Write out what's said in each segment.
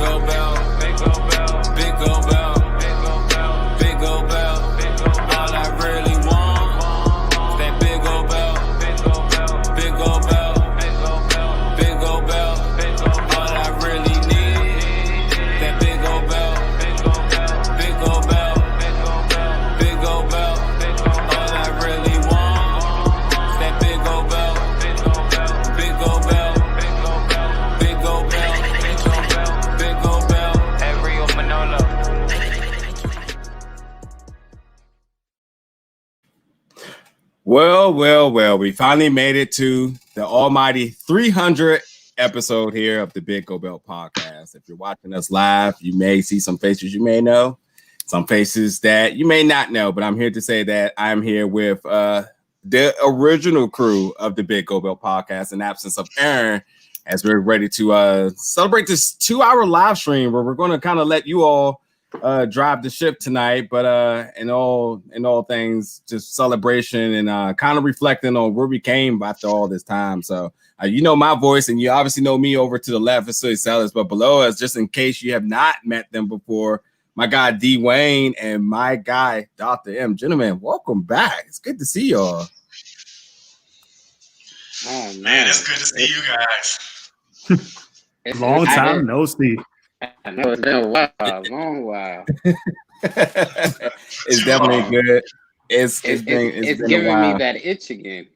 old belt, big old belt, big old belt, big old belt, big old belt, big old belt. All I really want is that big old belt, big old belt, big old belt, big old belt, big old belt, big old belt. All I really need is that big old belt, big old belt, big old belt, big old belt, big old belt, big old belt. All I really want is that big old belt, big old belt, big old belt, big old belt, big old belt, big old belt, big old belt. At Rio Manolo. Well, we finally made it to the almighty 300 episode here of the Big Go Belt podcast. If you're watching us live, you may see some faces you may know, some faces that you may not know, but I'm here to say that I'm here with the original crew of the Big Go Belt podcast in absence of Aaron, as we're ready to celebrate this 2-hour live stream where we're going to kind of let you all drive the ship tonight, but in all things, just celebration and kind of reflecting on where we came after all this time. So you know my voice, and you obviously know me over to the left, Facility Sellers, but below us, just in case you have not met them before, my guy D Wayne and my guy Dr. M. Gentlemen, welcome back. It's good to see y'all. Oh man, it's good to see you guys. Long time no see. I know it's been a while, a long while. It's definitely good. It's been giving me that itch again.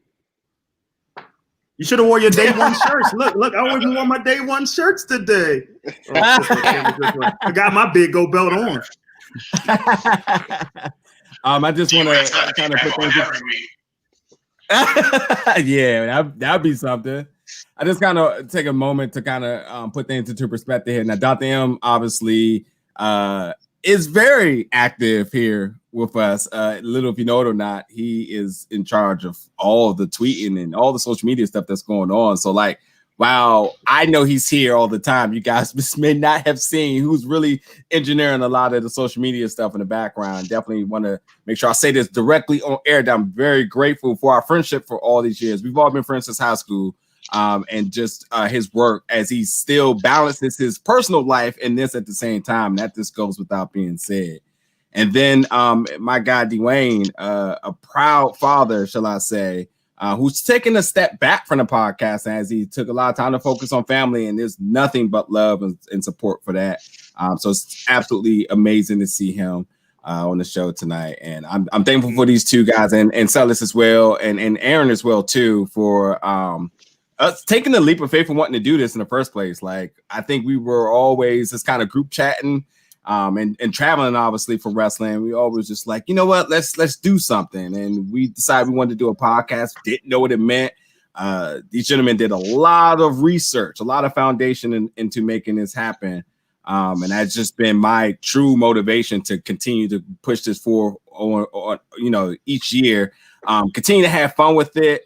You should have wore your day one shirts. Look, I even wore my day one shirts today. I got my Big Go Belt on. I just want to kind of put things. Yeah, that'd be something. I just kind of take a moment to kind of put things into perspective here. Now, Dr. M obviously is very active here with us. Little if you know it or not, he is in charge of all the tweeting and all the social media stuff that's going on. So, like, wow, I know he's here all the time. You guys may not have seen who's really engineering a lot of the social media stuff in the background. Definitely want to make sure I say this directly on air that I'm very grateful for our friendship for all these years. We've all been friends since high school. And just his work as he still balances his personal life and this at the same time. That just goes without being said. And then my guy Dwayne, a proud father, shall I say, who's taking a step back from the podcast as he took a lot of time to focus on family, and there's nothing but love and support for that. So it's absolutely amazing to see him on the show tonight. And I'm thankful for these two guys and Silas as well, and Aaron as well too, for us taking the leap of faith and wanting to do this in the first place. Like, I think we were always this kind of group chatting and traveling, obviously, for wrestling. We always just like, you know what, let's do something. And we decided we wanted to do a podcast. Didn't know what it meant. These gentlemen did a lot of research, a lot of foundation into making this happen. And that's just been my true motivation to continue to push this forward on each year. Continue to have fun with it,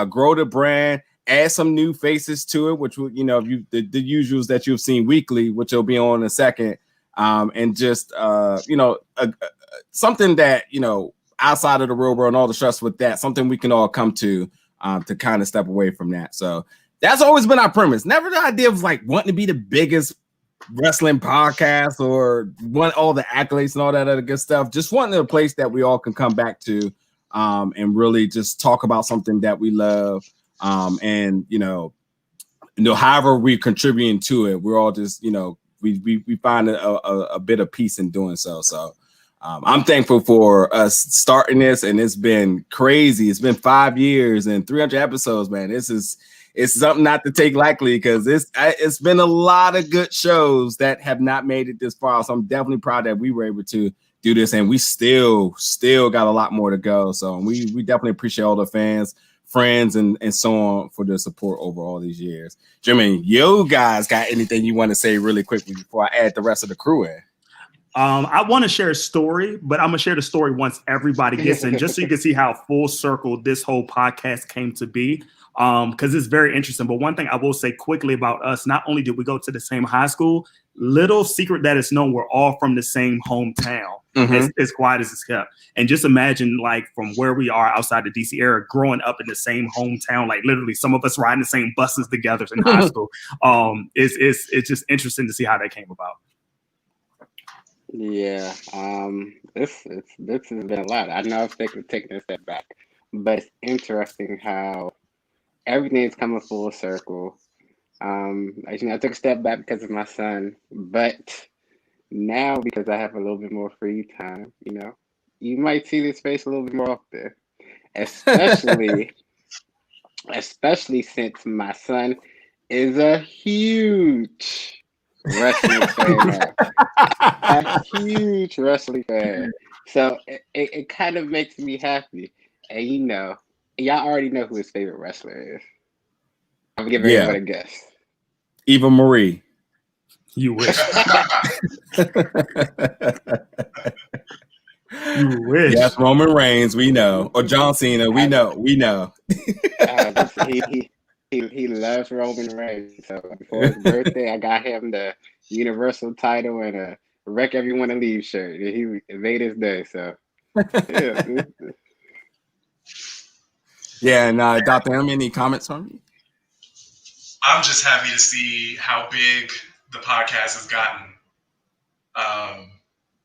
grow the brand, add some new faces to it, which will, the usuals that you've seen weekly, which will be on in a second. And just, something that, outside of the real world and all the stress with that, something we can all come to kind of step away from that. So that's always been our premise. Never the idea of like wanting to be the biggest wrestling podcast or want all the accolades and all that other good stuff. Just wanting a place that we all can come back to and really just talk about something that we love. And however we're contributing to it, we're all just, we find a bit of peace in doing so. So I'm thankful for us starting this, and it's been crazy. It's been 5 years and 300 episodes, man. It's something not to take lightly, because it's been a lot of good shows that have not made it this far. So I'm definitely proud that we were able to do this, and we still got a lot more to go. So we definitely appreciate all the fans, friends, and so on for the support over all these years. Jimmy, you guys got anything you want to say really quickly before I add the rest of the crew in? I want to share a story, but I'm gonna share the story once everybody gets in, just so you can see how full circle this whole podcast came to be. Because it's very interesting. But one thing I will say quickly about us, not only did we go to the same high school, little secret that is known, we're all from the same hometown. As quiet as it's kept. And just imagine, like, from where we are outside the DC area, growing up in the same hometown, like literally some of us riding the same buses together in high school. It's just interesting to see how that came about. Yeah, this has been a lot. I know I've taken a step back, but it's interesting how everything's coming full circle. As you know, I took a step back because of my son, but now because I have a little bit more free time, you know, you might see this face a little bit more often, especially since my son is a huge wrestling fan. A huge wrestling fan. So it kind of makes me happy. And you know, y'all already know who his favorite wrestler is. I'm gonna give everyone a guess. Eva Marie. You wish. You wish. Yes, Roman Reigns, we know. Or John Cena, we know. He loves Roman Reigns. So before his birthday, I got him the Universal title and a Wreck Everyone and Leave shirt. He made his day. So yeah. Yeah, and Dr. M, any comments from you? I'm just happy to see how big the podcast has gotten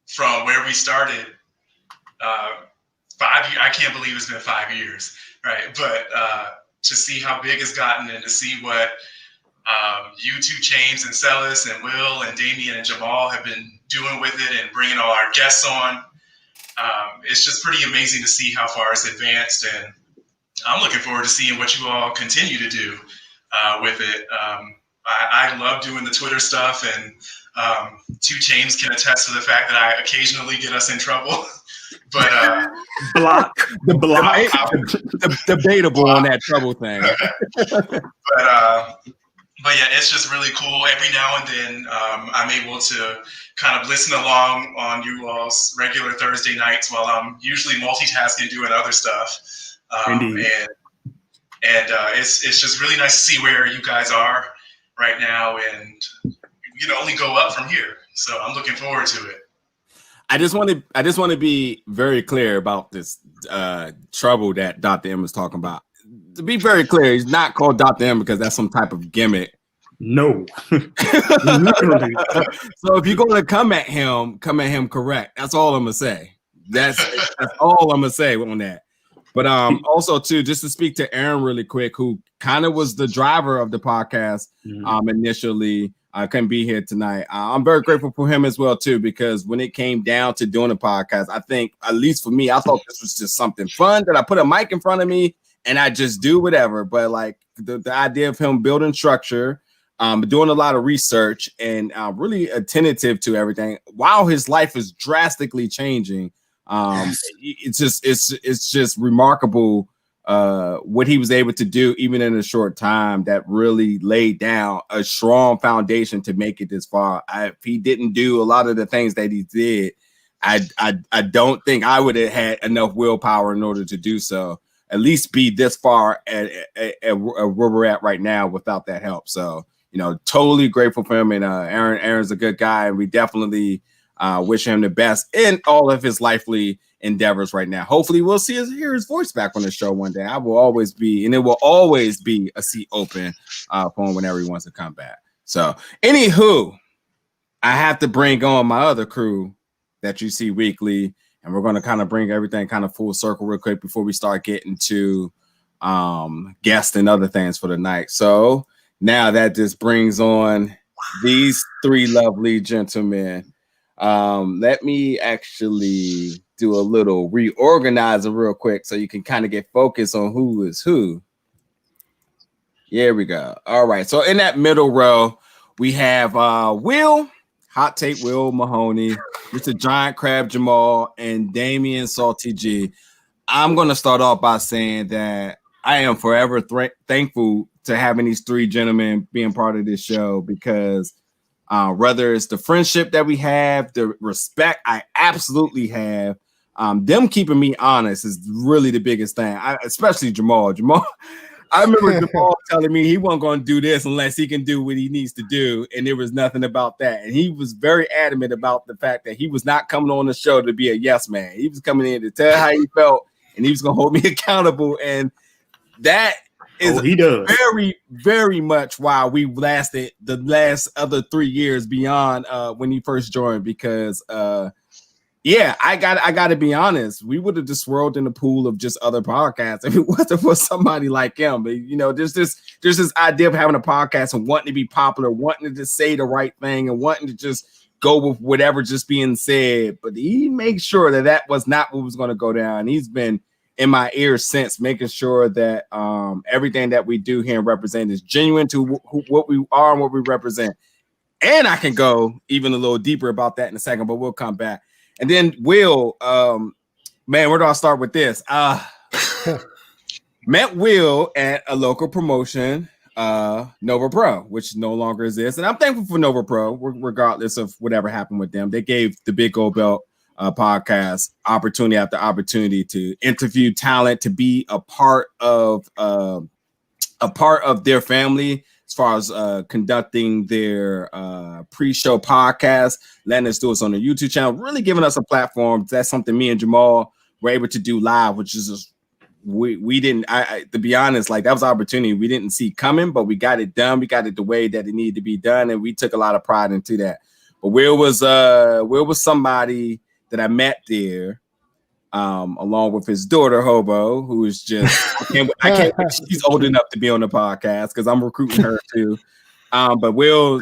from where we started 5 years. I can't believe it's been 5 years, right? But to see how big it's gotten and to see what you two, James and Celis and Will and Damien and Jamal have been doing with it and bringing all our guests on. It's just pretty amazing to see how far it's advanced, and I'm looking forward to seeing what you all continue to do with it. I love doing the Twitter stuff, and two James can attest to the fact that I occasionally get us in trouble. But debatable on that trouble thing. But yeah, it's just really cool. Every now and then, I'm able to kind of listen along on you all's regular Thursday nights while I'm usually multitasking doing other stuff. And it's just really nice to see where you guys are right now, and you can only go up from here. So I'm looking forward to it. I just want to be very clear about this trouble that Dr. M was talking about. To be very clear, he's not called Dr. M because that's some type of gimmick. No. Literally. So if you're going to come at him correct. That's all I'm going to say. That's all I'm going to say on that. But also, too, just to speak to Aaron really quick, who kind of was the driver of the podcast initially, couldn't be here tonight. I'm very grateful for him as well, too, because when it came down to doing a podcast, I think, at least for me, I thought this was just something fun that I put a mic in front of me and I just do whatever. But like the idea of him building structure, doing a lot of research and really attentive to everything while his life is drastically changing. It's just remarkable what he was able to do even in a short time that really laid down a strong foundation to make it this far. If he didn't do a lot of the things that he did, I don't think I would have had enough willpower in order to do so. At least be this far at where we're at right now without that help. So, you know, totally grateful for him. And Aaron's a good guy, and we definitely wish him the best in all of his lively endeavors right now. Hopefully we'll hear his voice back on the show one day. It will always be a seat open for him whenever he wants to come back. So anywho, I have to bring on my other crew that you see weekly, and we're going to kind of bring everything kind of full circle real quick before we start getting to guests and other things for the night. So now that just brings on these three lovely gentlemen. Let me actually do a little reorganizing real quick so you can kind of get focused on who is who. Here we go. All right. So in that middle row, we have Will, Hot Take Will Mahoney, Mr. Giant Crab Jamal, and Damien Salty G. I'm going to start off by saying that I am forever thankful to having these three gentlemen being part of this show, because whether it's the friendship that we have, the respect I absolutely have. Them keeping me honest is really the biggest thing. Especially Jamal. I remember Jamal telling me he wasn't going to do this unless he can do what he needs to do, and there was nothing about that. And he was very adamant about the fact that he was not coming on the show to be a yes man. He was coming in to tell how he felt, and he was going to hold me accountable. And that is he does. very, very much why we lasted the last other 3 years beyond when he first joined, because yeah, I got to be honest. We would have just swirled in the pool of just other podcasts if it wasn't for somebody like him. But there's this idea of having a podcast and wanting to be popular, wanting to just say the right thing, and wanting to just go with whatever just being said. But he made sure that was not what was going to go down. He's been in my ears since, making sure that everything that we do here and represent is genuine to what we are and what we represent. And I can go even a little deeper about that in a second, but we'll come back. And then Will, man, where do I start with this? Met Will at a local promotion, Nova Pro, which no longer exists. And I'm thankful for Nova Pro, regardless of whatever happened with them. They gave the Big Gold Belt podcast opportunity after opportunity to interview talent, to be a part of their family, as far as conducting their pre-show podcast, letting us do it on the YouTube channel, really giving us a platform. That's something me and Jamal were able to do live, which is just, we didn't, to be honest, like, that was an opportunity we didn't see coming, but we got it done. We got it the way that it needed to be done, and we took a lot of pride into that. But Will was somebody that I met there, along with his daughter Hobo, who is just I can't wait she's old enough to be on the podcast, because I'm recruiting her too. But Will,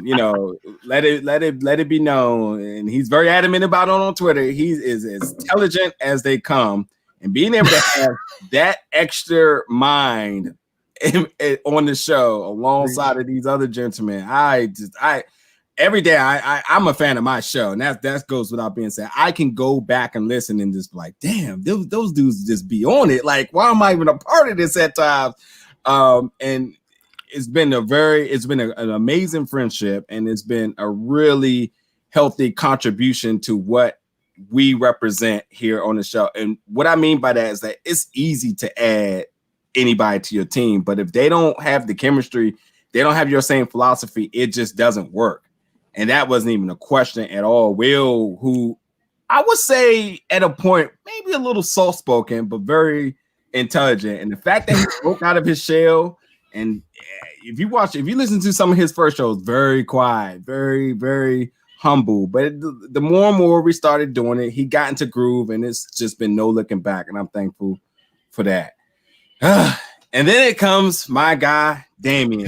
let it be known, and he's very adamant about it on Twitter. He is as intelligent as they come, and being able to have that extra mind on the show alongside of these other gentlemen, every day I'm a fan of my show, and that goes without being said. I can go back and listen and just be like, damn, those dudes just be on it. Like, why am I even a part of this at times? And it's been an amazing friendship, and it's been a really healthy contribution to what we represent here on the show. And what I mean by that is that it's easy to add anybody to your team, but if they don't have the chemistry, they don't have your same philosophy, it just doesn't work. And that wasn't even a question at all. Will, who I would say at a point, maybe a little soft-spoken, but very intelligent. And the fact that he broke out of his shell, and if you listen to some of his first shows, very quiet, very, very humble. But the more and more we started doing it, he got into groove, and it's just been no looking back. And I'm thankful for that. And then it comes my guy, Damien.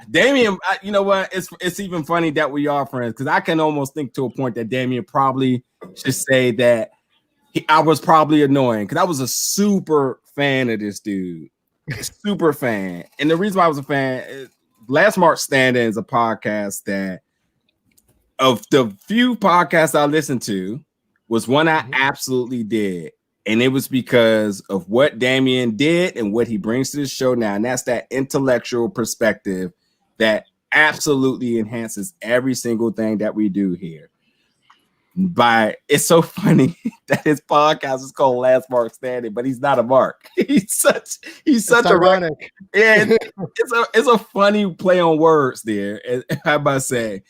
Damien, you know what? It's even funny that we are friends, because I can almost think to a point that Damien probably should say that I was probably annoying, because I was a super fan of this dude. Super fan. And the reason why I was a fan is Last Mark Standing is a podcast that, of the few podcasts I listened to, was one I absolutely did. And it was because of what Damien did and what he brings to the show now. And that's that intellectual perspective that absolutely enhances every single thing that we do here. It's so funny that his podcast is called Last Mark Standing, but he's not a mark. He's such ironic. Yeah, it's a funny play on words there, I must say.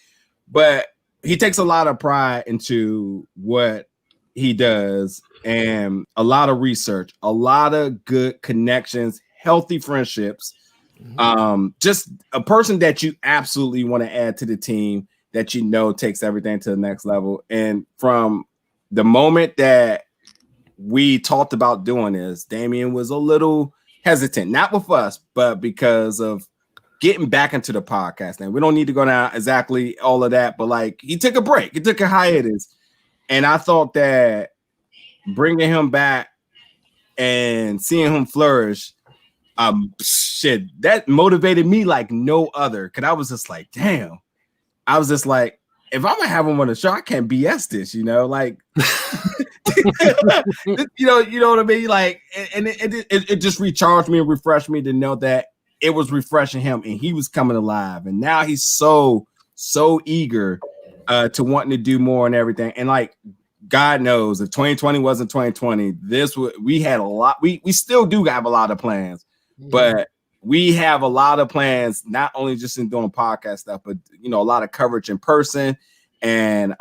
But he takes a lot of pride into what he does, and a lot of research, a lot of good connections, healthy friendships. Just a person that you absolutely want to add to the team, that takes everything to the next level. And from the moment that we talked about doing this, Damien was a little hesitant, not with us, but because of getting back into the podcast. And we don't need to go down exactly all of that, but like, he took a break, he took a hiatus. And I thought that bringing him back and seeing him flourish, that motivated me like no other. Cause I was just like, damn. I was just like, if I'm gonna have him on the show, I can't BS this, like, you know what I mean? Like, and it just recharged me and refreshed me to know that it was refreshing him and he was coming alive. And now he's so so eager to wanting to do more and everything. And like, God knows if 2020 wasn't 2020, we had a lot. We still do have a lot of plans, but we have a lot of plans, not only just in doing podcast stuff, but a lot of coverage in person and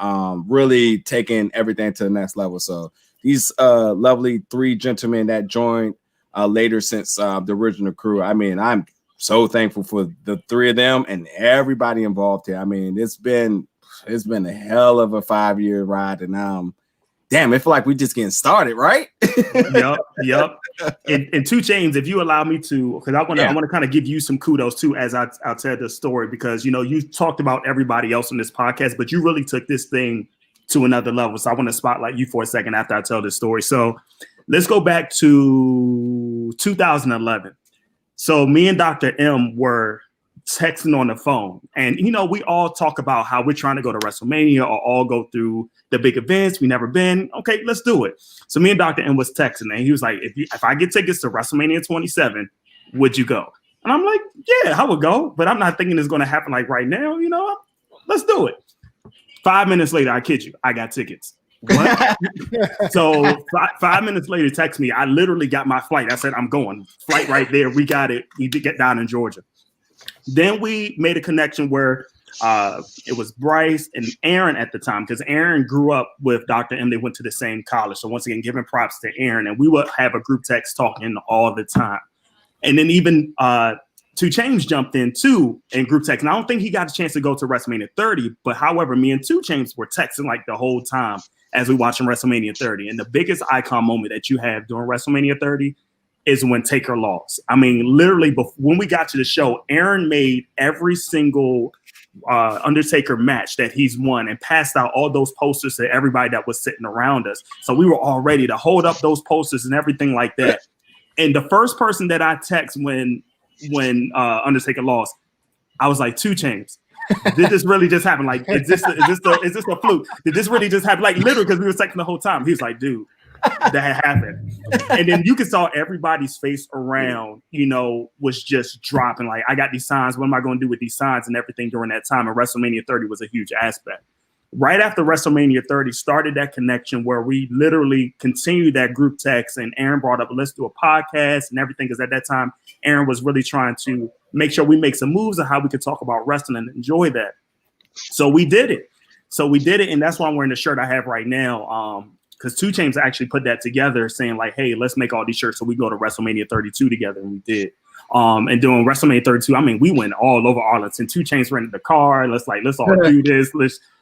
really taking everything to the next level. So these lovely three gentlemen that joined later since the original crew. I mean, I'm so thankful for the three of them and everybody involved here. I mean, it's been a hell of a 5-year ride, and damn, it feel like we're just getting started, right? Yep. And 2 Chainz, if you allow me to, because I want to kind of give you some kudos too as I tell the story, because you talked about everybody else on this podcast, but you really took this thing to another level. So I want to spotlight you for a second after I tell this story. So let's go back to 2011. So me and Dr. M were texting on the phone, and we all talk about how we're trying to go to WrestleMania or all go through the big events. We never been. Okay, let's do it. So me and Dr. M was texting, and he was like, if I get tickets to WrestleMania 27, would you go? And I'm like, yeah, I would go, but I'm not thinking it's going to happen like right now. Let's do it. 5 minutes later, I kid you, I got tickets. What? So 5 minutes later, text me. I literally got my flight. I said, I'm going. Flight right there. We got it. We did get down in Georgia. Then we made a connection where it was Bryce and Aaron at the time, because Aaron grew up with Dr. M. They went to the same college. So once again, giving props to Aaron. And we would have a group text talking all the time. And then even 2 Chainz jumped in too in group text. And I don't think he got a chance to go to WrestleMania 30. But however, me and 2 Chainz were texting like the whole time as we watching WrestleMania 30. And the biggest icon moment that you have during WrestleMania 30 is when Taker lost. I mean, literally, when we got to the show, Aaron made every single Undertaker match that he's won and passed out all those posters to everybody that was sitting around us. So we were all ready to hold up those posters and everything like that. And the first person that I text when Undertaker lost, I was like, 2 Chainz. Did this really just happen? Like, is this a fluke? Did this really just happen? Like, literally, because we were texting the whole time. He was like, dude, that happened. And then you can saw everybody's face around, was just dropping. Like, I got these signs. What am I going to do with these signs and everything during that time? And WrestleMania 30 was a huge aspect. Right after WrestleMania 30 started that connection where we literally continued that group text, and Aaron brought up, let's do a podcast and everything. Because at that time, Aaron was really trying to make sure we make some moves of how we could talk about wrestling and enjoy that. So we did it. And that's why I'm wearing the shirt I have right now. Because 2 Chainz actually put that together, saying like, hey, let's make all these shirts so we go to WrestleMania 32 together. And we did. And doing WrestleMania 32, I mean, we went all over Arlington. 2 Chainz rented the car. Let's all do this.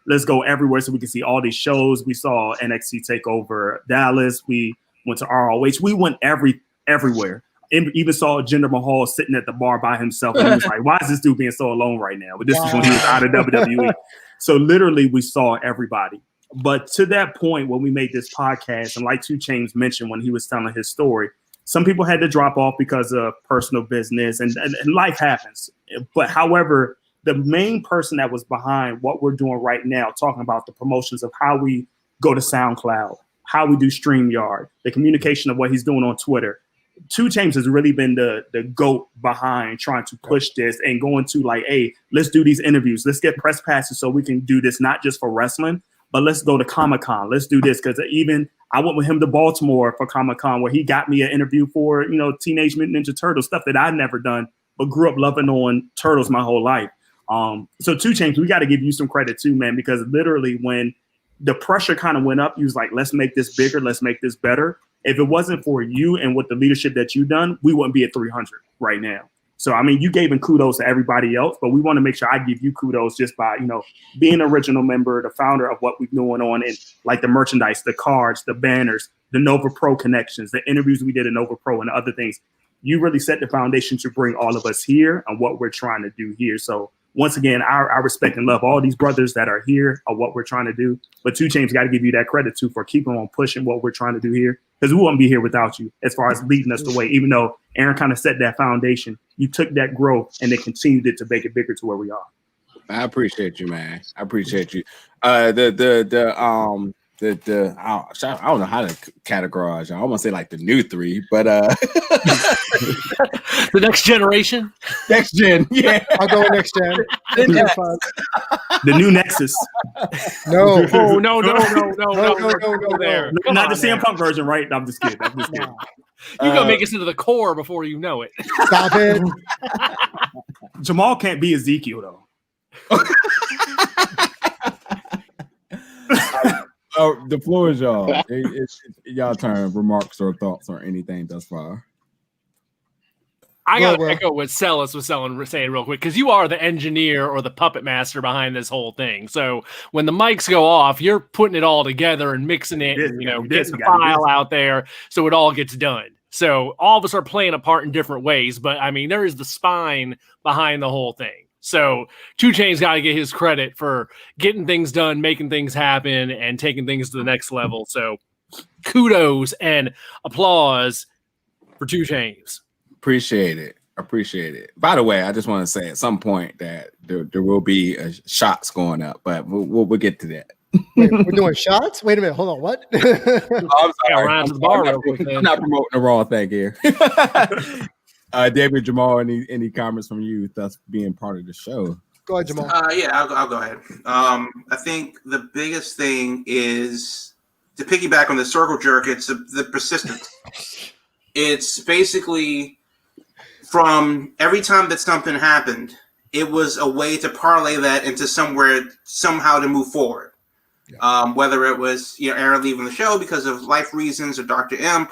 Let's go everywhere so we can see all these shows. We saw NXT TakeOver Dallas. We went to ROH. We went everywhere. And even saw Jinder Mahal sitting at the bar by himself. And he was like, why is this dude being so alone right now? But this is when he was out of WWE. So literally we saw everybody. But to that point, when we made this podcast, and like 2 Chainz mentioned when he was telling his story, some people had to drop off because of personal business and life happens. But however, the main person that was behind what we're doing right now, talking about the promotions of how we go to SoundCloud, how we do StreamYard, the communication of what he's doing on Twitter, 2 Chainz has really been the GOAT behind trying to push this and going to like, hey, let's do these interviews. Let's get press passes so we can do this, not just for wrestling, but let's go to Comic-Con. Let's do this. Because even I went with him to Baltimore for Comic-Con where he got me an interview for, Teenage Mutant Ninja Turtles, stuff that I'd never done, but grew up loving on Turtles my whole life. So 2 Chainz, we got to give you some credit too, man, because literally when the pressure kind of went up, you was like, let's make this bigger. Let's make this better. If it wasn't for you and with the leadership that you've done, we wouldn't be at 300 right now. So, I mean, you gave in kudos to everybody else, but we want to make sure I give you kudos just by, being an original member, the founder of what we're doing on it, like the merchandise, the cards, the banners, the Nova Pro connections, the interviews we did at Nova Pro and other things. You really set the foundation to bring all of us here and what we're trying to do here. So once again, I respect and love all these brothers that are here of what we're trying to do. But 2 Chainz got to give you that credit too for keeping on pushing what we're trying to do here, because we wouldn't be here without you as far as leading us the way. Even though Aaron kind of set that foundation, you took that growth and then continued it to make it bigger to where we are. I appreciate you, man. I appreciate you. I don't know how to categorize. I almost say like the new 3, but The next generation. Next gen. Yeah. I'll go with next gen. The new Nexus. No. Oh no there. Not the CM Punk version, right? I'm just kidding. No. You're gonna make us into the core before you know it. Stop it. Jamal can't be Ezekiel though. The floor is y'all. It's y'all turn. Remarks or thoughts or anything thus far. I gotta echo what Celis was saying real quick, because you are the engineer or the puppet master behind this whole thing. So when the mics go off, you're putting it all together and mixing it, and, getting the file out there so it all gets done. So all of us are playing a part in different ways, but I mean, there is the spine behind the whole thing. So 2 Chainz got to get his credit for getting things done, making things happen, and taking things to the next level. So kudos and applause for 2 Chainz. Appreciate it. By the way, I just want to say at some point that there will be shots going up, but we'll get to that. Wait, we're doing shots? Wait a minute. Hold on. What? I'm sorry. I'm not promoting the wrong thing here. David, Jamal, any comments from you thus being part of the show? Go ahead, Jamal. Yeah, I'll go ahead. I think the biggest thing is to piggyback on the circle jerk. It's the persistence. It's basically from every time that something happened, it was a way to parlay that into somehow to move forward. Yeah. Whether it was Aaron leaving the show because of life reasons, or Dr. M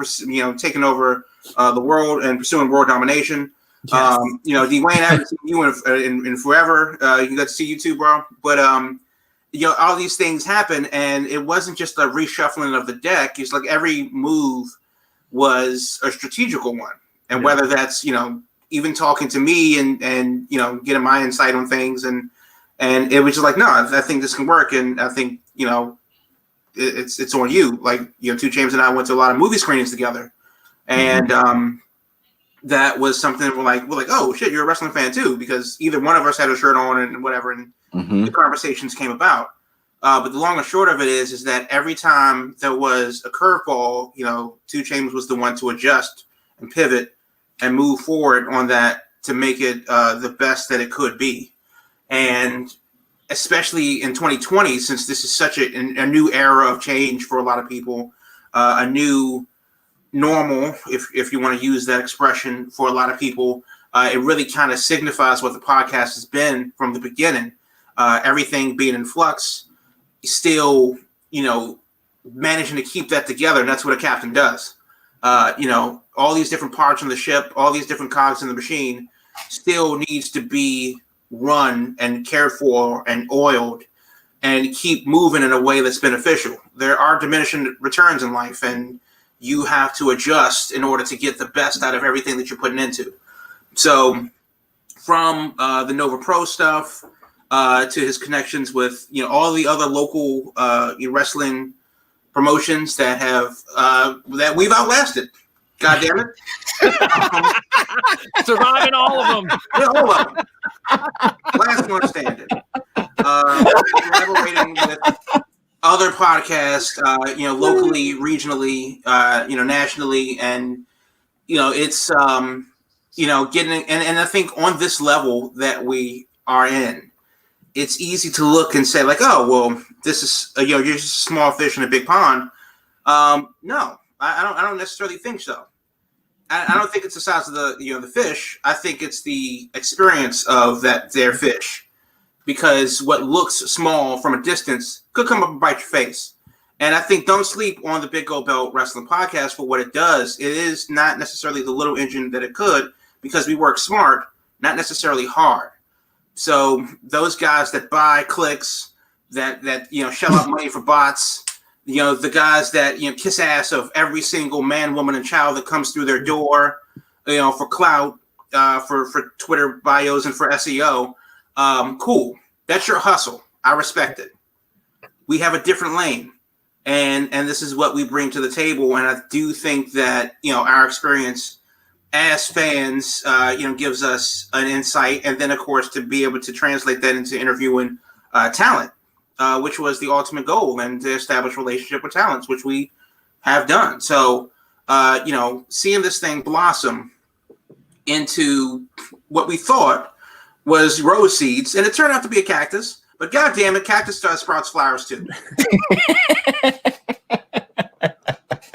taking over the world and pursuing world domination. Yes. Dwayne, I haven't seen you in forever. You got to see you too, bro. But all these things happen, and it wasn't just a reshuffling of the deck. It's like every move was a strategical one, and whether that's even talking to me and getting my insight on things, and it was just like, no, I think this can work, and I think it's on you. Like 2 Chainz and I went to a lot of movie screenings together, and that was something we're like, oh shit, you're a wrestling fan too, because either one of us had a shirt on and whatever, and the conversations came about. But the long and short of it is that every time there was a curveball, 2 Chainz was the one to adjust and pivot and move forward on that to make it the best that it could be. And especially in 2020, since this is such a new era of change for a lot of people, a new normal, if you want to use that expression, for a lot of people, it really kind of signifies what the podcast has been from the beginning. Everything being in flux, still, managing to keep that together, and that's what a captain does. All these different parts on the ship, all these different cogs in the machine, still needs to be run and cared for and oiled and keep moving in a way that's beneficial. There are diminishing returns in life, and you have to adjust in order to get the best out of everything that you're putting into. So from the Nova Pro stuff to his connections with all the other local wrestling promotions that have that we've outlasted. God damn it. Surviving all of them. All of them. Last one standing. Collaborating with other podcasts, locally, regionally, nationally, and it's getting and I think on this level that we are in, it's easy to look and say like, oh well, this is you're just a small fish in a big pond. No, I don't necessarily think so. I don't think it's the size of the fish. I think it's the experience of their fish, because what looks small from a distance could come up and bite your face. And I think don't sleep on the Big Gold Belt Wrestling Podcast for what it does. It is not necessarily the little engine that it could, because we work smart, not necessarily hard. So those guys that buy clicks, that shell out money for bots, the guys that kiss ass of every single man, woman, and child that comes through their door, for clout, for Twitter bios and for SEO. Cool, that's your hustle. I respect it. We have a different lane, and this is what we bring to the table. And I do think that our experience as fans, gives us an insight, and then of course to be able to translate that into interviewing talent. Which was the ultimate goal, and to establish relationship with talents, which we have done. So, seeing this thing blossom into what we thought was rose seeds, and it turned out to be a cactus. But God damn it, cactus sprouts flowers too.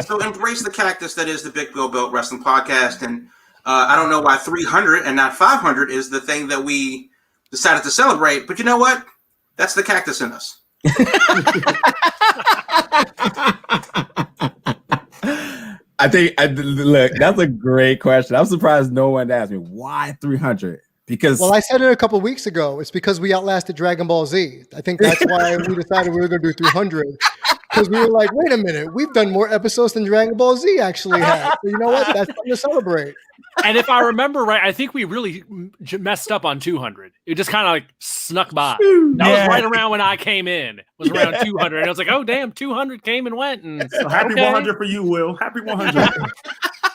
So embrace the cactus that is the Big Bill Belt Wrestling Podcast. And I don't know why 300 and not 500 is the thing that we decided to celebrate. But you know what? That's the cactus in us. Look, that's a great question. I'm surprised no one asked me why 300. Because I said it a couple of weeks ago. It's because we outlasted Dragon Ball Z. I think that's why we decided we were going to do 300. Because we were like, wait a minute, we've done more episodes than Dragon Ball Z actually has. So you know what? That's something to celebrate. And if I remember right, I think we really messed up on 200. It just kind of like snuck by. That was right around when I came in. It was around 200. And I was like, oh, damn, 200 came and went. And so happy 100 for you, Will. Happy 100.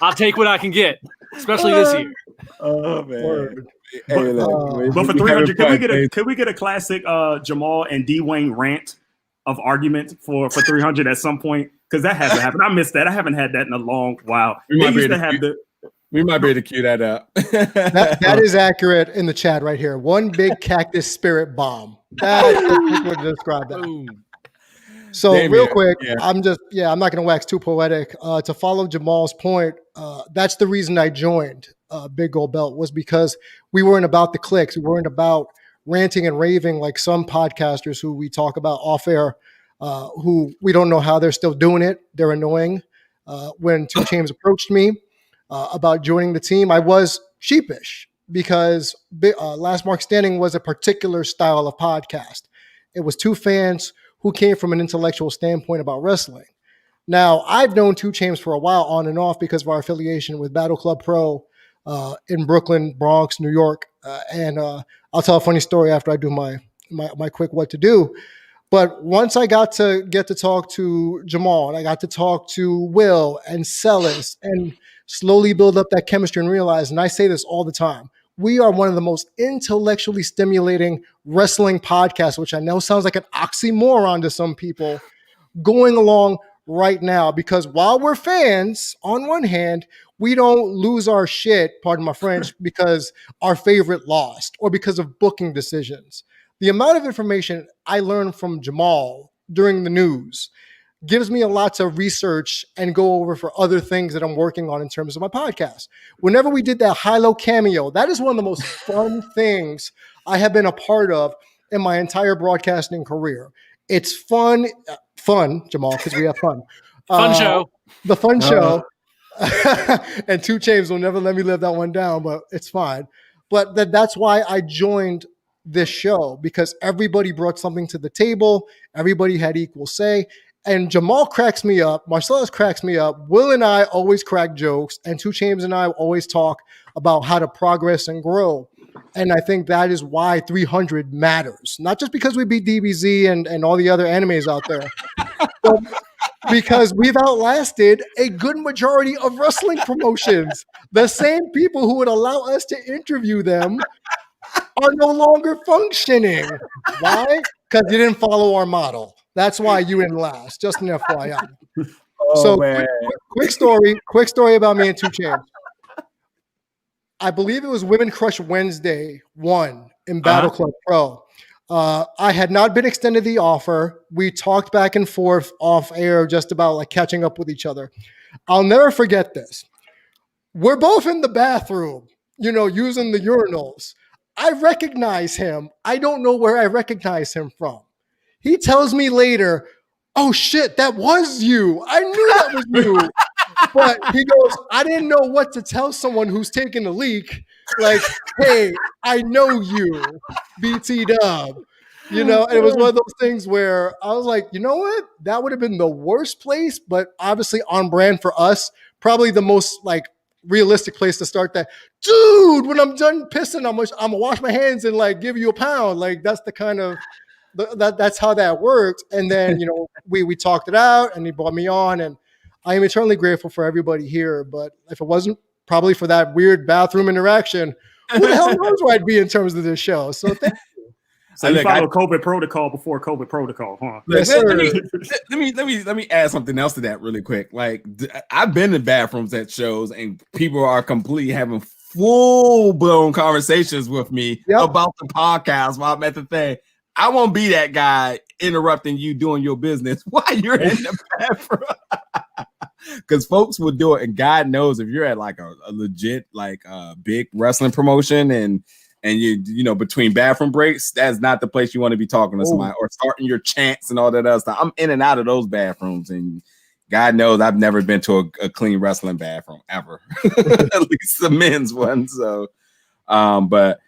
I'll take what I can get, especially this year. Oh, man. But for 300, can we get a classic Jamal and D Wayne rant of argument for 300 at some point? Because that hasn't happened. I missed that. I haven't had that in a long while. We might be able to cue that up. that is accurate in the chat right here. One big cactus spirit bomb. That's what to describe that. So Damien, real quick, I'm not going to wax too poetic. To follow Jamal's point, that's the reason I joined Big Gold Belt, was because we weren't about the clicks. We weren't about ranting and raving like some podcasters who we talk about off air, who we don't know how they're still doing it. They're annoying. When 2 Chainz approached me about joining the team, I was sheepish because Last Mark Standing was a particular style of podcast. It was 2 fans who came from an intellectual standpoint about wrestling. Now, I've known 2 Chainz for a while on and off because of our affiliation with Battle Club Pro in Brooklyn, Bronx, New York. And I'll tell a funny story after I do my quick what to do. But once I got to talk to Jamal, and I got to talk to Will and Celis and slowly build up that chemistry and realize, and I say this all the time, we are one of the most intellectually stimulating wrestling podcasts, which I know sounds like an oxymoron to some people, going along right now. Because while we're fans, on one hand, we don't lose our shit, pardon my French, because our favorite lost or because of booking decisions. The amount of information I learned from Jamal during the news gives me a lot to research and go over for other things that I'm working on in terms of my podcast. Whenever we did that high-low cameo, that is one of the most fun things I have been a part of in my entire broadcasting career. It's fun, Jamal, because we have fun. Fun show. The fun show. And 2 Chainz will never let me live that one down, but it's fine. But that's why I joined this show, because everybody brought something to the table. Everybody had equal say. And Jamal cracks me up. Marcellus cracks me up. Will and I always crack jokes. And 2 Chainz and I always talk about how to progress and grow. And I think that is why 300 matters. Not just because we beat DBZ and all the other animes out there, but because we've outlasted a good majority of wrestling promotions. The same people who would allow us to interview them are no longer functioning. Why? Because you didn't follow our model. That's why you didn't last. Just an FYI. Quick story about me and 2 Chainz. I believe it was Women Crush Wednesday 1 in Battle Club Pro. I had not been extended the offer. We talked back and forth off air just about like catching up with each other. I'll never forget this. We're both in the bathroom, using the urinals. I recognize him. I don't know where I recognize him from. He tells me later, oh shit, that was you. I knew that was you. But he goes, I didn't know what to tell someone who's taking a leak. Like, hey, I know you, BT Dub. And it was one of those things where I was like, you know what? That would have been the worst place, but obviously on brand for us. Probably the most like realistic place to start that. Dude, when I'm done pissing, I'm gonna wash my hands and like give you a pound. Like that's the kind of that's how that worked. And then we talked it out, and he brought me on, and I am eternally grateful for everybody here. But if it wasn't probably for that weird bathroom interaction, who the hell knows where I'd be in terms of this show? So thank you. So you follow COVID protocol before COVID protocol, huh? Yes, let me add something else to that really quick. Like I've been in bathrooms at shows, and people are completely having full-blown conversations with me about the podcast while I'm at the thing. I won't be that guy interrupting you doing your business while you're in the bathroom. Because folks will do it, and God knows if you're at like a legit like big wrestling promotion and you know between bathroom breaks, that's not the place you want to be talking to somebody or starting your chants and all that other stuff. I'm in and out of those bathrooms, and God knows I've never been to a clean wrestling bathroom ever, at least the men's one. So, but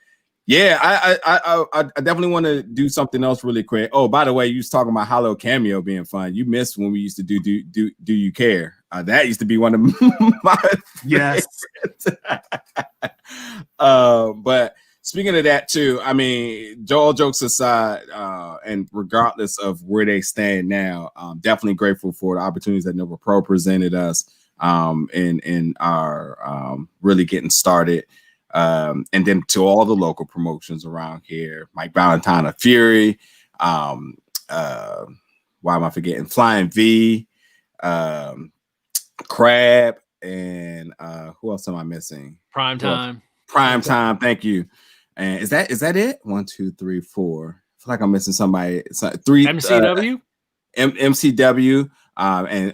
yeah, I definitely want to do something else really quick. Oh, by the way, you was talking about Hollow Cameo being fun. You missed when we used to do You Care? That used to be one of my favorites. But speaking of that too, I mean, all jokes aside, and regardless of where they stand now, I'm definitely grateful for the opportunities that Nova Pro presented us in our really getting started. And then to all the local promotions around here, Mike Valentine of Fury, why am I forgetting? Flying V, Crab, and who else am I missing? Prime Time. Prime Time, thank you. And is that it? 1, 2, 3, 4. I feel like I'm missing somebody. 3 MCW, MCW, and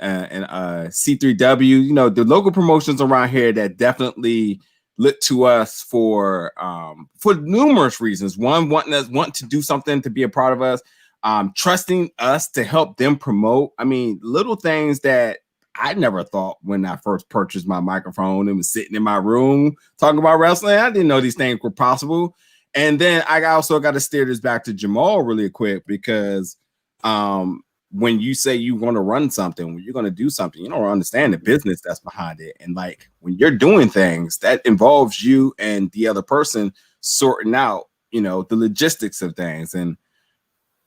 C3W. You know, the local promotions around here that definitely look to us for numerous reasons. One, wanting to do something to be a part of us, trusting us to help them promote. I mean, little things that I never thought when I first purchased my microphone and was sitting in my room talking about wrestling. I didn't know these things were possible. And then I also got to steer this back to Jamal really quick because when you say you want to run something, when you're going to do something, you don't understand the business that's behind it. And like when you're doing things that involves you and the other person sorting out, you know, the logistics of things. And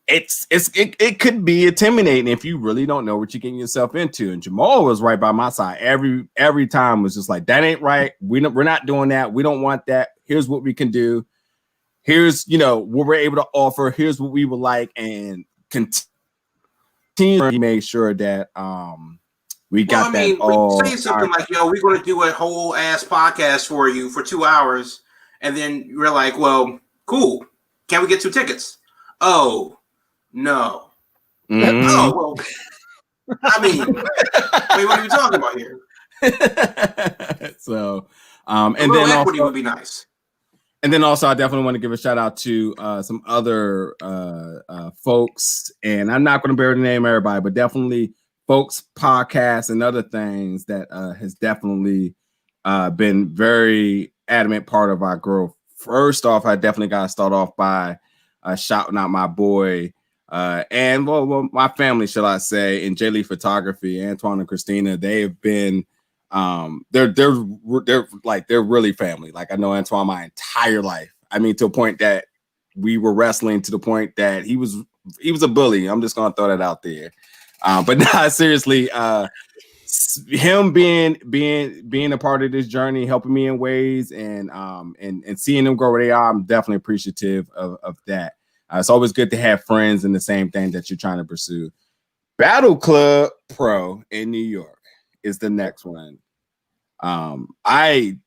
it could be intimidating if you really don't know what you're getting yourself into. And Jamal was right by my side every time. Was just like, that ain't right. We're not doing that. We don't want that. Here's what we can do. Here's, you know, what we're able to offer. Here's what we would like, and continue to make sure that we got that all. When you say something like, yo, we're going to do a whole ass podcast for you for 2 hours, and then you're like, well, cool. Can we get 2 tickets? Oh, no. Mm-hmm. Oh, well, I mean, wait, what are you talking about here? So, and then equity also, would be nice. And then also, I definitely want to give a shout out to some other folks, and I'm not going to bear the name of everybody, but definitely folks, podcasts, and other things that has definitely been very adamant part of our growth. First off, I definitely got to start off by shouting out my boy and well, my family, shall I say, in J Lee Photography, Antoine and Christina. They have been they're really family. Like, I know Antoine my entire life. I mean, to a point that we were wrestling, to the point that he was a bully. I'm just gonna throw that out there. But nah, seriously, him being a part of this journey, helping me in ways, and seeing them grow where they are, I'm definitely appreciative of that. It's always good to have friends in the same thing that you're trying to pursue. Battle Club Pro in New York is the next one. I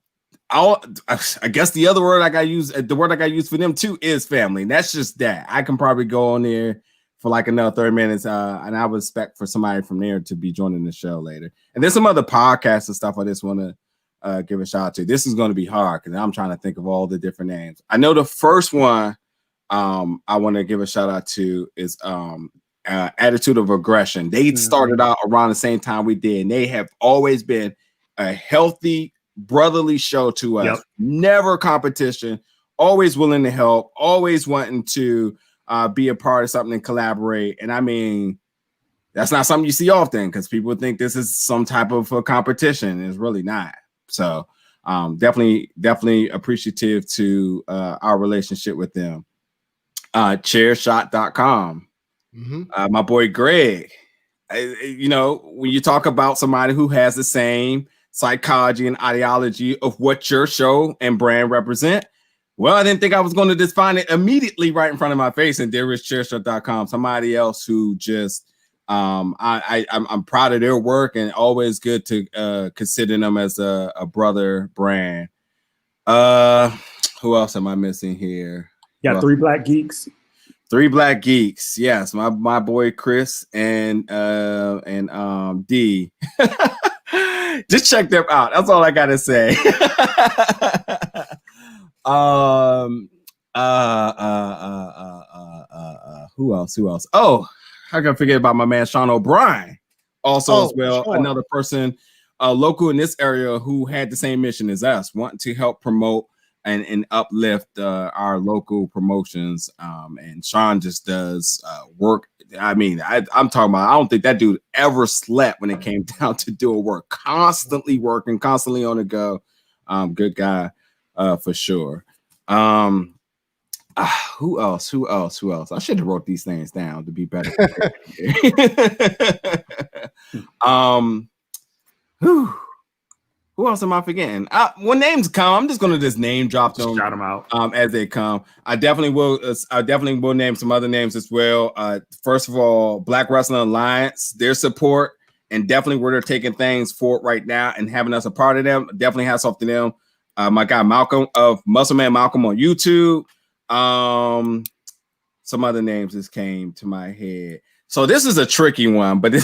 guess the other word I got use, the word I got used for them too, is family. And that's just that. I can probably go on there for like another 30 minutes, and I would expect for somebody from there to be joining the show later. And there's some other podcasts and stuff I just want to give a shout out to. This is going to be hard because I'm trying to think of all the different names. I know the first one I want to give a shout out to is Attitude of Aggression. They started out around the same time we did, and they have always been a healthy, brotherly show to us. Yep. Never competition, always willing to help, always wanting to be a part of something and collaborate. And I mean, that's not something you see often because people think this is some type of a competition. It's really not. So definitely appreciative to our relationship with them. Chairshot.com. My boy Greg. You know, when you talk about somebody who has the same psychology and ideology of what your show and brand represent, well, I didn't think I was going to just find it immediately right in front of my face, and there is Chairshot.com. Somebody else who just I'm proud of their work, and always good to consider them as a brother brand. Who else am I missing here? Yeah, 3 Black Geeks. 3 Black Geeks. Yes, my boy Chris and D. Just check them out. That's all I gotta say. Who else? Oh, how can I forget about my man Sean O'Brien? Also, as well, sure. another person local in this area who had the same mission as us, wanting to help promote and uplift our local promotions. And Sean just does work. I mean, I'm talking about, I don't think that dude ever slept when it came down to doing work. Constantly working, constantly on the go. Good guy for sure. Who else? I should have wrote these things down to be better. Who else am I forgetting? When names come, I'm just gonna just name drop them. Shout them out as they come. I definitely will name some other names as well. First of all, Black Wrestling Alliance, their support, and definitely where they're taking things forward right now and having us a part of them. Definitely hats off to them. My guy Malcolm of Muscle Man Malcolm on YouTube. Some other names just came to my head. So this is a tricky one, but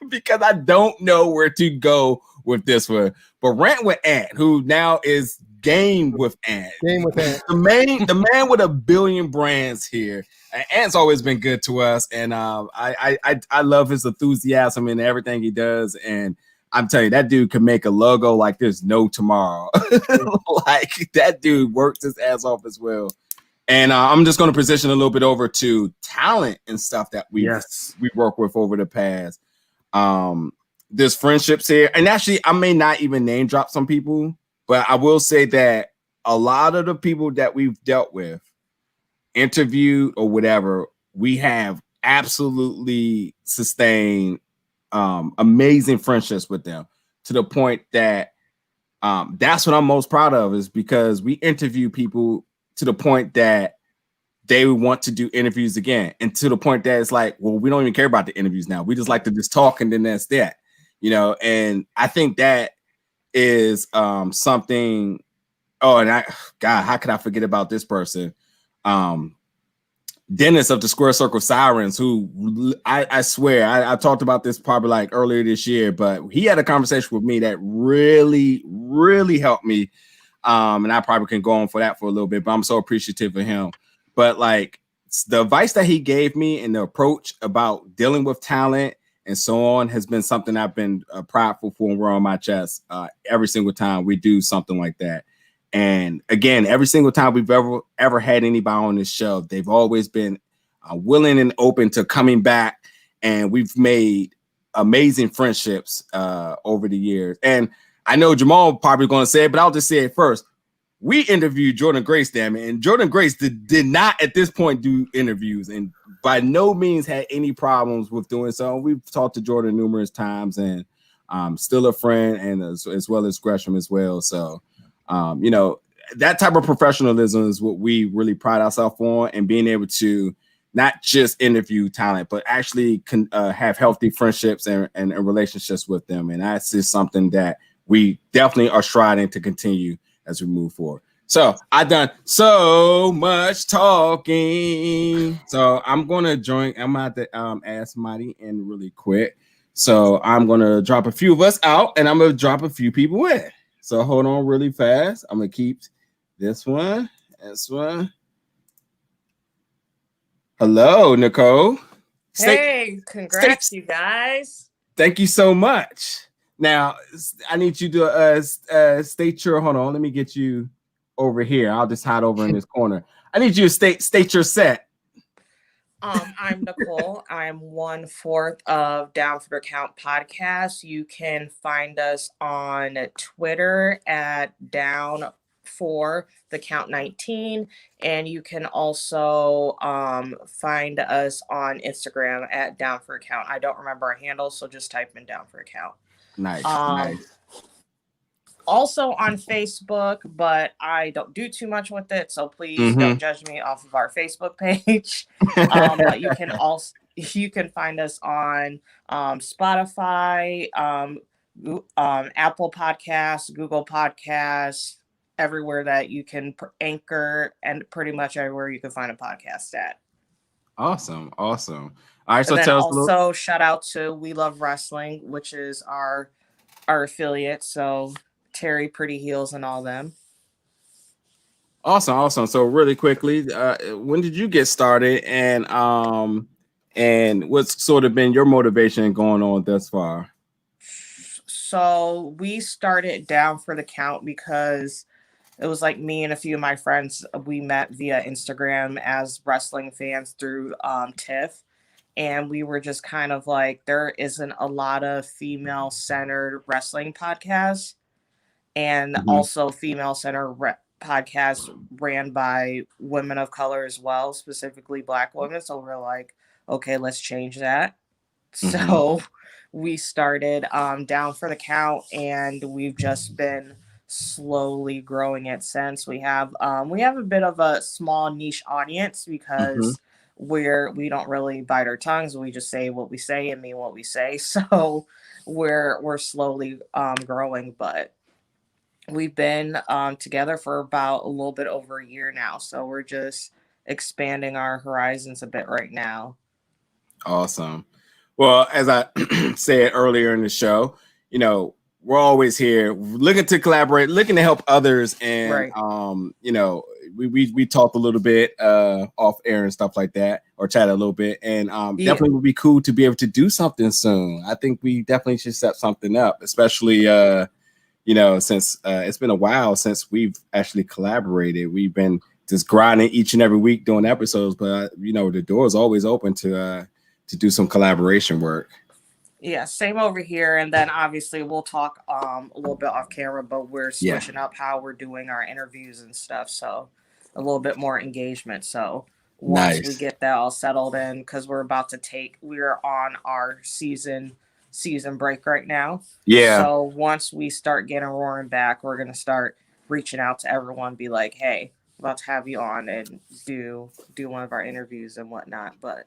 because I don't know where to go with this one. But Rant with Ant, who now is Game with Ant. The man with a billion brands here. Ant's always been good to us, and I love his enthusiasm and everything he does. And I'm telling you, that dude can make a logo like there's no tomorrow. Like that dude works his ass off as well. And I'm just going to position a little bit over to talent and stuff that we work with over the past. There's friendships here, and actually, I may not even name drop some people, but I will say that a lot of the people that we've dealt with, interviewed or whatever, we have absolutely sustained amazing friendships with them to the point that that's what I'm most proud of, is because we interview people to the point that they want to do interviews again, and to the point that it's like, well, we don't even care about the interviews now. We just like to just talk, and then that's that, you know. And I think that is something. Oh, and God, how could I forget about this person? Dennis of the Square Circle Sirens, who I swear I talked about this probably like earlier this year, but he had a conversation with me that really helped me. And I probably can go on for that for a little bit, but I'm so appreciative of him. But like the advice that he gave me and the approach about dealing with talent and so on has been something I've been prideful for and wear on my chest every single time we do something like that. And again, every single time we've ever had anybody on this show, they've always been willing and open to coming back. And we've made amazing friendships over the years. And I know Jamal probably going to say it, but I'll just say it first. We interviewed Jordan Grace, damn it. And Jordan Grace did not at this point do interviews, and by no means had any problems with doing so. We've talked to Jordan numerous times, and still a friend, and as well as Gresham as well. So, you know, that type of professionalism is what we really pride ourselves on, and being able to not just interview talent, but actually have healthy friendships and relationships with them. And that's just something that we definitely are striving to continue as we move forward. So I've done so much talking. So I'm going to join. I'm going to add somebody in really quick. So I'm going to drop a few of us out, and I'm going to drop a few people in. So hold on really fast. I'm going to keep this one. Hello, Nicole. Hey, congrats, you guys. Thank you so much. Now, I need you to state your, hold on, let me get you over here. I'll just hide over in this corner. I need you to state your set. I'm Nicole. I'm 1/4 of Down for the Count podcast. You can find us on Twitter at Down for the Count 19, and you can also find us on Instagram at Down for a Count. I don't remember our handle, so just type in Down for a Count. Nice. Also on Facebook, but I don't do too much with it, so please don't judge me off of our Facebook page. But you can find us on Spotify, Apple Podcasts, Google Podcasts, everywhere that you can Anchor, and pretty much everywhere you can find a podcast at. Awesome. All right, so And then tell us a little. also shout out to We Love Wrestling, which is our affiliate. So Terry, Pretty Heels, and all them. Awesome. So really quickly, when did you get started, and what's sort of been your motivation going on thus far? So we started Down for the Count because it was like me and a few of my friends, we met via Instagram as wrestling fans through TIFF. And we were just kind of like, there isn't a lot of female-centered wrestling podcasts, and also female-centered podcasts ran by women of color as well, specifically Black women. So we're like, okay, let's change that. So we started Down for the Count, and we've just been slowly growing it since. We have a bit of a small niche audience because we don't really bite our tongues. We just say what we say and mean what we say. So we're slowly growing, but we've been together for about a little bit over a year now. So we're just expanding our horizons a bit right now. Awesome. Well, as I said earlier in the show, we're always here looking to collaborate, looking to help others. And, we talked a little bit off air and stuff like that, or chat a little bit. And definitely would be cool to be able to do something soon. I think we definitely should set something up, especially, since it's been a while since we've actually collaborated. We've been just grinding each and every week doing episodes, but, the door is always open to do some collaboration work. Yeah, same over here. And then obviously we'll talk a little bit off camera, but we're switching up how we're doing our interviews and stuff. So a little bit more engagement. So once we get that all settled in, because we're on our season break right now. Yeah. So once we start getting roaring back, we're going to start reaching out to everyone, be like, hey, I'm about to have you on and do one of our interviews and whatnot. But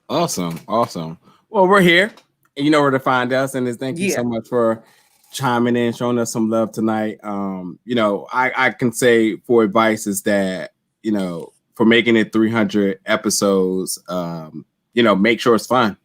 Awesome. Well, we're here. You know where to find us, and thank you so much for chiming in, showing us some love tonight. I can say for advice is that, for making it 300 episodes, make sure it's fun.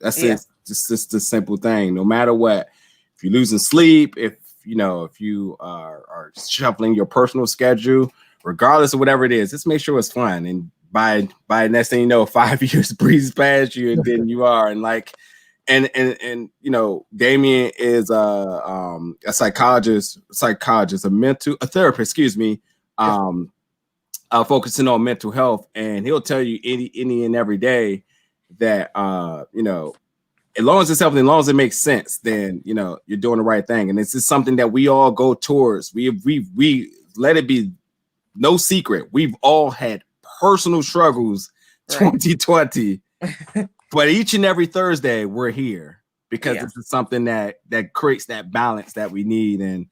That's it. Just a simple thing. No matter what, if you're losing sleep, if you are shuffling your personal schedule, regardless of whatever it is, just make sure it's fun. And by next thing you know, 5 years breezes past you, and then you are and Damien is a therapist, focusing on mental health, and he'll tell you any and every day that as long as it's something, as long as it makes sense, then you're doing the right thing. And it's just something that we all go towards. We let it be no secret, we've all had personal struggles 2020, but each and every Thursday we're here because this is something that creates that balance that we need. And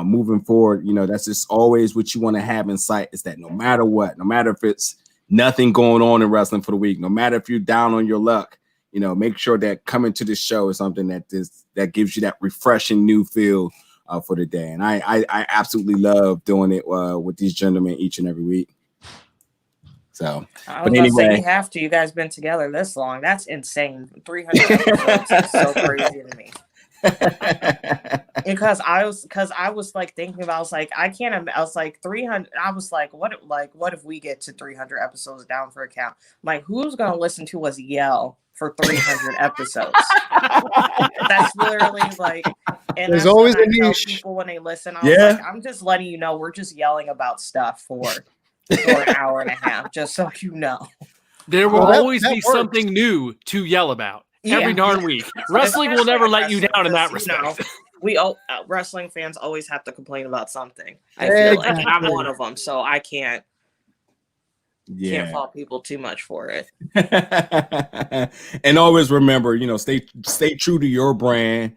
moving forward, that's just always what you want to have in sight, is that no matter what, no matter if it's nothing going on in wrestling for the week, no matter if you're down on your luck, make sure that coming to this show is something that gives you that refreshing new feel for the day. And I absolutely love doing it with these gentlemen each and every week. So, but anyway, you have to. You guys been together this long. That's insane. 300 episodes is so crazy to me. Because I was like thinking about, I was like, I was like 300. I was like, what if we get to 300 episodes Down for a Count? I'm like, who's gonna listen to us yell for 300 episods? That's literally like. And there's always a niche. People when they listen, I was like, I'm just letting you know, we're just yelling about stuff for an hour and a half, just so you know. There will always be something new to yell about every darn week. Wrestling will never let you down in that respect. Wrestling fans always have to complain about something. I feel like I'm one of them, so I can't fault people too much for it. And always remember, stay true to your brand.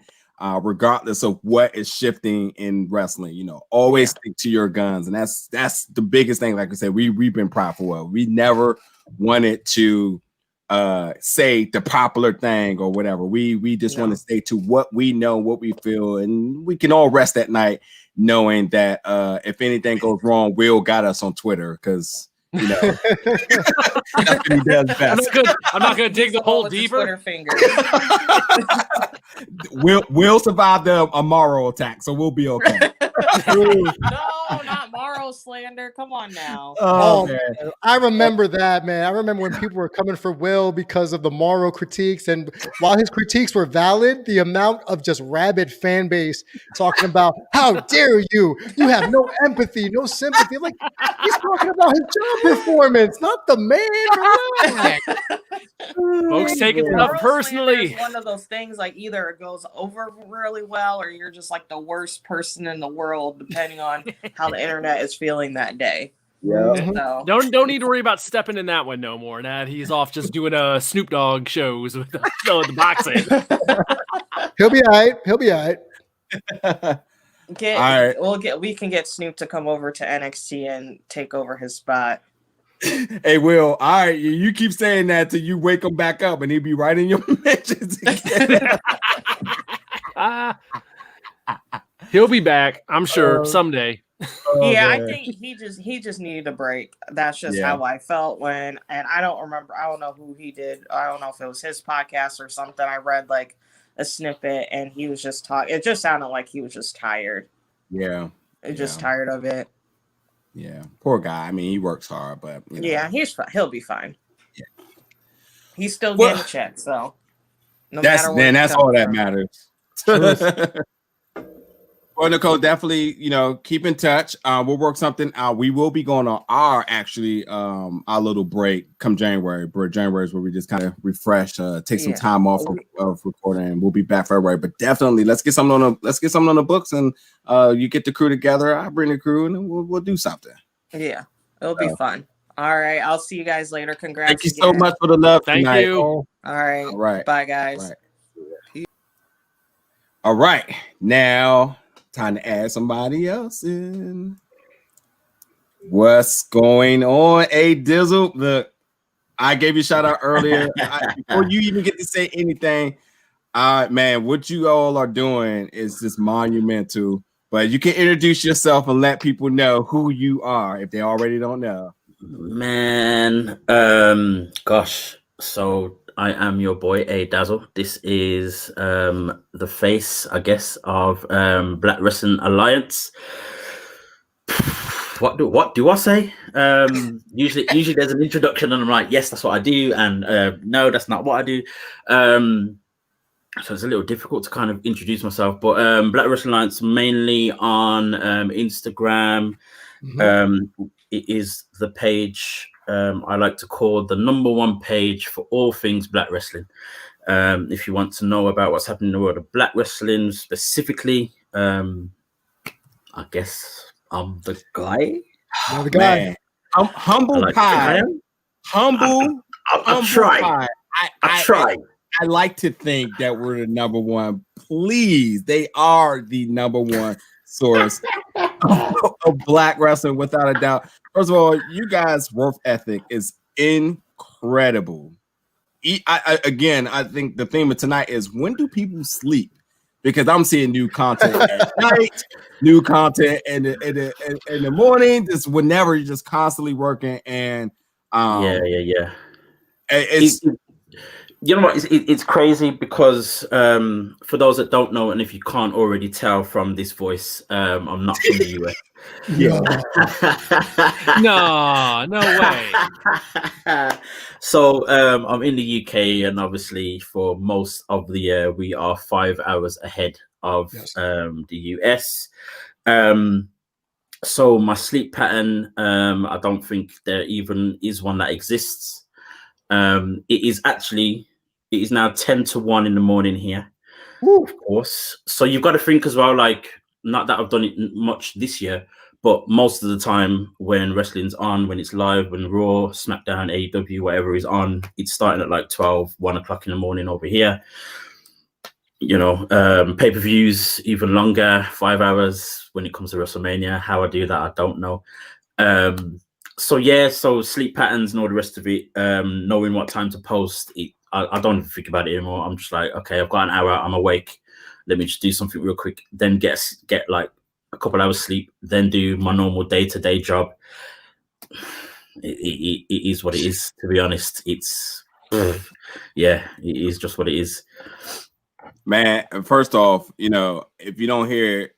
Regardless of what is shifting in wrestling, always stick to your guns. And that's the biggest thing. Like I said, we've been prideful of. We never wanted to say the popular thing or whatever. We just want to stay to what we know, what we feel, and we can all rest at night knowing that if anything goes wrong, Will got us on Twitter because you know that's what he does best. I'm not gonna dig the hole deeper. Twitter finger. Will survive the Amaro attack, so we'll be okay. No, not Morrow slander. Come on now. Oh, man. I remember that, man. I remember when people were coming for Will because of the Morrow critiques, and while his critiques were valid, the amount of just rabid fan base talking about how dare you have no empathy, no sympathy. Like, he's talking about his job performance, not the man. Folks taking it up personally. It's one of those things, like either it goes over really well or you're just like the worst person in the world, depending on how the internet is feeling that day. Yeah. So. Don't need to worry about stepping in that one no more. Now he's off just doing Snoop Dogg shows with the boxing. He'll be all right. He'll be all right. We can get Snoop to come over to NXT and take over his spot. Hey, Will, all right, you keep saying that till you wake him back up and he'll be right in your mentions again. He'll be back, I'm sure, someday. Yeah, man. I think he just needed a break. That's just how I felt and I don't know who he did. I don't know if it was his podcast or something. I read like a snippet and he was just talking. It just sounded like he was just tired. Yeah. Just tired of it. Yeah, poor guy. I mean, he works hard, but you know. Yeah, he'll be fine. Yeah, he's still getting a check, so that's all that matters. Well, Nicole, definitely, keep in touch. We'll work something out. We will be going on our little break come January. January is where we just kind of refresh, take some time off of recording, and we'll be back February. But definitely, let's get something on the books, and you get the crew together. I bring the crew, and we'll do something. Yeah, it'll be fun. All right, I'll see you guys later. Congrats! Thank you so much for the love. Thank tonight. you. All right. Bye, guys. All right, now. Time to add somebody else in. What's going on? Hey, Dizzle. Look, I gave you a shout out earlier. Before you even get to say anything, man, what you all are doing is just monumental. But you can introduce yourself and let people know who you are if they already don't know. Man, gosh. So I am your boy, A Dazzle. This is the face, I guess, of Black Wrestling Alliance. What do I say? Usually there's an introduction and I'm like, yes, that's what I do, and no, that's not what I do. So it's a little difficult to kind of introduce myself. But Black Wrestling Alliance mainly on Instagram. Mm-hmm. It is the page I like to call the #1 page for all things Black wrestling. If you want to know about what's happening in the world of Black wrestling specifically, I guess I'm the guy. You're the guy. Man. Humble pie. Humble. I'll try. I try. I like to think that we're the #1. Please, they are the #1 source of Black wrestling, without a doubt. First of all, you guys' work ethic is incredible. I think the theme of tonight is, when do people sleep? Because I'm seeing new content at night, new content in the morning, just whenever you're just constantly working. And yeah. It's you know what? It's crazy because for those that don't know, and if you can't already tell from this voice, I'm not from the US. Yeah. No way. So I'm in the UK, and obviously for most of the year we are 5 hours ahead of the US. So my sleep pattern, I don't think there even is one that exists. It is now 10 to 1 in the morning here. Woo. Of course. So you've got to think as well, like, not that I've done it much this year, but most of the time when wrestling's on, when it's live, when Raw, SmackDown, AEW, whatever is on, it's starting at like 12, 1 o'clock in the morning over here. You know, pay-per-views, even longer, 5 hours when it comes to WrestleMania. How I do that, I don't know. So sleep patterns and all the rest of it, knowing what time to post, I don't even think about it anymore. I'm just like, okay, I've got an hour, I'm awake. Let me just do something real quick. Then get like a couple hours sleep, then do my normal day-to-day job. It is what it is, to be honest. It's yeah, it is just what it is. Man, first off, if you don't hear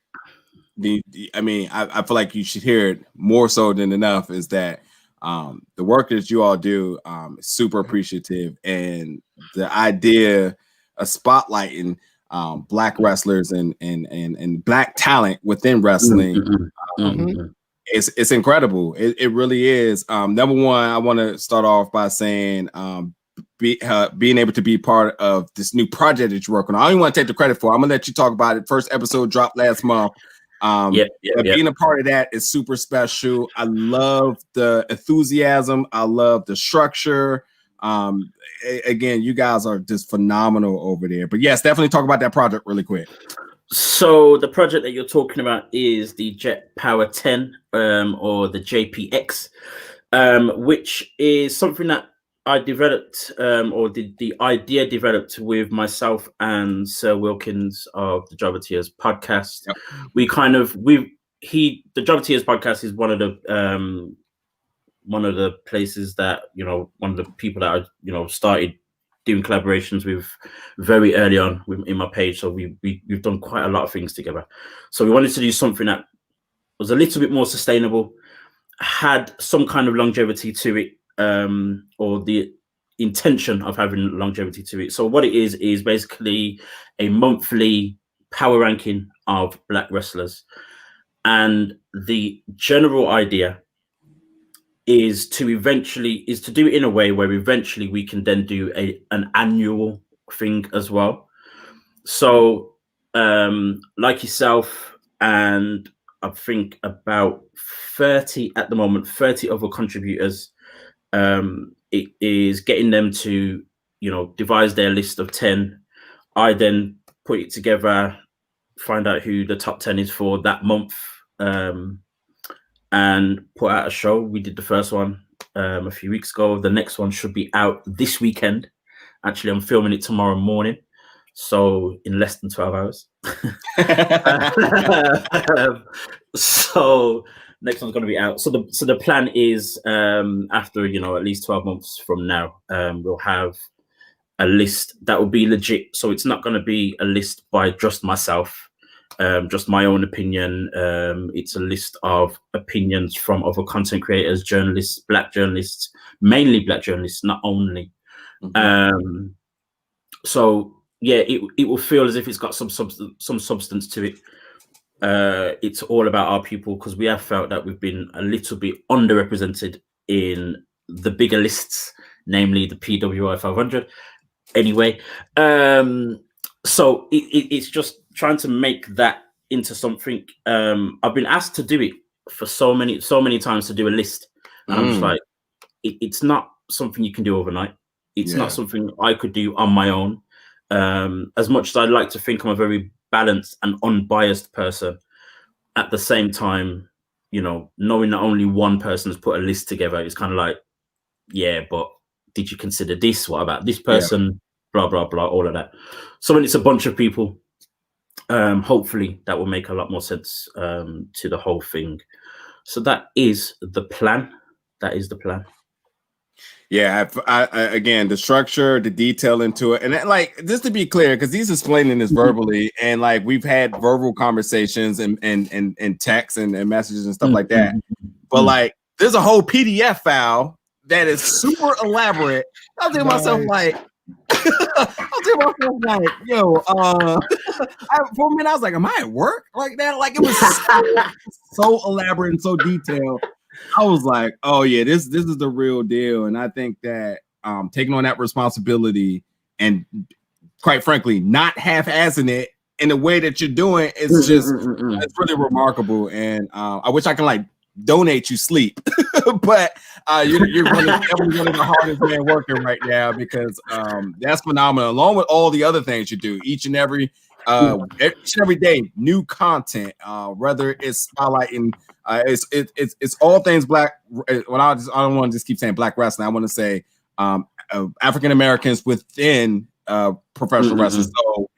I feel like you should hear it more so than enough, is that the work that you all do is super appreciative, and the idea of spotlighting Black wrestlers and Black talent within wrestling, it's incredible. It really is. Number one, I want to start off by saying being able to be part of this new project that you're working on. I don't even want to take the credit for it. I'm gonna let you talk about it. First episode dropped last month. Being a part of that is super special. I love the enthusiasm. I love the structure. Again, you guys are just phenomenal over there. But yes, definitely talk about that project really quick. So the project that you're talking about is the Jet Power 10, or the JPX, which is something that I developed, or the idea developed with myself and Sir Wilkins of the Jobbeteers podcast. Yep. The Jobbeteers podcast is one of the places that, one of the people that I, started doing collaborations with very early on in my page. So we've done quite a lot of things together. So we wanted to do something that was a little bit more sustainable, had some kind of longevity to it, or the intention of having longevity to it. So what it is basically a monthly power ranking of Black wrestlers, and the general idea is to do it in a way where eventually we can then do an annual thing as well. So like yourself and I think about 30 at the moment, 30 other contributors, it is getting them to, devise their list of 10. I then put it together, find out who the top 10 is for that month, and put out a show. We did the first one a few weeks ago. The next one should be out this weekend. Actually, I'm filming it tomorrow morning, so in less than 12 hours. So next one's going to be out. So the plan is, after at least 12 months from now, we'll have a list that will be legit. So it's not going to be a list by just myself, just my own opinion. It's a list of opinions from other content creators, journalists, Black journalists, mainly Black journalists, not only. So yeah, it will feel as if it's got some substance to it. It's all about our people, because we have felt that we've been a little bit underrepresented in the bigger lists, namely the PWI 500. Anyway, so it's just trying to make that into something. I've been asked to do it for so many times, to do a list, and I'm just like, it's not something you can do overnight. It's not something I could do on my own. As much as I'd like to think I'm a very balanced and unbiased person, at the same time, knowing that only one person has put a list together, it's kind of like, yeah, but did you consider this? What about this person? Blah, blah, blah, all of that. So when it's a bunch of people, hopefully that will make a lot more sense to the whole thing. So that is the plan. That is the plan. Yeah, I again, the structure, the detail into it, and just to be clear, because he's explaining this verbally, and we've had verbal conversations and texts and messages and stuff like that. But there's a whole PDF file that is super elaborate. I was thinking to myself yo, for a minute I was like, am I at work like that? It was so elaborate and so detailed. I was like, oh yeah, this is the real deal. And I think that taking on that responsibility and, quite frankly, not half-assing it in the way that you're doing is just it's really remarkable. And I wish I could donate you sleep, but you're one of the hardest man working right now, because that's phenomenal. Along with all the other things you do each and every day, new content, whether it's spotlighting. It's all things Black. When I don't want to just keep saying Black wrestling. I want to say African Americans within professional wrestling.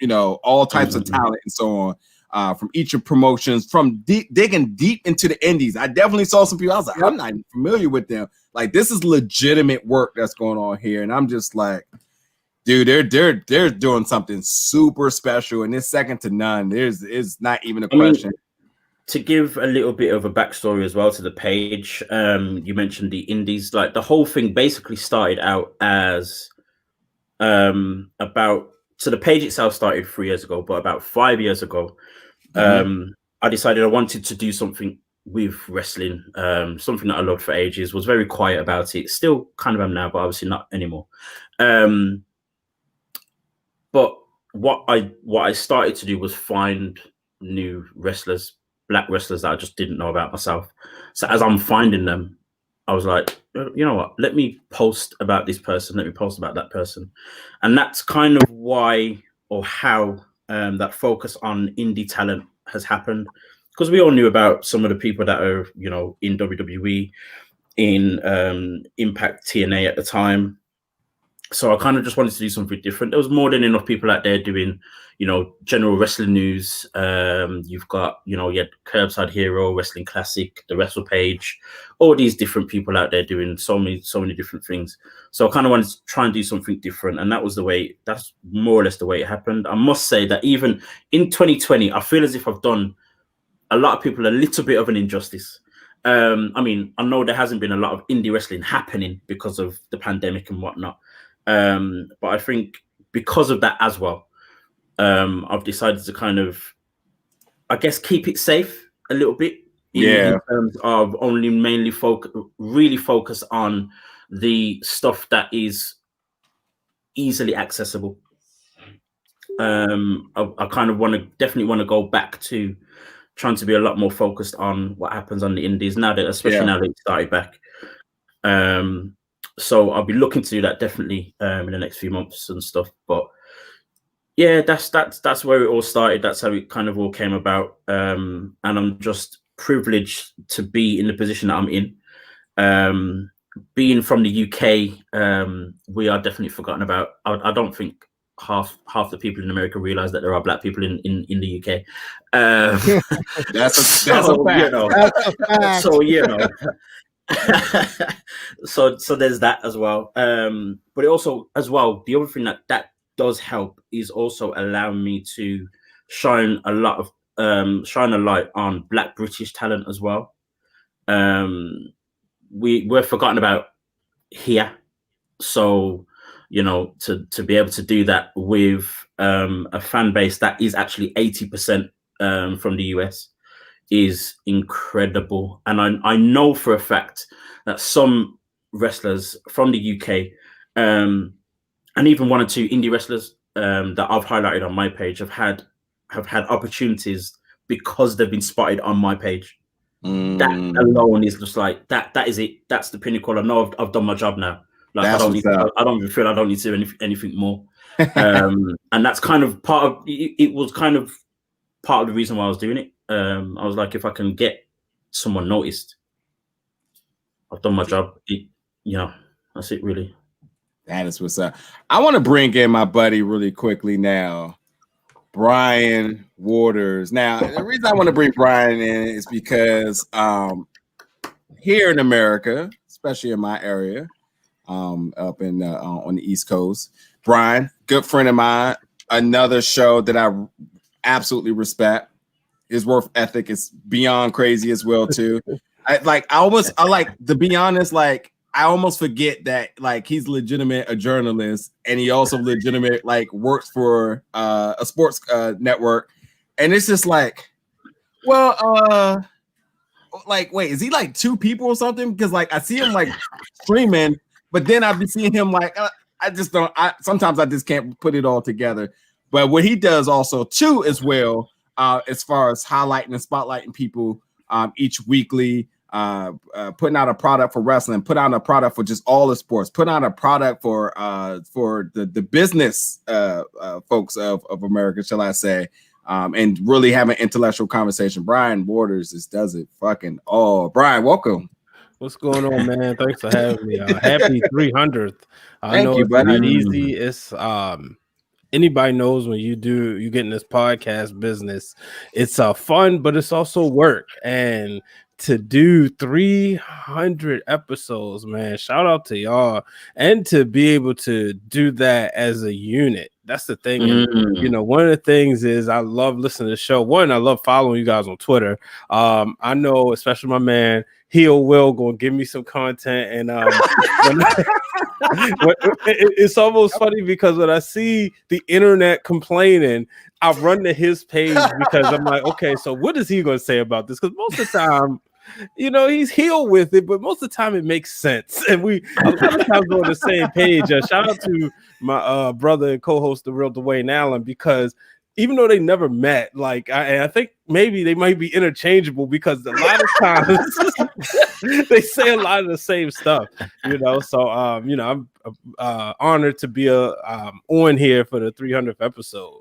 So all types of talent and so from each of promotions, from digging deep into the indies. I definitely saw some people. I was like, I'm not even familiar with them. Like, this is legitimate work that's going on here, and I'm just like, dude, they're doing something super special, and it's second to none. It's not even a question. To give a little bit of a backstory as well to the page, you mentioned the indies. Like, the whole thing basically started out as so the page itself started 3 years ago, but about 5 years ago, I decided I wanted to do something with wrestling, something that I loved for ages. Was very quiet about it. Still kind of am now, but obviously not anymore. But what I started to do was find new wrestlers, black wrestlers that I just didn't know about myself. So as I'm finding them, I was like, you know what? Let me post about this person. Let me post about that person. And that's kind of why or how that focus on indie talent has happened. Because we all knew about some of the people that are, you know, in WWE, in Impact TNA at the time. So I kind of just wanted to do something different. There was more than enough people out there doing, you know, general wrestling news. You've got, you know, you had Curbside Hero, Wrestling Classic, the Wrestle Page, all these different people out there doing so many different things. So I kind of wanted to try and do something different. And that's more or less the way it happened. I must say that even in 2020, I feel as if I've done a lot of people a little bit of an injustice. I mean, I know there hasn't been a lot of indie wrestling happening because of the pandemic and whatnot. But I think because of that as well, I've decided to kind of, I guess, keep it safe a little bit in terms of only mainly really focus on the stuff that is easily accessible. I kind of definitely want to go back to trying to be a lot more focused on what happens on the indies now that, especially now that it started back. So I'll be looking to do that definitely in the next few months and stuff. But yeah, that's where it all started. That's how it kind of all came about. And I'm just privileged to be in the position that I'm in. Being from the UK, we are definitely forgotten about. I don't think half the people in America realize that there are black people in the UK. That's a fact. You know, That's a fact. so you know. so there's that as well. But it also as well, the other thing that does help is also allow me to shine a light on black British talent as well. We're forgotten about here, so you know, to be able to do that with a fan base that is actually 80% from the US is incredible. And I know for a fact that some wrestlers from the UK and even one or two indie wrestlers that I've highlighted on my page have had opportunities because they've been spotted on my page. That alone is just like that is it. That's the pinnacle. I know I've done my job now. Like I don't even feel I don't need to do anything more. And that's kind of part of it was kind of part of the reason why I was doing it. I was like, if I can get someone noticed, I've done my job. That's it really. That is what's up. I want to bring in my buddy really quickly now, Brian Waters. Now, the reason I want to bring Brian in is because here in America, especially in my area, up in on the East Coast, Brian, good friend of mine, another show that I absolutely respect. His work ethic is beyond crazy as well too. I to be honest, like I almost forget that like he's legitimate a journalist and he also legitimate like works for a sports network, and it's just like, well, like wait, is he like two people or something? Because like I see him like streaming, but then I've been seeing him like sometimes I just can't put it all together. But what he does also too as well, as far as highlighting and spotlighting people each weekly, putting out a product for wrestling, put out a product for just all the sports, put out a product for the business folks of America, shall I say, and really have an intellectual conversation. Brian Waters does it fucking all. Brian, welcome. What's going on, man? Thanks for having me. Happy 300th. I Thank know you, it's buddy. not easy. anybody knows when you get in this podcast business, it's fun, but it's also work. And to do 300 episodes, man, shout out to y'all. And to be able to do that as a unit, that's the thing. And, you know, one of the things is I love listening to the show. One, I love following you guys on Twitter. I know, especially my man, Will gonna give me some content. And it's almost funny because when I see the internet complaining, I run to his page because I'm like, okay, so what is he gonna say about this? Because most of the time, you know, he's healed with it, but most of the time it makes sense. And a lot of times we're on the same page. Shout out to my brother and co-host, the real Dwayne Allen, because even though they never met, like I think maybe they might be interchangeable because a lot of times they say a lot of the same stuff, you know. So you know, I'm honored to be on here for the 300th episode.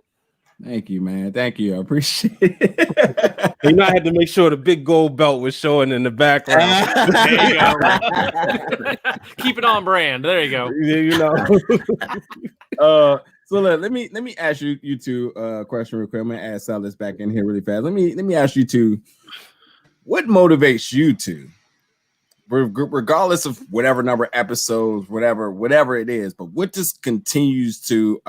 Thank you, man. Thank you. I appreciate it. You know, I had to make sure the big gold belt was showing in the background. There you go. Keep it on brand. There you go. You know. So let me ask you two a question real quick. I'm gonna add Silas back in here really fast. Let me ask you two, what motivates you two, regardless of whatever number of episodes, whatever it is, but what just continues to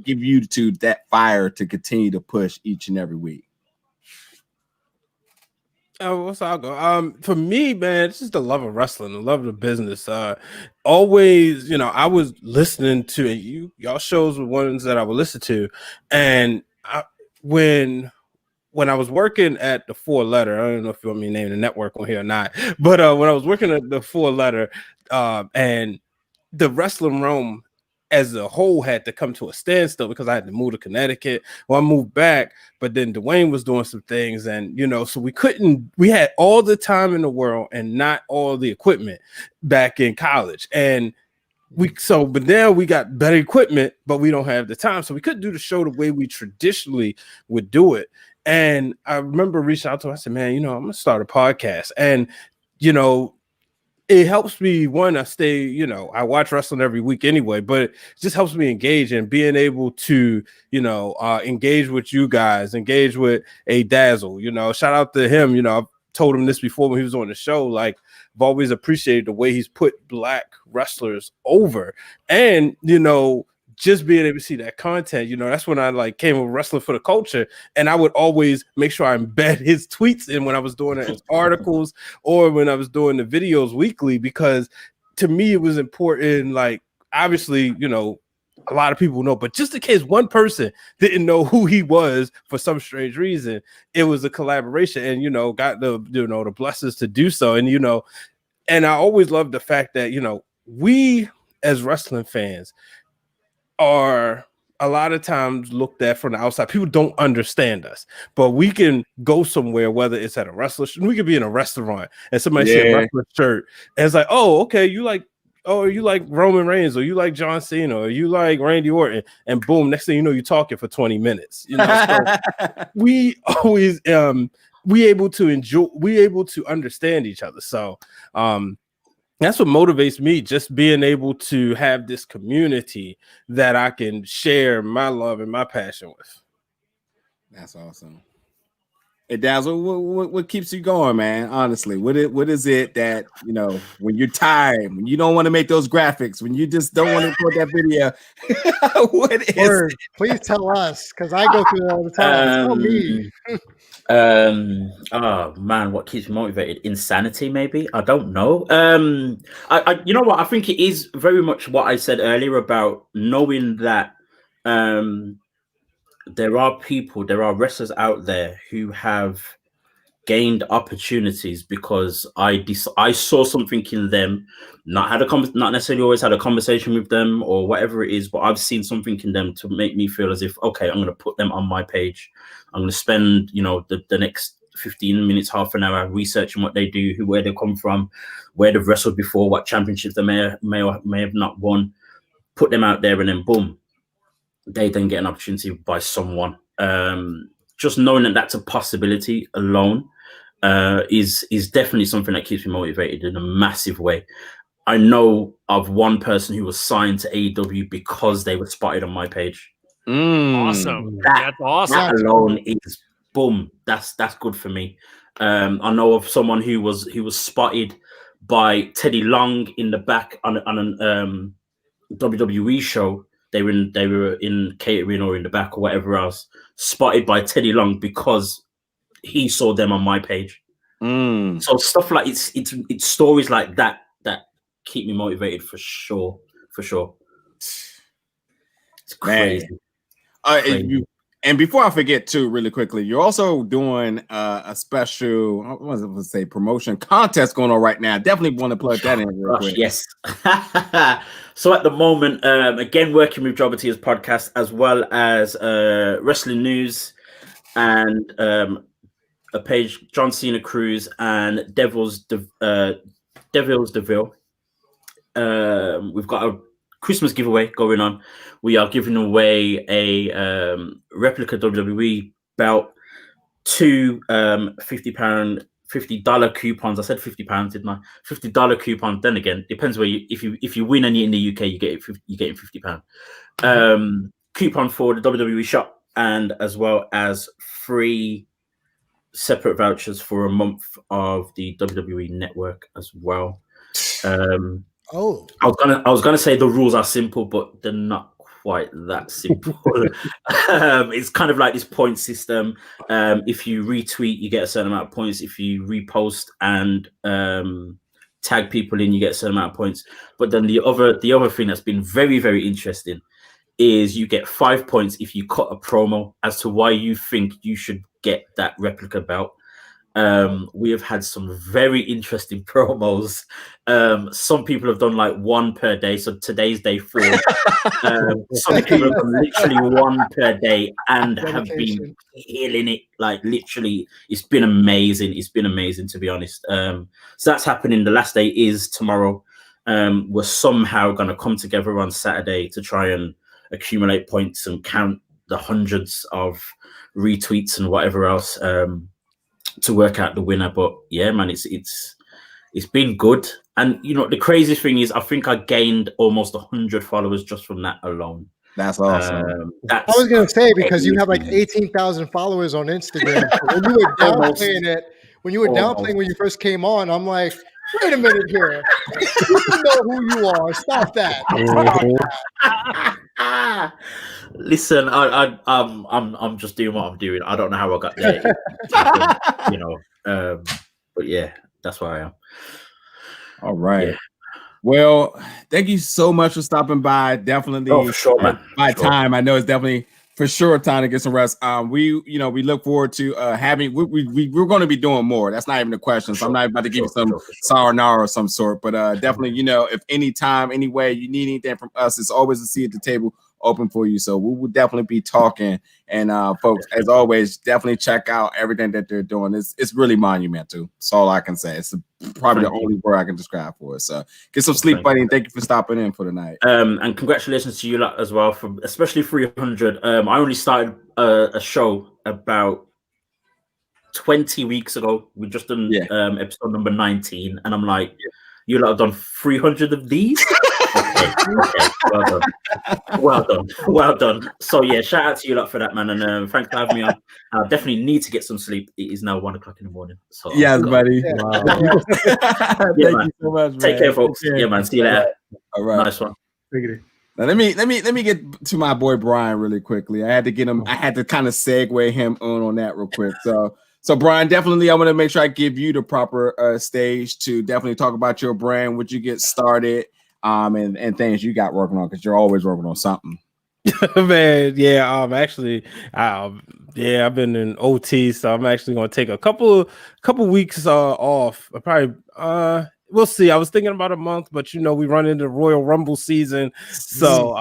give you two that fire to continue to push each and every week? Oh, I'll go. For me, man, it's just the love of wrestling, the love of the business. Always, you know, I was listening to y'all shows were ones that I would listen to, and when I was working at the 4-letter, I don't know if you want me to name the network on here or not, but when I was working at the 4-letter, and the wrestling realm as a whole had to come to a standstill because I had to move to Connecticut. Well, I moved back, but then Dwayne was doing some things, and you know, so we had all the time in the world and not all the equipment back in college. And but now we got better equipment, but we don't have the time. So we couldn't do the show the way we traditionally would do it. And I remember reaching out to him, I said, man, you know, I'm gonna start a podcast. And you know, it helps me, one, I stay, you know, I watch wrestling every week anyway, but it just helps me engage and being able to, you know, engage with you guys, engage with a Dazzle, you know, shout out to him. You know, I've told him this before when he was on the show, like I've always appreciated the way he's put Black wrestlers over. And, you know, just being able to see that content, you know, that's when I like came with Wrestling for the Culture, and I would always make sure I embed his tweets in when I was doing it as articles or when I was doing the videos weekly, because to me it was important. Like, obviously, you know, a lot of people know, but just in case one person didn't know who he was for some strange reason, it was a collaboration, and you know, got the, you know, the blessings to do so. And you know, and I always loved the fact that, you know, we as wrestling fans are a lot of times looked at from the outside. People don't understand us, but we can go somewhere, whether it's at a wrestler, we could be in a restaurant and somebody see a wrestler shirt, and it's like, oh, okay, you like Roman Reigns, or you like John Cena, or you like Randy Orton, and boom, next thing you know, you're talking for 20 minutes. You know, so we always we able to understand each other. So that's what motivates me, just being able to have this community that I can share my love and my passion with. That's awesome. Hey, Dazzle, what keeps you going, man? Honestly, what is it that, you know, when you're tired, when you don't want to make those graphics, when you just don't want to put that video, what is it? Please tell us, because I go through it all the time. Tell me. Oh man, what keeps me motivated? Insanity, maybe. I don't know. I you know what? I think it is very much what I said earlier about knowing that there are wrestlers out there who have gained opportunities because I saw something in them, not necessarily always had a conversation with them or whatever it is, but I've seen something in them to make me feel as if, okay, I'm going to put them on my page. I'm going to spend, you know, the next 15 minutes, half an hour researching what they do, where they come from, where they've wrestled before, what championships they may have not won, put them out there, and then boom, they then get an opportunity by someone. Just knowing that that's a possibility alone is definitely something that keeps me motivated in a massive way. I know of one person who was signed to AEW because they were spotted on my page. Awesome. That's awesome. That alone is boom. That's good for me. I know of someone who was spotted by Teddy Long in the back on an WWE show. They were in catering or in the back or whatever else. Spotted by Teddy Long because he saw them on my page. So stuff like it's stories like that keep me motivated for sure. It's crazy. And before I forget too, really quickly, you're also doing a special, I was going to say promotion contest going on right now. Definitely want to plug that in real quick. Yes. So at the moment, again, working with Jobberteers podcast as well as wrestling news and a page, John Cena Cruz and Devil's DeVille. We've got a Christmas giveaway going on. We are giving away a replica WWE belt, 2 $50 coupons. I said £50, didn't I? $50 coupon. Then again, depends where if you win any in the UK, you get it £50. Coupon for the WWE shop, and as well as 3 separate vouchers for a month of the WWE network as well. I was gonna say the rules are simple, but they're not quite that simple. It's kind of like this point system. If you retweet, you get a certain amount of points. If you repost and tag people in, you get a certain amount of points. But then the other thing that's been very, very interesting is you get 5 points if you cut a promo as to why you think you should get that replica belt. We have had some very interesting promos. Some people have done like 1 per day, so today's day 4. Some people have done literally 1 per day and have been killing it. Like literally, it's been amazing. It's been amazing, to be honest. So that's happening. The last day is tomorrow. We're somehow going to come together on Saturday to try and accumulate points and count the hundreds of retweets and whatever else to work out the winner. But yeah, man, it's been good. And you know, the craziest thing is I think I gained almost 100 followers just from that alone. That's awesome. I was gonna say, because you have like 18,000 followers on Instagram. When you were downplaying it, when you first came on, I'm like, wait a minute here. You know who you are. Stop that. Listen, I'm just doing what I'm doing. I don't know how I got there. You know, but yeah, that's where I am. All right. Yeah. Well, thank you so much for stopping by. Definitely, for sure, man. Time. I know it's definitely for sure time to get some rest. We look forward to having. We're going to be doing more. That's not even a question. So I'm not about to give you some sour of some sort. But definitely, if any time, any way you need anything from us, it's always a seat at the table open for you. So we will definitely be talking. And folks, as always, definitely check out everything that they're doing. It's really monumental. That's all I can say. It's probably the only word I can describe for it. So get some sleep, buddy, and thank you for stopping in for the night. And congratulations to you lot as well, for especially 300. I only started a show about 20 weeks ago. We just done episode number 19, and I'm like, you lot have done 300 of these? Okay, well done. So yeah, shout out to you lot for that, man, and thanks for having me on. I definitely need to get some sleep. It is now 1 o'clock in the morning. So yes, buddy. Wow. Thank you so much, man. Take care, folks. Yeah, man. See you later. All right. Nice one. Now let me get to my boy Brian really quickly. I had to get him. I had to kind of segue him on that real quick. So Brian, definitely, I want to make sure I give you the proper stage to definitely talk about your brand, what you get started, and things you got working on, because you're always working on something. Man, yeah. Actually, I've been in OT, so I'm actually going to take a couple weeks off. Probably, we'll see. I was thinking about a month, but we run into Royal Rumble season, so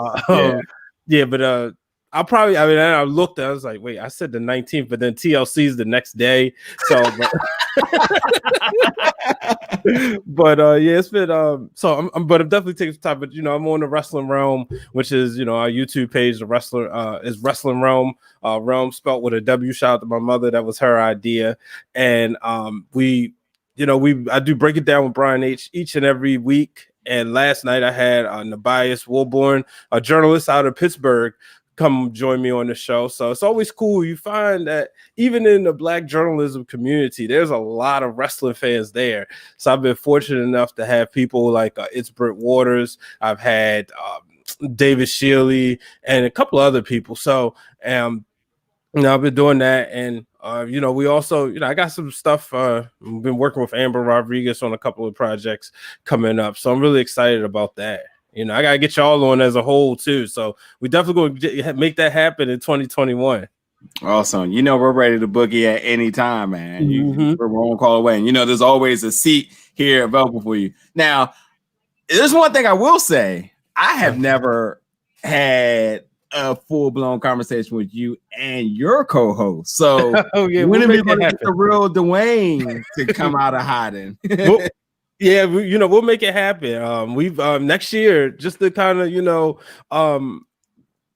but I'll probably. I mean, I looked. I was like, wait, I said the 19th, but then TLC's the next day. So, but it's been so. But I'm definitely taking some time. But I'm on the Wrestling Realm, which is our YouTube page. The Wrestler is Wrestling Realm. Realm spelled with a W. Shout out to my mother. That was her idea, and I do break it down with Brian H each and every week. And last night I had Nabias Wilborn, a journalist out of Pittsburgh, come join me on the show. So it's always cool. You find that even in the Black journalism community, there's a lot of wrestling fans there. So I've been fortunate enough to have people like It's Britt Waters. I've had David Shealy and a couple other people. So I've been doing that. And we also, I got some stuff. We've been working with Amber Rodriguez on a couple of projects coming up. So I'm really excited about that. I got to get y'all on as a whole too. So we definitely going to make that happen in 2021. Awesome. We're ready to boogie at any time, man. We're one call away. And there's always a seat here available for you. Now, there's one thing I will say. I have never had a full-blown conversation with you and your co-host. So when are we going to get the real Dwayne to come out of hiding? Yeah, we'll make it happen. We've next year, just to kind of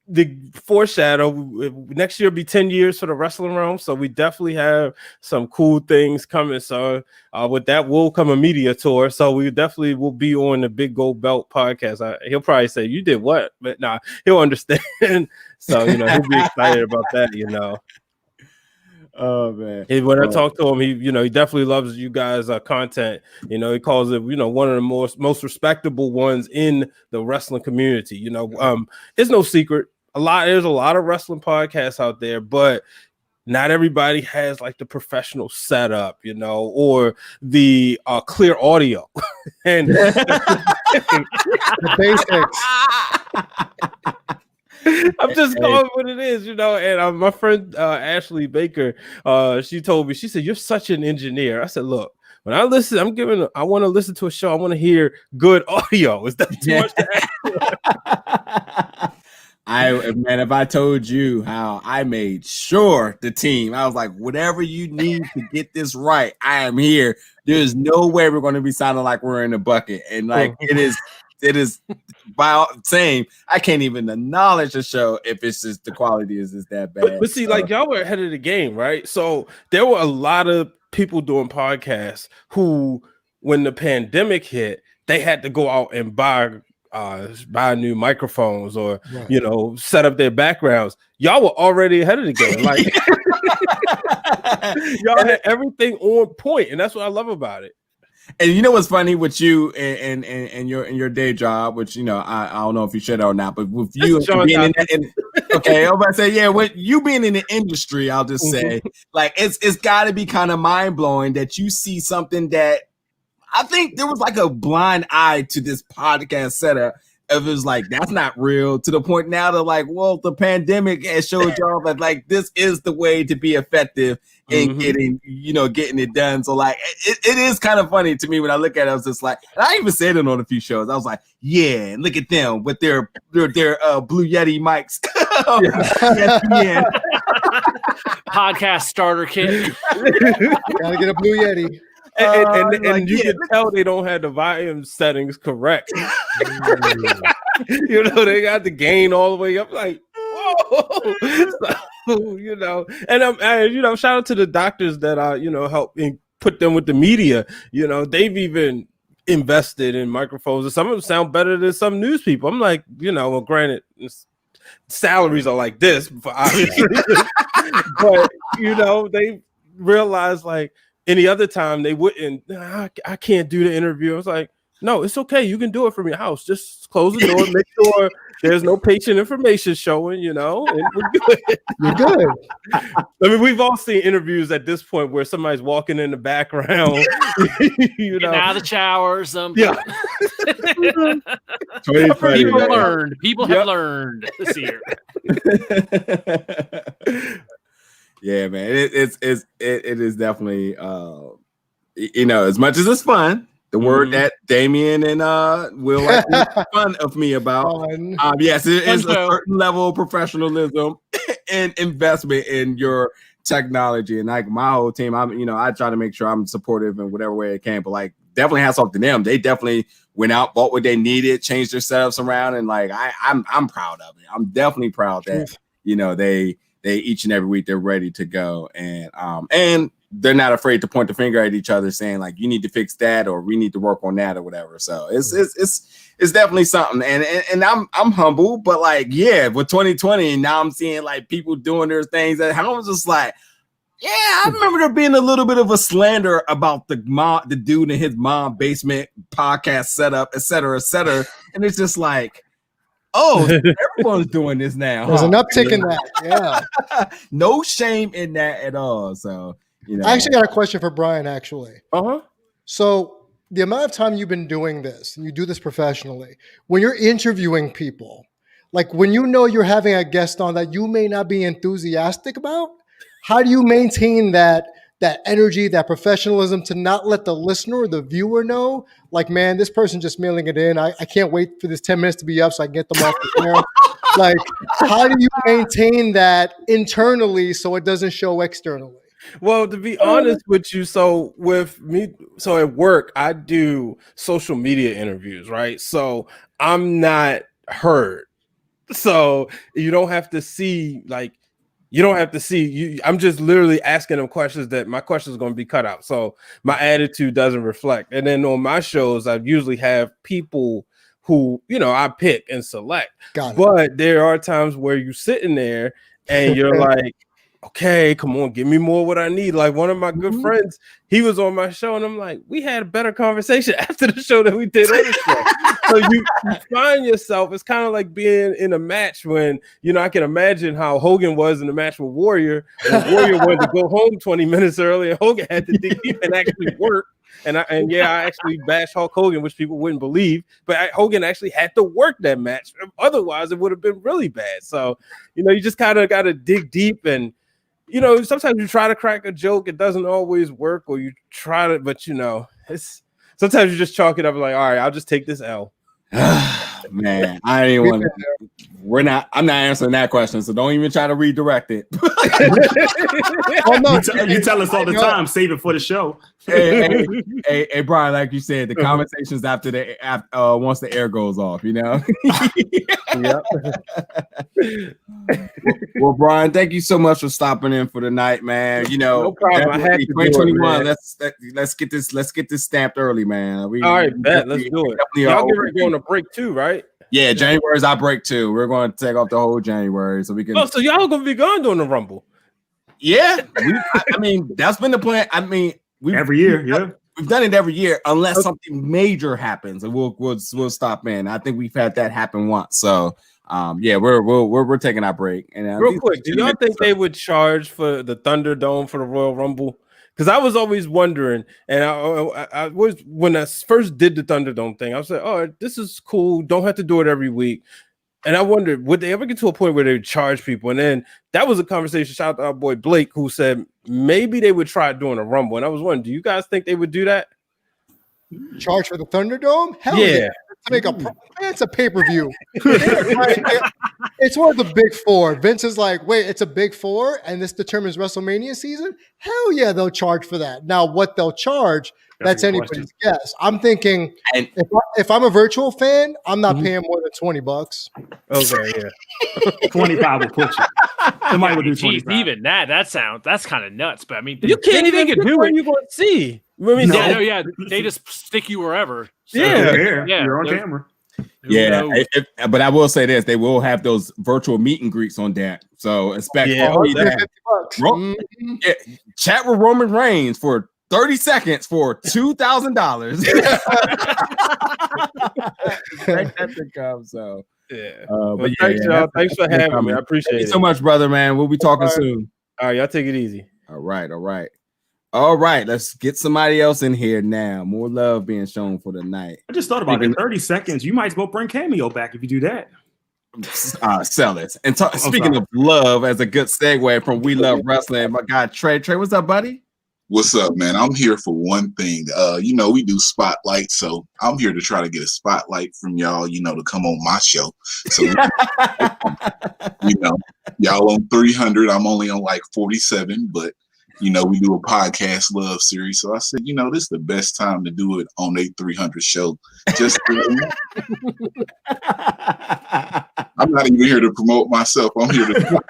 the foreshadow, next year will be 10 years for the wrestling realm, so we definitely have some cool things coming. So with that will come a media tour, so we definitely will be on the Big Gold Belt podcast. He'll probably say, "You did what?" But nah, he'll understand. So he'll be excited about that. Oh man! When I talk to him, he definitely loves you guys' content. He calls it one of the most respectable ones in the wrestling community. It's no secret. There's a lot of wrestling podcasts out there, but not everybody has like the professional setup, or the clear audio and the basics. I'm just going what it is, and my friend Ashley Baker, she told me, she said, "You're such an engineer." I said, "Look, when I listen, I want to listen to a show. I want to hear good audio. Is that too much to ask?" Man, if I told you how I made sure the team, I was like, whatever you need to get this right, I am here. There's no way we're going to be sounding like we're in a bucket. And like it is by all saying, I can't even acknowledge the show if it's just the quality is that bad. But see, like y'all were ahead of the game, right? So there were a lot of people doing podcasts who, when the pandemic hit, they had to go out and buy new microphones or set up their backgrounds. Y'all were already ahead of the game. Like y'all had everything on point, and that's what I love about it. And what's funny with you and your day job, which I don't know if you should or not, but with you being in okay, I'm about to say, with you being in the industry, I'll just say, like it's got to be kind of mind blowing that you see something that I think there was like a blind eye to this podcast setup. It was like, that's not real, to the point now that like, well, the pandemic has showed y'all that like this is the way to be effective in getting it done. So like it is kind of funny to me when I look at it. I was just like, and I even said it on a few shows. I was like, yeah, look at them with their Blue Yeti mics. Podcast starter kit. Gotta get a Blue Yeti. And you can tell they don't have the volume settings correct. They got the gain all the way up. Like, whoa. So, and shout out to the doctors that help put them with the media. They've even invested in microphones, and some of them sound better than some news people. I'm like, well, granted, salaries are like this for obvious reasons, but they realize like. Any other time they wouldn't. I can't do the interview. I was like, no, it's okay. You can do it from your house. Just close the door. Make sure there's no patient information showing. And we're good. You're good. I mean, we've all seen interviews at this point where somebody's walking in the background. Getting out of the shower or something. Yeah. People have learned this year. Yeah, man, it is definitely as much as it's fun, the word that Damien and Will like to make fun of me about. Yes, it is a certain level of professionalism and investment in your technology, and like my whole team, I try to make sure I'm supportive in whatever way I can. But like, definitely hats off to them. They definitely went out, bought what they needed, changed their setups around, and like I'm proud of it. I'm definitely proud that they each and every week they're ready to go, and they're not afraid to point the finger at each other, saying like, "You need to fix that," or "We need to work on that," or whatever. So it's definitely something. And I'm humble, but like, yeah, with 2020, now I'm seeing like people doing their things that I was just like, yeah, I remember there being a little bit of a slander about the dude in his mom basement podcast setup, et cetera, and it's just like, oh, everyone's doing this now. There's an uptick in that. Yeah. No shame in that at all. So, you know. I actually got a question for Brian, actually. Uh-huh. So the amount of time you've been doing this, and you do this professionally, when you're interviewing people, like when you know you're having a guest on that you may not be enthusiastic about, how do you maintain that energy, that professionalism to not let the listener or the viewer know, like, man, this person just mailing it in. I can't wait for this 10 minutes to be up so I can get them off the air. Like, how do you maintain that internally so it doesn't show externally? Well, to be honest with you, so with me, so at work, I do social media interviews, right? So I'm not heard. So you don't have to see, like, I'm just literally asking them questions that my questions are going to be cut out. So my attitude doesn't reflect. And then on my shows, I usually have people who, you know, I pick and select. But there are times where you're sitting there and you're like, okay, come on, give me more what I need. Like one of my good friends, he was on my show and I'm like, we had a better conversation after the show than we did on the show. So you find yourself, it's kind of like being in a match when, you know, I can imagine how Hogan was in the match with Warrior. Warrior wanted to go home 20 minutes early and Hogan had to dig deep and actually work. I actually bashed Hulk Hogan, which people wouldn't believe, but Hogan actually had to work that match. Otherwise, it would have been really bad. So, you know, you just kind of got to dig deep and, you know, sometimes you try to crack a joke, it doesn't always work, or you try to, but you know, it's sometimes you just chalk it up like, all right, I'll just take this L. Man, I didn't want to. I'm not answering that question, so don't even try to redirect it. Oh no, you tell us all the time, save it for the show. Hey, Brian, like you said, the conversations after once the air goes off, you know. Well, Brian, thank you so much for stopping in for the night, man. You know, no problem. I had to 2021. Let's get this stamped early, man. All right, bet. Let's do it. Y'all get ready to go on a break too, right? Yeah, January's our break too. We're going to take off the whole January so we can. Oh, so y'all gonna be gone during the Rumble? Yeah, I mean that's been the plan. I mean, every year, we've done it every year unless something major happens, and we'll stop in. I think we've had that happen once, so yeah, we're taking our break. And real quick, do y'all think they would charge for the Thunderdome for the Royal Rumble? Because I was always wondering, and I was when I first did the Thunderdome thing, I was like, "Oh, this is cool. Don't have to do it every week." And I wondered, would they ever get to a point where they would charge people? And then that was a conversation. Shout out to our boy Blake, who said maybe they would try doing a Rumble. And I was wondering, do you guys think they would do that? Charge for the Thunderdome? Hell yeah. It's a pay-per-view. It's one of the big four. Vince is like, wait, it's a big four and this determines WrestleMania season? Hell yeah, they'll charge for that. Now, what they'll charge, that's anybody's guess. I'm thinking if I'm a virtual fan, I'm not paying more than $20. Okay, yeah. 25 will put you. Somebody will do 25. Even that's kind of nuts. But I mean, you can't even do what you going to see. I mean, they just stick you wherever. So, you're on camera. Yeah, but I will say this: they will have those virtual meet and greets on deck. So expect that. Chat with Roman Reigns for 30 seconds for $2,000. Expect that to come. So but thanks, y'all. Thanks for having me. I appreciate it. Thank you so much, brother, man. We'll be talking soon. All right, y'all take it easy. All right. Let's get somebody else in here now. More love being shown for the night. I just thought about it. 30 seconds. You might as well bring Cameo back if you do that. Sell it. And speaking of love, as a good segue from We Love Wrestling, my guy Trey. Trey, what's up, buddy? What's up, man? I'm here for one thing. You know, we do spotlight, so I'm here to try to get a spotlight from y'all, you know, to come on my show. So, you know, y'all on 300. I'm only on like 47, but You know, we do a podcast love series. So I said, you know, this is the best time to do it on a 300 show. Just I'm not even here to promote myself. I'm here to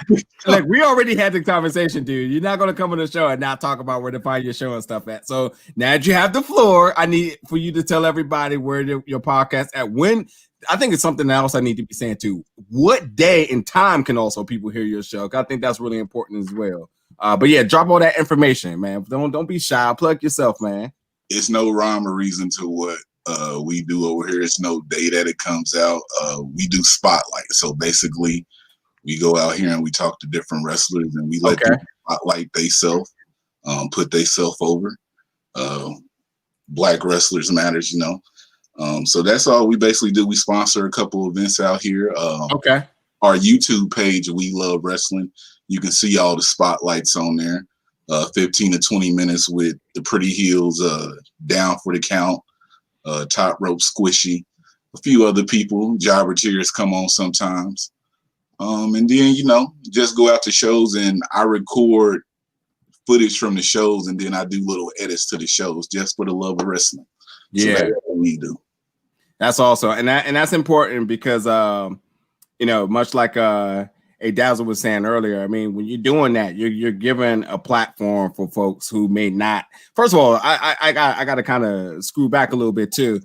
like we already had the conversation, dude. You're not gonna come on the show and not talk about where to find your show and stuff at. So now that you have the floor, I need for you to tell everybody where your podcast at. When I think it's something else I need to be saying too. What day and time can also people hear your show? I think that's really important as well. But yeah, drop all that information, man. Don't be shy. Plug yourself, man. It's no rhyme or reason to what we do over here. It's no day that it comes out. We do spotlight. So basically, we go out here and we talk to different wrestlers and we let them spotlight themselves, put themselves over. Black Wrestlers Matters, you know. So that's all we basically do. We sponsor a couple events out here. Our YouTube page, We Love Wrestling. You can see all the spotlights on there. 15 to 20 minutes with the Pretty Heels, Down for the Count, Top Rope Squishy, a few other people. Jobber Tears come on sometimes. And then, you know, just go out to shows and I record footage from the shows and then I do little edits to the shows just for the love of wrestling. Yeah, so that's what we do. That's also and that's important because you know, much like A Dazzle was saying earlier, I mean, when you're doing that, you're giving a platform for folks who may not. First of all, I got to kind of screw back a little bit too.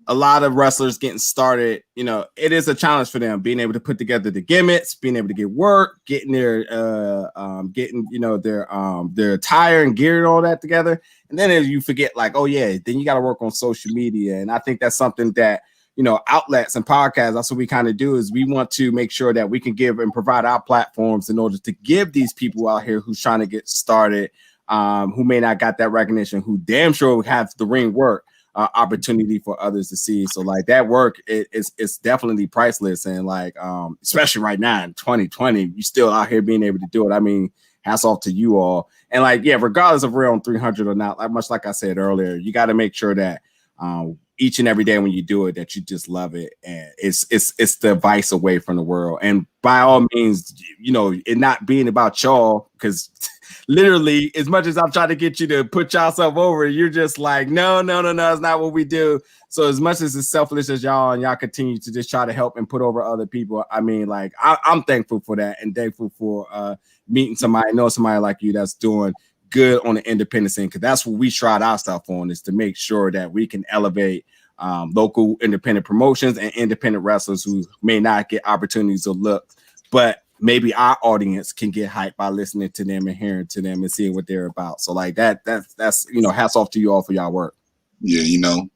A lot of wrestlers getting started, you know, it is a challenge for them being able to put together the gimmicks, being able to get work, getting their getting, you know, their attire and gear and all that together. And then you forget, like, oh yeah, then you got to work on social media. And I think that's something that, you know, outlets and podcasts, that's what we kind of do, is we want to make sure that we can give and provide our platforms in order to give these people out here who's trying to get started, who may not got that recognition, who damn sure have the ring work, opportunity for others to see. So like that work, it's definitely priceless. And like, especially right now in 2020, you still out here being able to do it. I mean, hats off to you all. And like, yeah, regardless of we're on 300 or not, like much like I said earlier, you got to make sure that, each and every day when you do it, that you just love it, and it's the vice away from the world. And by all means, you know, it not being about y'all, because literally, as much as I'm trying to get you to put yourself over, you're just like, no, it's not what we do. So as much as it's selfless as y'all, and y'all continue to just try to help and put over other people, I mean, like I'm thankful for that, and thankful for meeting somebody, know somebody like you that's doing good on the independent scene, because that's what we tried our stuff on, is to make sure that we can elevate local independent promotions and independent wrestlers who may not get opportunities to look, but maybe our audience can get hyped by listening to them and hearing to them and seeing what they're about. So like that's you know, hats off to you all for y'all work. Yeah, you know,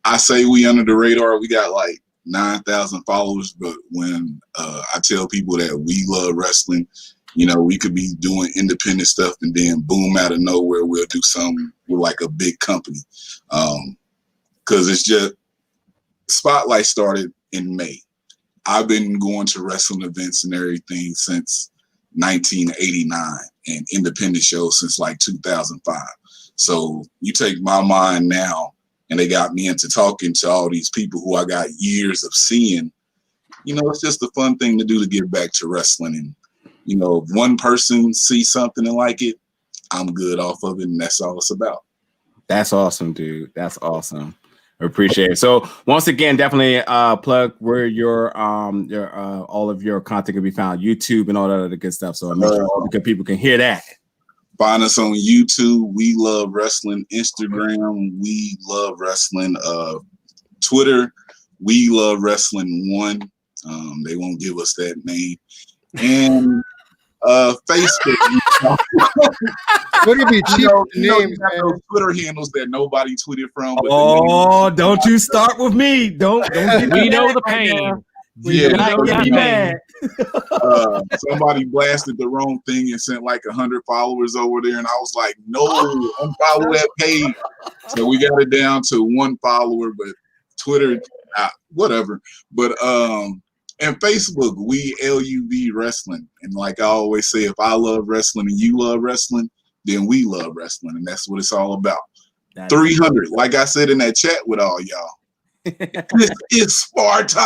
I say we under the radar. We got like 9,000 followers, but when I tell people that we love wrestling, you know, we could be doing independent stuff and then boom, out of nowhere, we'll do something with like a big company. Because it's just, Spotlight started in May. I've been going to wrestling events and everything since 1989 and independent shows since like 2005. So you take my mind now, and they got me into talking to all these people who I got years of seeing. You know, it's just a fun thing to do to give back to wrestling. And you know, if one person sees something and like it, I'm good off of it, and that's all it's about. That's awesome, dude. That's awesome. I appreciate it. So once again, definitely plug where your all of your content can be found, YouTube and all that other good stuff. So make sure all the good people can hear that. Find us on YouTube, We Love Wrestling, Instagram, We Love Wrestling, Twitter, We Love Wrestling 1. They won't give us that name. And Facebook. Would it be cheap names, man? Those Twitter handles that nobody tweeted from. Don't you start with me. Don't we know the pain. Somebody blasted the wrong thing and sent like 100 followers over there, and I was like, no, unfollow that page. So we got it down to 1 follower, but Twitter, whatever. But and Facebook, we LUV Wrestling. And like I always say, if I love wrestling and you love wrestling, then we love wrestling. And that's what it's all about. 300, like I said in that chat with all y'all. This is Sparta.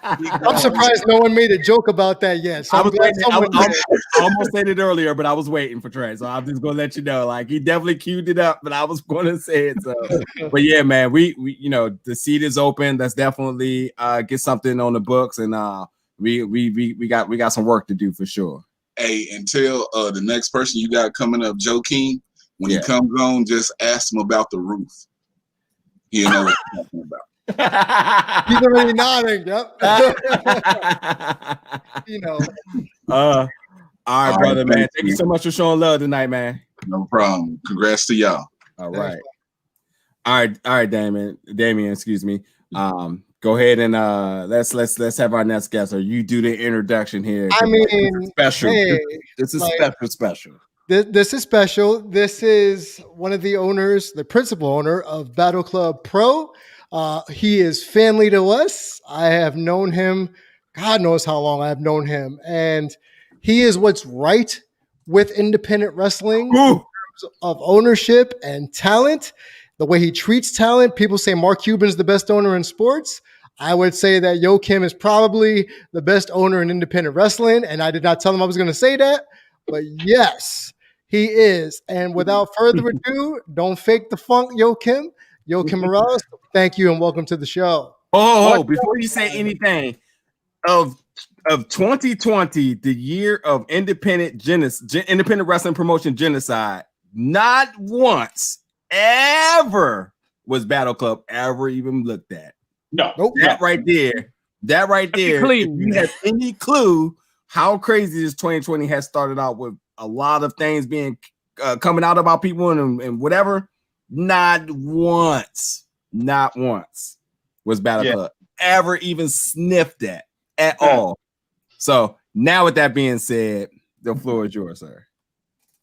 I'm surprised no one made a joke about that yet. So I I'm was glad waiting, someone did. I almost said it earlier, but I was waiting for Trey. So I'm just gonna let you know. Like he definitely queued it up, but I was gonna say it. So but yeah, man, we you know, the seat is open. Let's definitely get something on the books, and we got some work to do for sure. Hey, and tell the next person you got coming up, Joe King, when he comes on, just ask him about the roof. You know what I'm talking about. He's already nodding. Yep. You know. All right, brother, man. Thank you you so much for showing love tonight, man. No problem. Congrats to y'all. All right. All right, Damien, excuse me. Go ahead and let's have our next guest, or you do the introduction here. I mean, special. Hey, this is like, special. This is special. This is one of the owners, the principal owner of Battle Club Pro. He is family to us. I have known him, God knows how long I've known him. And he is what's right with independent wrestling in terms of ownership and talent. The way he treats talent. People say Mark Cuban's the best owner in sports. I would say that Yo Kim is probably the best owner in independent wrestling. And I did not tell him I was going to say that. But yes, he is. And without further ado, don't fake the funk, Yo Kim. Yo Kim Morales, thank you and welcome to the show. Before you say anything, of 2020, the year of independent wrestling promotion genocide, not once ever was Battle Club ever even looked at. No. That right there. If you have any clue how crazy this 2020 has started out, with a lot of things being coming out about people and whatever, not once was Battle Club ever even sniffed at all. So now, with that being said, the floor is yours, sir.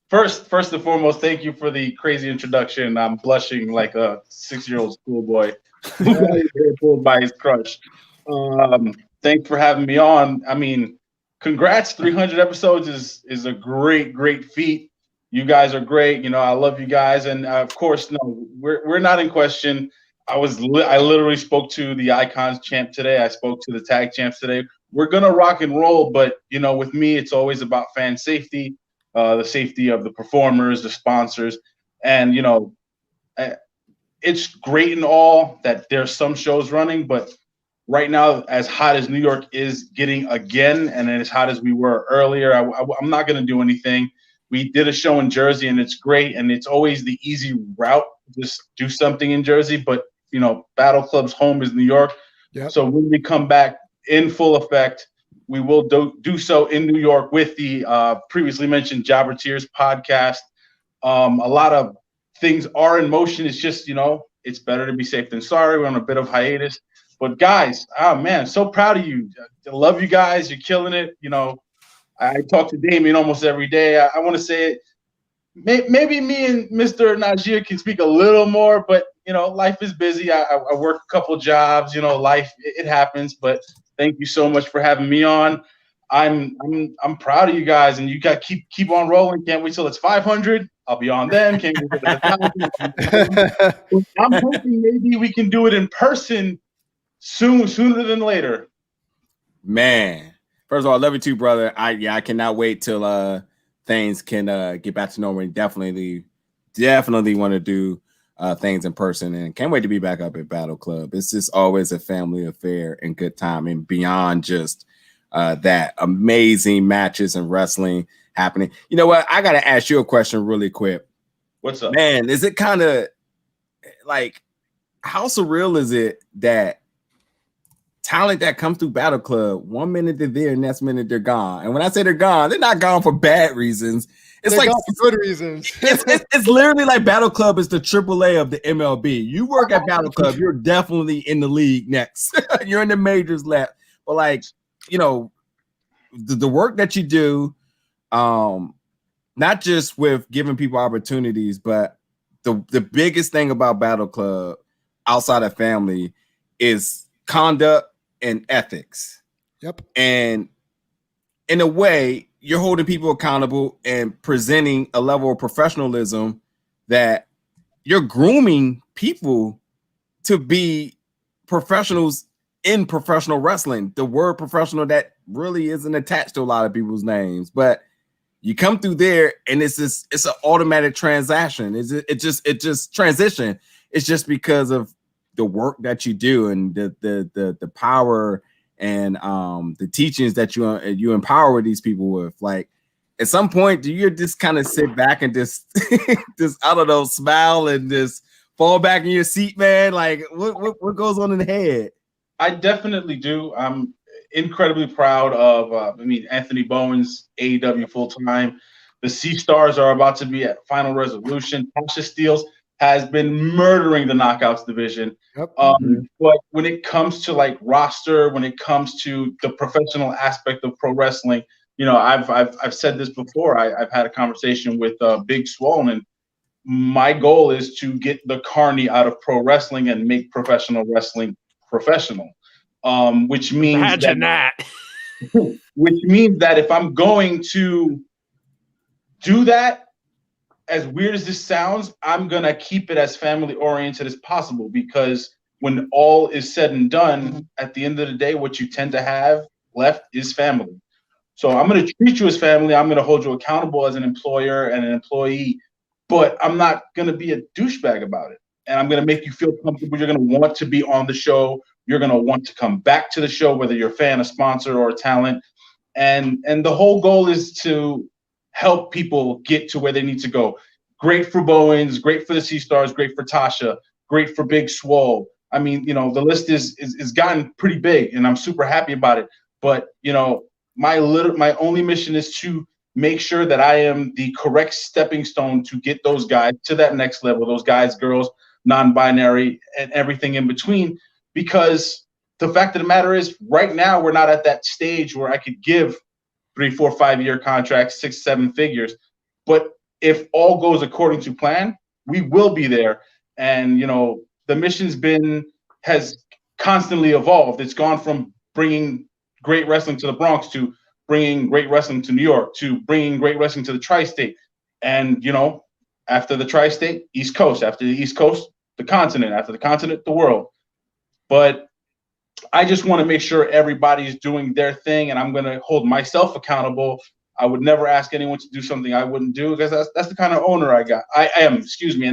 First and foremost, thank you for the crazy introduction. I'm blushing like a 6-year-old schoolboy pulled by his crush. Thanks for having me on. I mean, congrats, 300 episodes is a great feat. You guys are great. You know, I love you guys, and of course, no, we're not in question. I literally spoke to the Icons champ today. I spoke to the tag champs today. We're gonna rock and roll, but you know, with me, it's always about fan safety, the safety of the performers, the sponsors, and you know, it's great and all that there's some shows running, but right now, as hot as New York is getting again, and as hot as we were earlier, I'm not going to do anything. We did a show in Jersey, and it's great, and it's always the easy route, just do something in Jersey. But, you know, Battle Club's home is New York. Yep. So when we come back in full effect, we will do so in New York with the previously mentioned Jobber Tears podcast. A lot of things are in motion. It's just, you know, it's better to be safe than sorry. We're on a bit of hiatus. But guys, oh man, so proud of you. I love you guys. You're killing it. You know, I talk to Damien almost every day. I want to say it. Maybe me and Mr. Najir can speak a little more, but you know, life is busy. I work a couple jobs. You know, life it happens. But thank you so much for having me on. I'm proud of you guys, and you got keep on rolling. Can't wait till it's 500. I'll be on then. Can't wait till it's 1,000. I'm hoping maybe we can do it in person sooner than later. Man, first of all, I love you too, brother. I cannot wait till things can get back to normal. Definitely want to do things in person, and can't wait to be back up at Battle Club. It's just always a family affair and good time, and beyond just that, amazing matches and wrestling happening. You know what? I got to ask you a question really quick. What's up, man? Is it kind of like, how surreal is it that talent that comes through Battle Club, 1 minute they're there, next minute they're gone? And when I say they're gone, they're not gone for bad reasons. It's they're like gone for good reasons. it's literally like Battle Club is the AAA of the MLB. You work at Battle Club, you're definitely in the league next. You're in the majors left. But like, you know, the work that you do, not just with giving people opportunities, but the biggest thing about Battle Club outside of family is conduct and ethics. Yep. And in a way, you're holding people accountable and presenting a level of professionalism that you're grooming people to be professionals in professional wrestling. The word professional that really isn't attached to a lot of people's names, but you come through there and it's an automatic transaction. It just transition. It's just because of the work that you do and the power and the teachings that you empower these people with. Like at some point, do you just kind of sit back and just I don't know, smile and just fall back in your seat, man? Like what goes on in the head? I definitely do. I'm incredibly proud of, Anthony Bowen's AEW full-time. The Sea Stars are about to be at final resolution. Tasha Steelz has been murdering the Knockouts division. Yep. But when it comes to like roster, when it comes to the professional aspect of pro wrestling, I've said this before. I've had a conversation with Big Swole, and my goal is to get the carny out of pro wrestling and make professional wrestling professional, which means which means that if I'm going to do that, as weird as this sounds, I'm gonna keep it as family oriented as possible, because when all is said and done, at the end of the day, what you tend to have left is family. So I'm gonna treat you as family. I'm gonna hold you accountable as an employer and an employee, but I'm not gonna be a douchebag about it. And I'm going to make you feel comfortable. You're going to want to be on the show. You're going to want to come back to the show, whether you're a fan, a sponsor, or a talent. And the whole goal is to help people get to where they need to go. Great for Bowens, great for the Sea Stars, great for Tasha, great for Big Swole. I mean, the list is gotten pretty big, and I'm super happy about it. But, my only mission is to make sure that I am the correct stepping stone to get those guys to that next level, those guys, girls, non-binary, and everything in between. Because the fact of the matter is, right now, we're not at that stage where I could give 3, 4, 5-year contracts, 6, 7 figures. But if all goes according to plan, we will be there. And, the mission's has constantly evolved. It's gone from bringing great wrestling to the Bronx to bringing great wrestling to New York to bringing great wrestling to the tri-state. And, after the tri-state, East Coast. After the East Coast, the continent. After the continent, the world. But I just want to make sure everybody's doing their thing, and I'm going to hold myself accountable. I would never ask anyone to do something I wouldn't do, because that's the kind of owner I am. And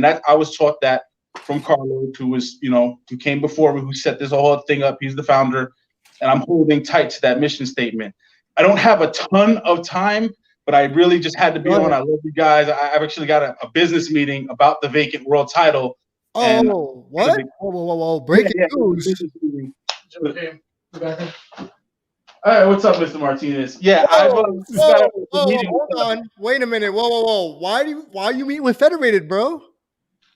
that I was taught that from Carlo, who was, who came before me, who set this whole thing up. He's the founder, and I'm holding tight to that mission statement. I don't have a ton of time, but I really just had to be on. I love you guys. I've actually got a business meeting about the vacant world title. Oh, what? Whoa. Breaking news. All right, what's up, Mr. Martinez? Yeah, hold on. Wait a minute. Whoa. Why are you meeting with Federated, bro?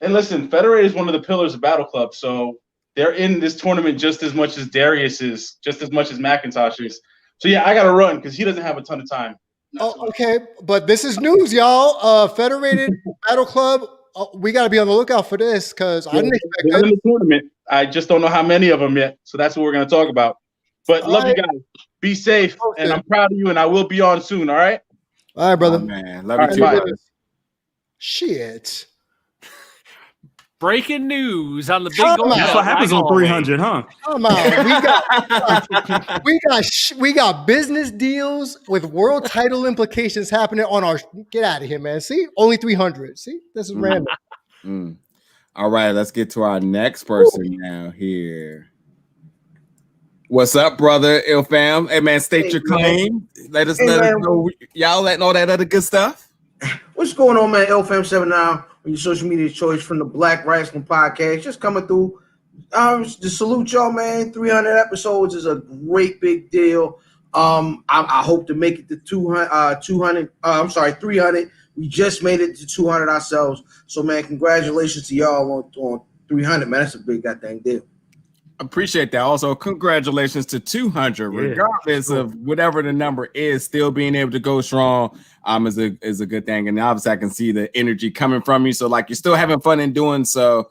And listen, Federated is one of the pillars of Battle Club, so they're in this tournament just as much as Darius is, just as much as McIntosh is. So yeah, I gotta run because he doesn't have a ton of time. Okay, but this is news, y'all. Federated Battle Club. We got to be on the lookout for this, because I didn't expect that. In the tournament. I just don't know how many of them yet, so that's what we're going to talk about. But love you guys. Be safe, and I'm proud of you, and I will be on soon. All right. All right, brother. Oh, man, love you too. Bye. Shit. Breaking news on the big goal. That's what happens on 300, huh? Come on. We got business deals with world title implications happening on our. Get out of here, man. See, only 300. See, this is random. All right, let's get to our next person now here. What's up, brother? Il Fam. Hey, man, state your claim. Let us know. Y'all letting all that other good stuff. What's going on, man? Il Fam 7 now. Your social media choice from the Black Wrestling Podcast, just coming through. To salute y'all, man. 300 episodes is a great big deal. I hope to make it to 300. We just made it to 200 ourselves. So, man, congratulations to y'all on 300, man. That's a big goddamn deal. Appreciate that. Also, congratulations to 200, regardless of whatever the number is. Still being able to go strong is a good thing, and obviously I can see the energy coming from you. So, like, you're still having fun in doing so.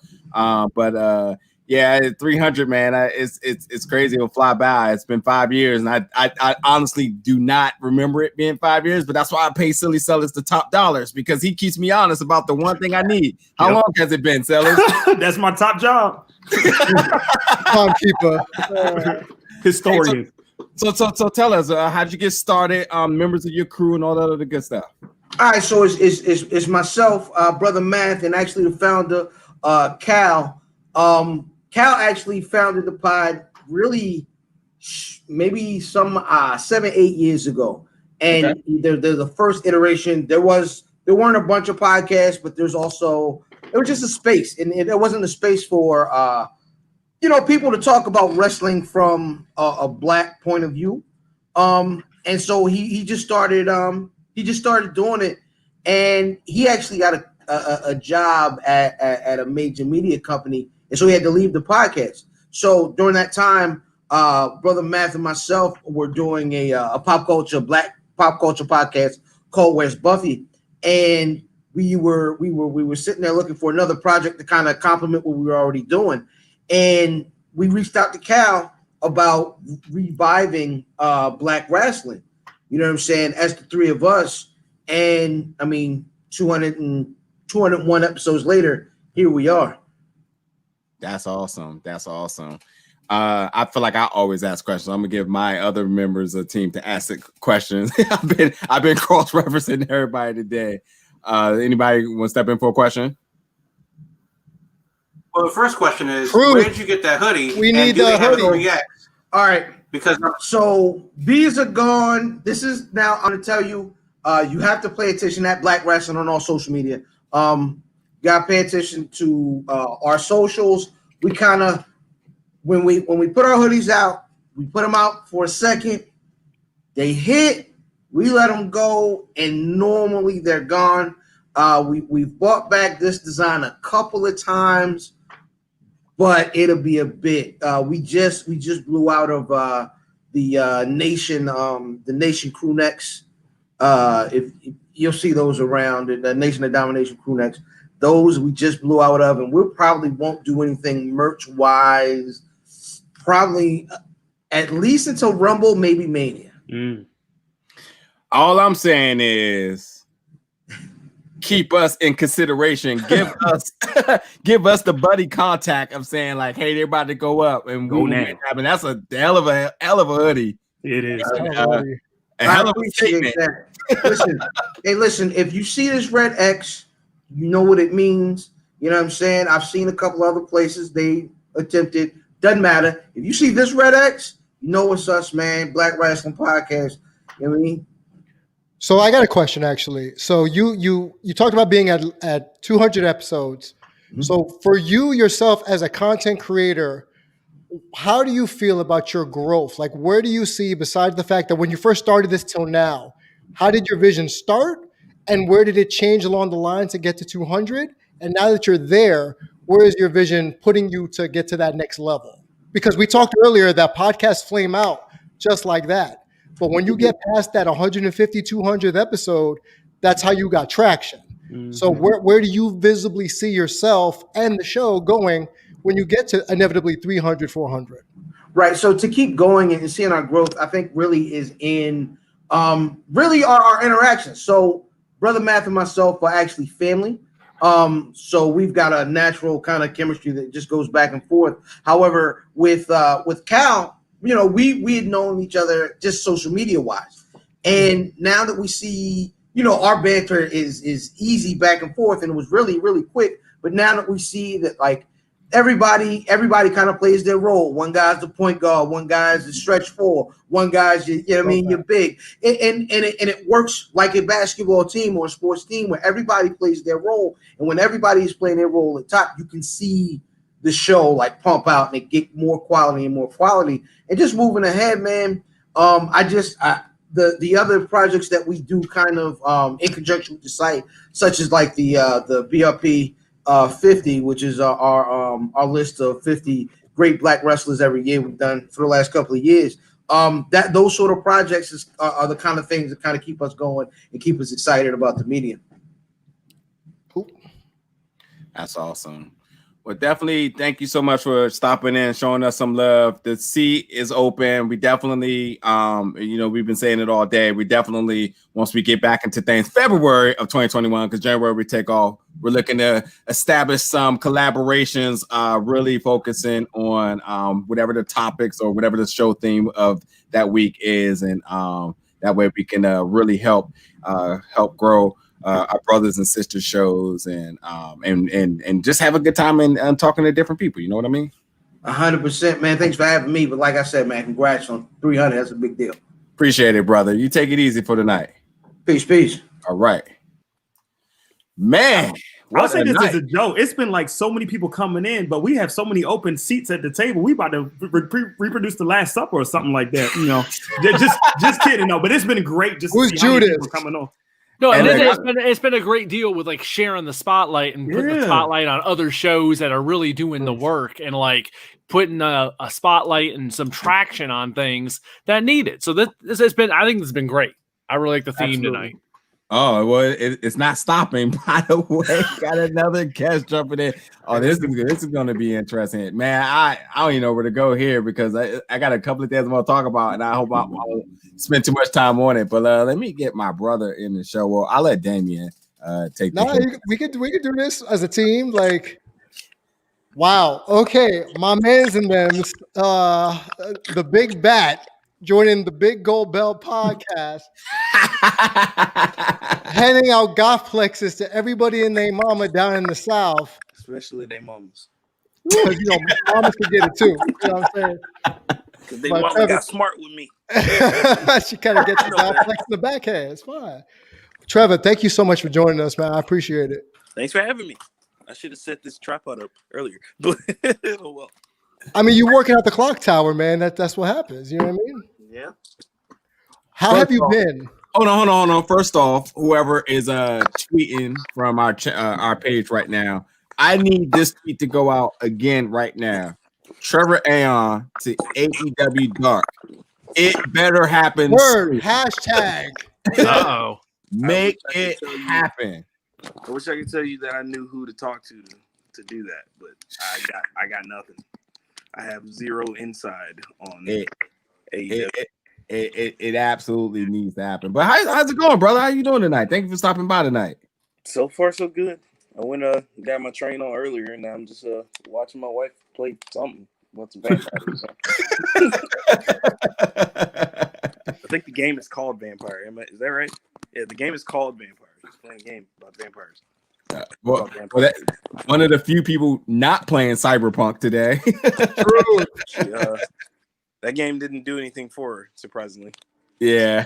Yeah, 300, man. It's crazy. It'll fly by. It's been 5 years, and I honestly do not remember it being 5 years. But that's why I pay Silly Sellers the top dollars, because he keeps me honest about the one thing I need. How long has it been, Sellers? That's my top job. Timekeeper. Historian. So tell us, how'd you get started? Members of your crew and all that other good stuff. All right, so it's myself, Brother Math, and actually the founder, Cal. Cal actually founded the pod really maybe some 7-8 years ago, and the first iteration there weren't a bunch of podcasts, but it was just a space, and there wasn't a space for people to talk about wrestling from a black point of view, and so he just started doing it, and he actually got a job at a major media company, and so he had to leave the podcast. So during that time, Brother Math and myself were doing a black pop culture podcast called Where's Buffy, and we were sitting there looking for another project to kind of complement what we were already doing, and we reached out to Cal about reviving black wrestling. You know what I'm saying? As the three of us, and I mean, 201 episodes later, here we are. That's awesome. That's awesome. I feel like I always ask questions. I'm gonna give my other members of the team to ask questions. I've been cross-referencing everybody today. Anybody want to step in for a question? Well, the first question is, where did you get that hoodie? We need the hoodie. All right, because so these are gone. This is now. I'm gonna tell you. You have to pay attention at Black Wrestling on all social media. You gotta pay attention to our socials. We kind of when we put our hoodies out, we put them out for a second. They hit. We let them go, and normally they're gone. We've brought back this design a couple of times, but it'll be a bit. We just blew out of the Nation crew necks. If you'll see those around, the Nation of Domination crew necks, those we just blew out of, and we probably won't do anything merch wise, probably at least until Rumble, maybe Mania. All I'm saying is keep us in consideration. Give us the buddy contact of saying like, hey, they're about to go up, and go now. I mean, that's a hell of a hoodie. It is. Listen, if you see this red X, you know what it means. You know what I'm saying? I've seen a couple other places they attempted. Doesn't matter. If you see this red X, you know it's us, man. Black Wrestling Podcast. You know what I mean? So I got a question actually. So you talked about being at 200 episodes. Mm-hmm. So for you yourself as a content creator, how do you feel about your growth? Like, where do you see, besides the fact that when you first started this till now, how did your vision start, and where did it change along the line to get to 200? And now that you're there, where is your vision putting you to get to that next level? Because we talked earlier that podcasts flame out just like that. But when you get past that 150, 200th episode, that's how you got traction. Mm-hmm. So where do you visibly see yourself and the show going when you get to inevitably 300, 400? Right. So to keep going and seeing our growth, I think really is in really our interactions. So Brother Math and myself are actually family. So we've got a natural kind of chemistry that just goes back and forth. However, with Cal, you know, we had known each other just social media wise. And now that we see, you know, our banter is easy back and forth, and it was really, really quick. But now that we see that, like, everybody kind of plays their role. One guy's the point guard, one guy's the stretch four, one guy's you're big, and it works like a basketball team or a sports team where everybody plays their role. And when everybody is playing their role at top, you can see the show like pump out and it get more quality and more quality. And just moving ahead, man. The other projects that we do kind of in conjunction with the site, such as like the BRP 50, which is our list of 50 great black wrestlers every year we've done for the last couple of years. Those sort of projects are the kind of things that kind of keep us going and keep us excited about the medium. Cool. That's awesome. Well, definitely thank you so much for stopping in, showing us some love. The seat is open. We definitely, we've been saying it all day. We definitely, once we get back into things, February of 2021, because January we take off, we're looking to establish some collaborations, really focusing on whatever the topics or whatever the show theme of that week is, and that way we can really help grow our brothers and sisters shows, and just have a good time and talking to different people. You know what I mean? 100%, man. Thanks for having me. But like I said, man, congrats on 300. That's a big deal. Appreciate it, brother. You take it easy for tonight. Peace. All right, man. I'll say this as a joke. It's been like so many people coming in, but we have so many open seats at the table. We about to reproduce the Last Supper or something like that. You know, just kidding. No, but it's been great. Just who's to see how many Judas people coming on. No, and it's been a great deal with like sharing the spotlight and putting the spotlight on other shows that are really doing the work, and like putting a spotlight and some traction on things that need it. So this has been, I think this has been great. I really like the theme tonight. Oh, well, it's not stopping, by the way. Got another guest jumping in. Oh, this is going to be interesting. Man, I don't even know where to go here, because I got a couple of things I want to talk about, and I hope I won't spend too much time on it. But let me get my brother in the show. Well, I'll let Damien take the we could do this as a team. Like, wow. Okay, my man's in them. The Big Bat joining the Big Gold Belt podcast, handing out golf plexes to everybody and their mama down in the South. Especially their mamas. Because, mamas can get it too. You know what I'm saying? Because they mama got smart with me. She kind of gets the golf flex in the backhand. It's fine. Trevor, thank you so much for joining us, man. I appreciate it. Thanks for having me. I should have set this tripod up earlier. But oh well. I mean, you're working at the clock tower, man. That's what happens. You know what I mean? Yeah. How have you been? Hold on. First off, whoever is tweeting from our page right now, I need this tweet to go out again right now. Trevor Aon to AEW Dark. It better happen. Word. Hashtag. Uh-oh. Make it happen. I wish I could tell you that I knew who to talk to do that, but I got nothing. I have zero inside on it. It absolutely needs to happen. But how's it going, brother? How you doing tonight? Thank you for stopping by tonight. So far, so good. I went got my train on earlier, and now I'm just watching my wife play something. What's vampires or something? I think the game is called Vampire. Is that right? Yeah, the game is called Vampire. He's playing a game about vampires. One of the few people not playing Cyberpunk today. True. That game didn't do anything for her, surprisingly. Yeah.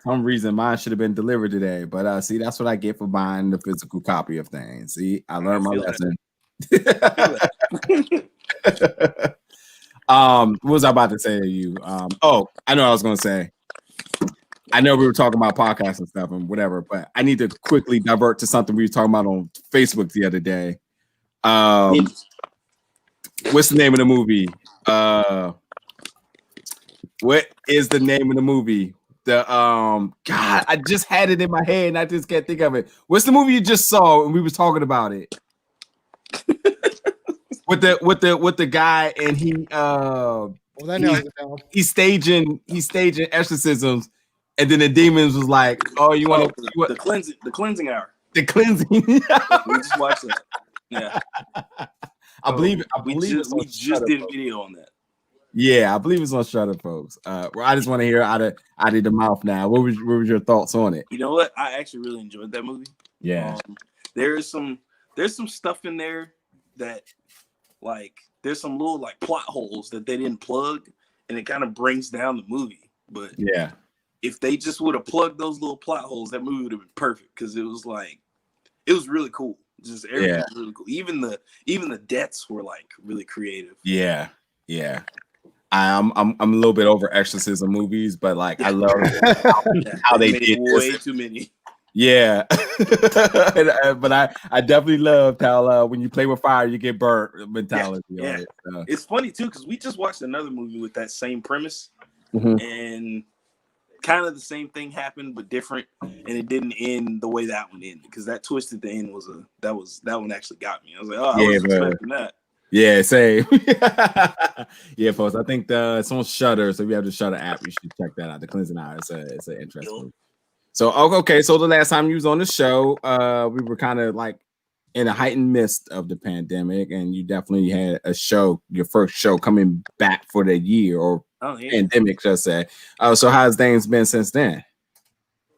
Some reason mine should have been delivered today, but see, that's what I get for buying the physical copy of things. See, I learned my lesson. What was I about to say to you? I know what I was going to say. I know we were talking about podcasts and stuff and whatever, but I need to quickly divert to something we were talking about on Facebook the other day. What's the name of the movie? What is the name of the movie? God, I just had it in my head and I just can't think of it. What's the movie you just saw and we was talking about it? with the guy, and he's staging exorcisms, and then the demons was like, "Oh, you want the cleansing hour? The cleansing." We just watched that. Yeah, we just did a video on that. Yeah, I believe it's on Shutter, folks. I just want to hear out of the mouth now. What was your thoughts on it? You know what? I actually really enjoyed that movie. Yeah, there's some stuff in there that, like, there's some little like plot holes that they didn't plug, and it kind of brings down the movie. But yeah, if they just would have plugged those little plot holes, that movie would have been perfect, because it was really cool. Just everything was really cool. Even the deaths were like really creative. Yeah. I'm a little bit over exorcism movies, but like I love how they did way too many. Yeah, but I definitely loved how when you play with fire, you get burnt mentality. Yeah. On it, It's funny too, because we just watched another movie with that same premise, mm-hmm. and kind of the same thing happened but different, and it didn't end the way that one ended, because that twist at the end was that one actually got me. I was like, oh, I was expecting that. Yeah, same. Yeah, folks. I think it's on Shutter, so if you have the Shutter app, you should check that out. The Cleansing Hour. It's an interesting movie. So okay, so the last time you was on the show, we were kind of like in a heightened midst of the pandemic, and you definitely had a show, your first show coming back for the year or pandemic, just say. So how's things been since then?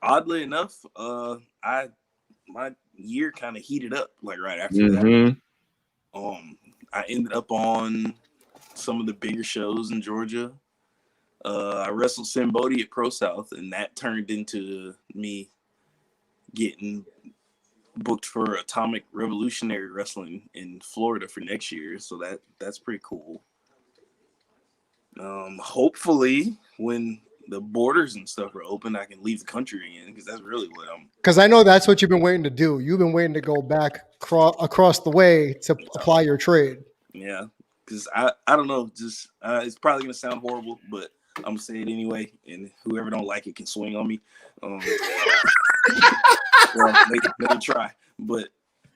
Oddly enough, my year kind of heated up like right after that. I ended up on some of the bigger shows in Georgia. I wrestled Sam Bodie at Pro South, and that turned into me getting booked for Atomic Revolutionary Wrestling in Florida for next year. So that's pretty cool. Hopefully, when the borders and stuff are open, I can leave the country again, because that's really what I'm. Because I know that's what you've been waiting to do. You've been waiting to go back across the way to apply your trade. Yeah, because I don't know, just it's probably gonna sound horrible, but I'm gonna say it anyway, and whoever don't like it can swing on me. Well, they can try, but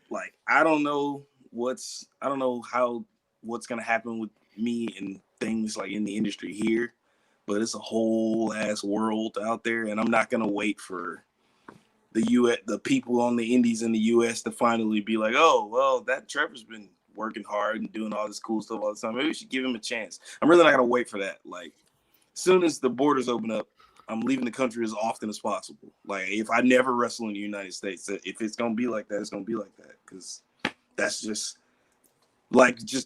like I don't know what's gonna happen with me and things like in the industry here, but it's a whole ass world out there, and I'm not gonna wait for the people on the indies in the US to finally be like, oh well, that Trevor's been working hard and doing all this cool stuff all the time. Maybe we should give him a chance. I'm really not gonna wait for that. Like, as soon as the borders open up, I'm leaving the country as often as possible. Like, if I never wrestle in the United States, if it's gonna be like that, it's gonna be like that, because that's just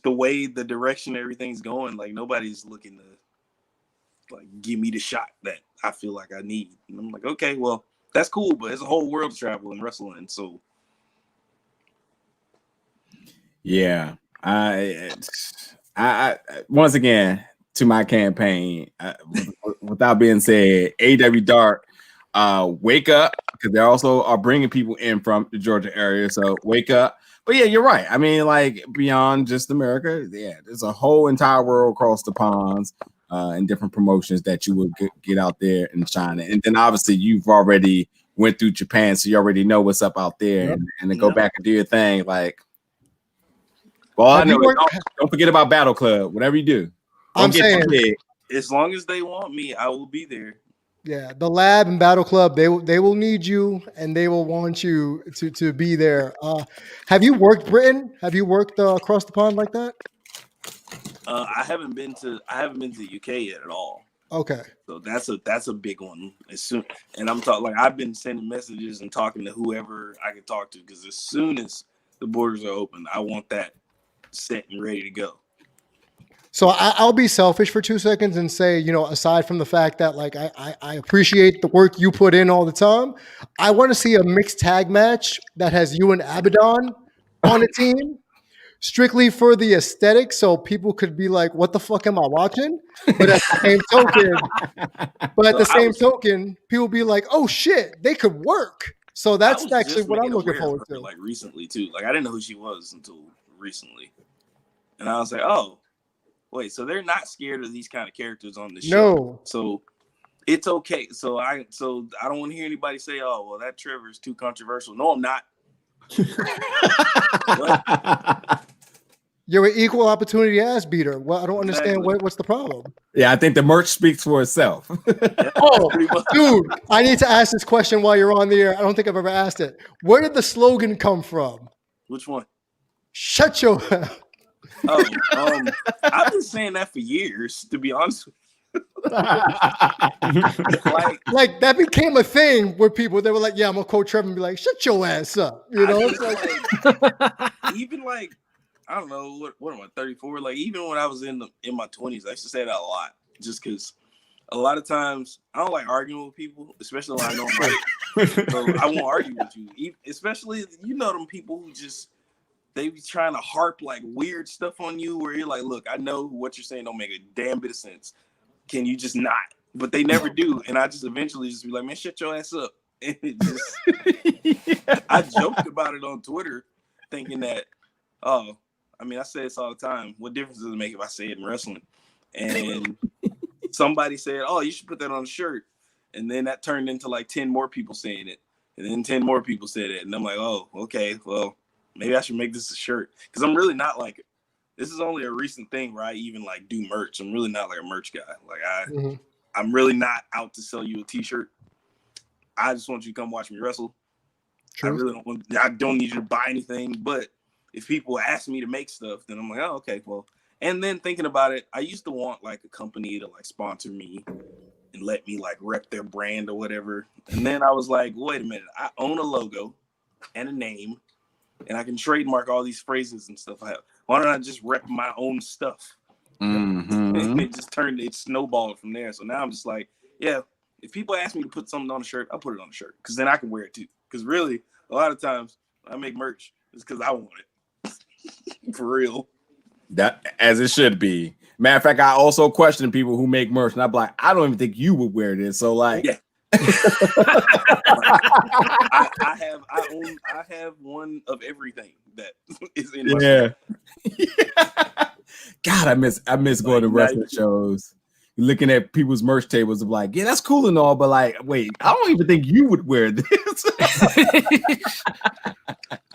the way the direction everything's going. Like, nobody's looking to like give me the shot that I feel like I need. And I'm like, okay, well, that's cool, but it's a whole world to travel and wrestle in. So yeah, I once again, to my campaign, without being said, AW Dark, wake up, because they also are bringing people in from the Georgia area. So wake up. But yeah, you're right. I mean, like, beyond just America, yeah, there's a whole entire world across the ponds and different promotions that you would get out there in China. And then obviously you've already went through Japan, so you already know what's up out there. Yep. And then go back and do your thing. Like, well, I know, don't forget about Battle Club, whatever you do. I'm saying, as long as they want me, I will be there. Yeah, the lab and Battle Club, they will need you, and they will want you to be there. Have you worked Britain? Have you worked across the pond like that? I haven't been to the UK yet at all. Okay. So that's a big one. And I'm talking, like, I've been sending messages and talking to whoever I can talk to, because as soon as the borders are open, I want that set and ready to go. So I'll be selfish for 2 seconds and say, aside from the fact that, like, I appreciate the work you put in all the time, I want to see a mixed tag match that has you and Abaddon on a team, strictly for the aesthetic, so people could be like, what the fuck am I watching? But at the same token, people be like, oh shit, they could work. So that's actually what I'm looking forward to. Like, recently too. Like, I didn't know who she was until recently. And I was like, oh, wait, so they're not scared of these kind of characters on the show. No. So it's okay. So I don't want to hear anybody say, oh, well, that Trevor is too controversial. No, I'm not. You're an equal opportunity ass beater. Well, I don't understand what's the problem. Yeah, I think the merch speaks for itself. Oh, dude, I need to ask this question while you're on the air. I don't think I've ever asked it. Where did the slogan come from? Which one? Shut your mouth. Oh, I've been saying that for years, to be honest with you. like that became a thing where they were like, yeah, I'm gonna quote Trevor and be like, shut your ass up. Even like, I don't know, what am I, 34? Like, even when I was in my 20s, I used to say that a lot, just because a lot of times I don't like arguing with people, especially when I don't like. So I won't argue with you, especially, them people who just, they be trying to harp like weird stuff on you where you're like, look, I know what you're saying don't make a damn bit of sense. Can you just not? But they never do. And I just eventually just be like, man, shut your ass up. And it just, I joked about it on Twitter thinking that, I say this all the time. What difference does it make if I say it in wrestling? And somebody said, oh, you should put that on a shirt. And then that turned into like 10 more people saying it. And then 10 more people said it. And I'm like, oh, okay, well, maybe I should make this a shirt. Because I'm really not like, this is only a recent thing where I even like do merch. I'm really not like a merch guy. Like I'm really not out to sell you a t-shirt. I just want you to come watch me wrestle. True. I don't need you to buy anything. But if people ask me to make stuff, then I'm like, oh, okay, well. And then thinking about it, I used to want like a company to like sponsor me and let me like rep their brand or whatever. And then I was like, wait a minute, I own a logo and a name, and I can trademark all these phrases and stuff I have. Why don't I just rep my own stuff? And it snowballed from there. So now I'm just like, yeah, if people ask me to put something on a shirt, I'll put it on a shirt because then I can wear it too. Because really, a lot of times I make merch it's because I want it. For real. That as it should be. Matter of fact, I also question people who make merch, and I'm like, I don't even think you would wear this. So like, yeah. I have one of everything that is in my store. God, I miss going to wrestling shows. Looking at people's merch tables of like, yeah, that's cool and all, but like, wait, I don't even think you would wear this.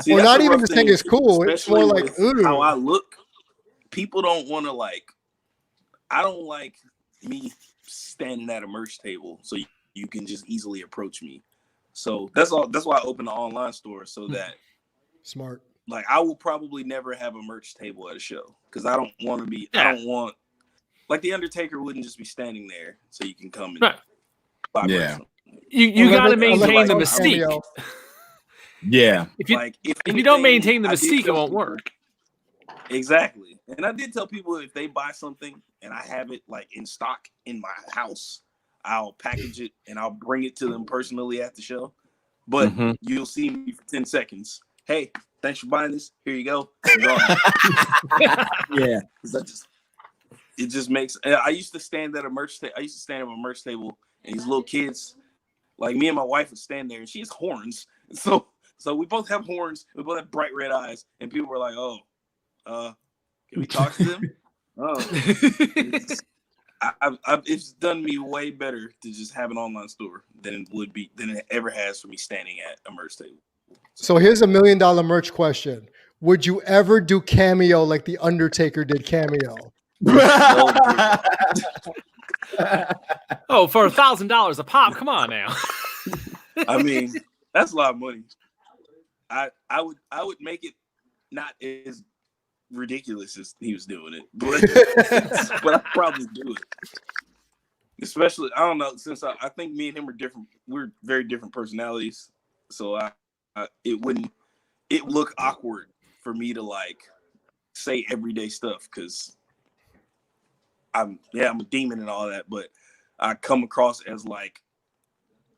See, well, not even the thing is cool. It's more like how I look. People don't want to like. I don't like me standing at a merch table, so you can just easily approach me. So that's all. That's why I opened the online store so that smart. Like I will probably never have a merch table at a show because I don't want to be. I don't want like the Undertaker wouldn't just be standing there so you can come and buy yeah. You got to maintain the mystique. Yeah. If you don't maintain the mystique, it won't work. Exactly. And I did tell people if they buy something and I have it like in stock in my house, I'll package it and I'll bring it to them personally at the show. But you'll see me for 10 seconds. Hey, thanks for buying this. Here you go. Yeah. It just makes. I used to stand at a merch table. I used to stand at a merch table, and these little kids, like me and my wife, would stand there, and she has horns. So we both have horns. We both have bright red eyes, and people were like, "Oh, can we talk to them?" It's done me way better to just have an online store than it ever has for me standing at a merch table. So here's $1 million merch question: would you ever do Cameo like the Undertaker did Cameo? Oh, for $1,000 a pop, come on now. I mean, that's a lot of money. I would make it not as ridiculous as he was doing it, but I'd probably do it. Especially, I don't know, since I think me and him are different. We're very different personalities, so it would look awkward for me to like say everyday stuff because I'm a demon and all that, but I come across as like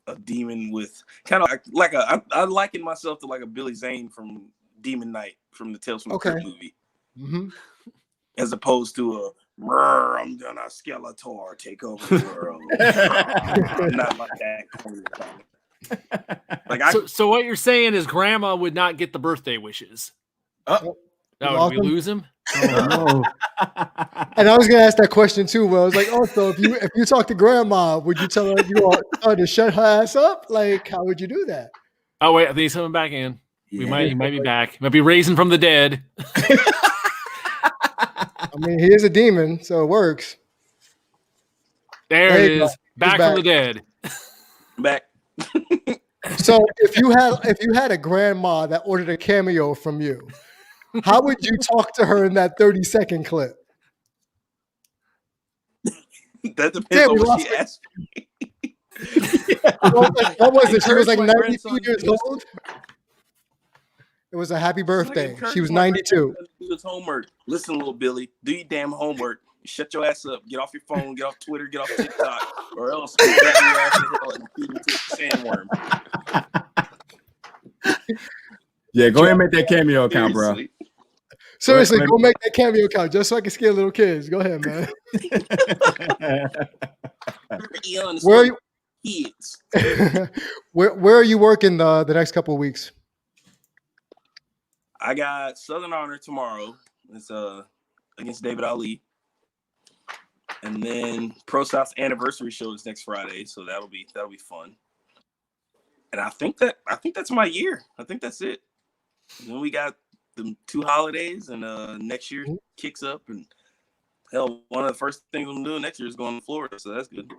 a demon with kind of like I liken myself to like a Billy Zane from Demon Knight from the Tales from the Crypt movie, as opposed to I'm gonna Skeletor take over the world. I'm not like that. Like so what you're saying is Grandma would not get the birthday wishes. Would we lose him? Oh, no. And I was gonna ask that question too. Where I was like, "Oh, so if you talk to Grandma, would you tell her you want her to shut her ass up? Like, how would you do that?" Oh wait, I think he's coming back in. He might be back. He might be raising from the dead. I mean, he is a demon, so it works. There it is. Back from the dead. Back. So if you had a grandma that ordered a Cameo from you, how would you talk to her in that 30-second clip? That depends on what she asked me. What was it? She was like 92 years old. It was a happy birthday. She was 92. Do his homework. Listen, little Billy, do your damn homework. Shut your ass up. Get off your phone. Get off Twitter. Get off TikTok, or else you'll grab your ass and feed into a sandworm. Yeah, go ahead and make that Cameo account, bro. Seriously, go make that Cameo account just so I can scare little kids. Go ahead, man. Where are you? Kids. Where are you working the next couple of weeks? I got Southern Honor tomorrow. It's against David Ali. And then Pro South's anniversary show is next Friday, so that'll be fun. And I think that's my year. I think that's it. And then we got the 2 holidays, and next year kicks up. And hell, one of the first things I'm doing next year is going to Florida, so that's good.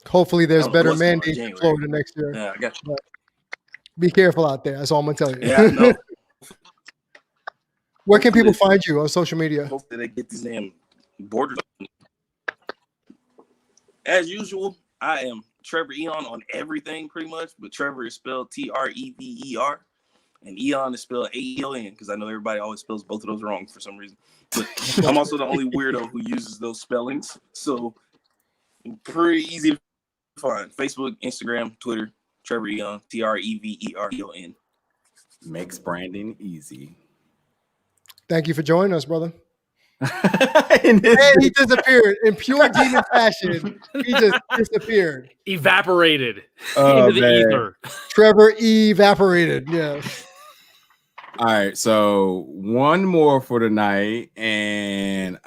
Hopefully, there's better mandates in Florida next year. Yeah, I got you. Be careful out there. That's all I'm gonna tell you. Yeah, no. Where can people find you on social media? Hopefully, they get these damn borders. As usual, I am Trevor Eon on everything pretty much, but Trevor is spelled Trever, and Eon is spelled Aeon because I know everybody always spells both of those wrong for some reason. But I'm also the only weirdo who uses those spellings, so pretty easy to find. Facebook, Instagram, Twitter, Trevor Eon, Treveron. Makes branding easy. Thank you for joining us, brother. And he disappeared in pure demon fashion. He just disappeared. Evaporated into the ether. Trevor evaporated. Yeah. All right, so one more for tonight, and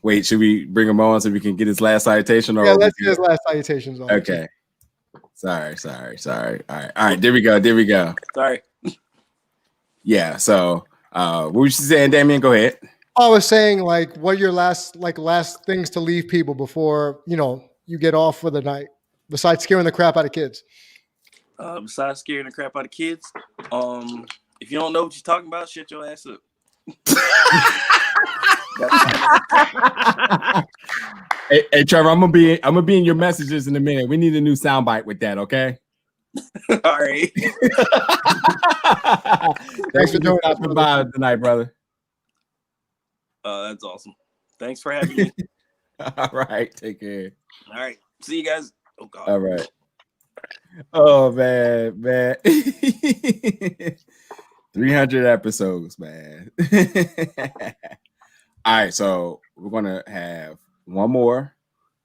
wait, should we bring him on so we can get his last citation? Or let's get his last citations on. Okay. Sorry. All right. There we go. Sorry. Yeah. So, what was you saying, Damien? Go ahead. I was saying, like, what are your last things to leave people before you get off for the night, besides scaring the crap out of kids? Besides scaring the crap out of kids, if you don't know what you're talking about, shut your ass up. Hey, Trevor, I'm gonna be in your messages in a minute. We need a new soundbite with that, okay? All right. Thanks for stopping by tonight, brother. That's awesome. Thanks for having me. All right, take care. All right, see you guys. Oh God. All right. Oh man. 300 episodes, man. All right, so we're gonna have one more,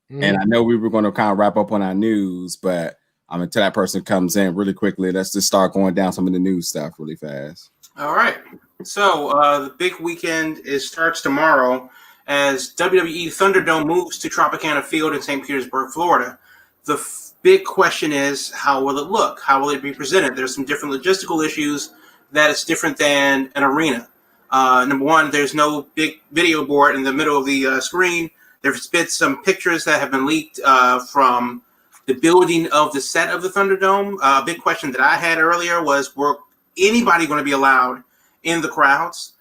and I know we were gonna kind of wrap up on our news, but until that person comes in really quickly, let's just start going down some of the news stuff really fast. All right. So the big weekend starts tomorrow as WWE Thunderdome moves to Tropicana Field in St. Petersburg, Florida. The big question is, how will it look? How will it be presented? There's some different logistical issues that it's different than an arena. Number one, there's no big video board in the middle of the screen. There's been some pictures that have been leaked from the building of the set of the Thunderdome. A big question that I had earlier was, were anybody going to be allowed in the crowds?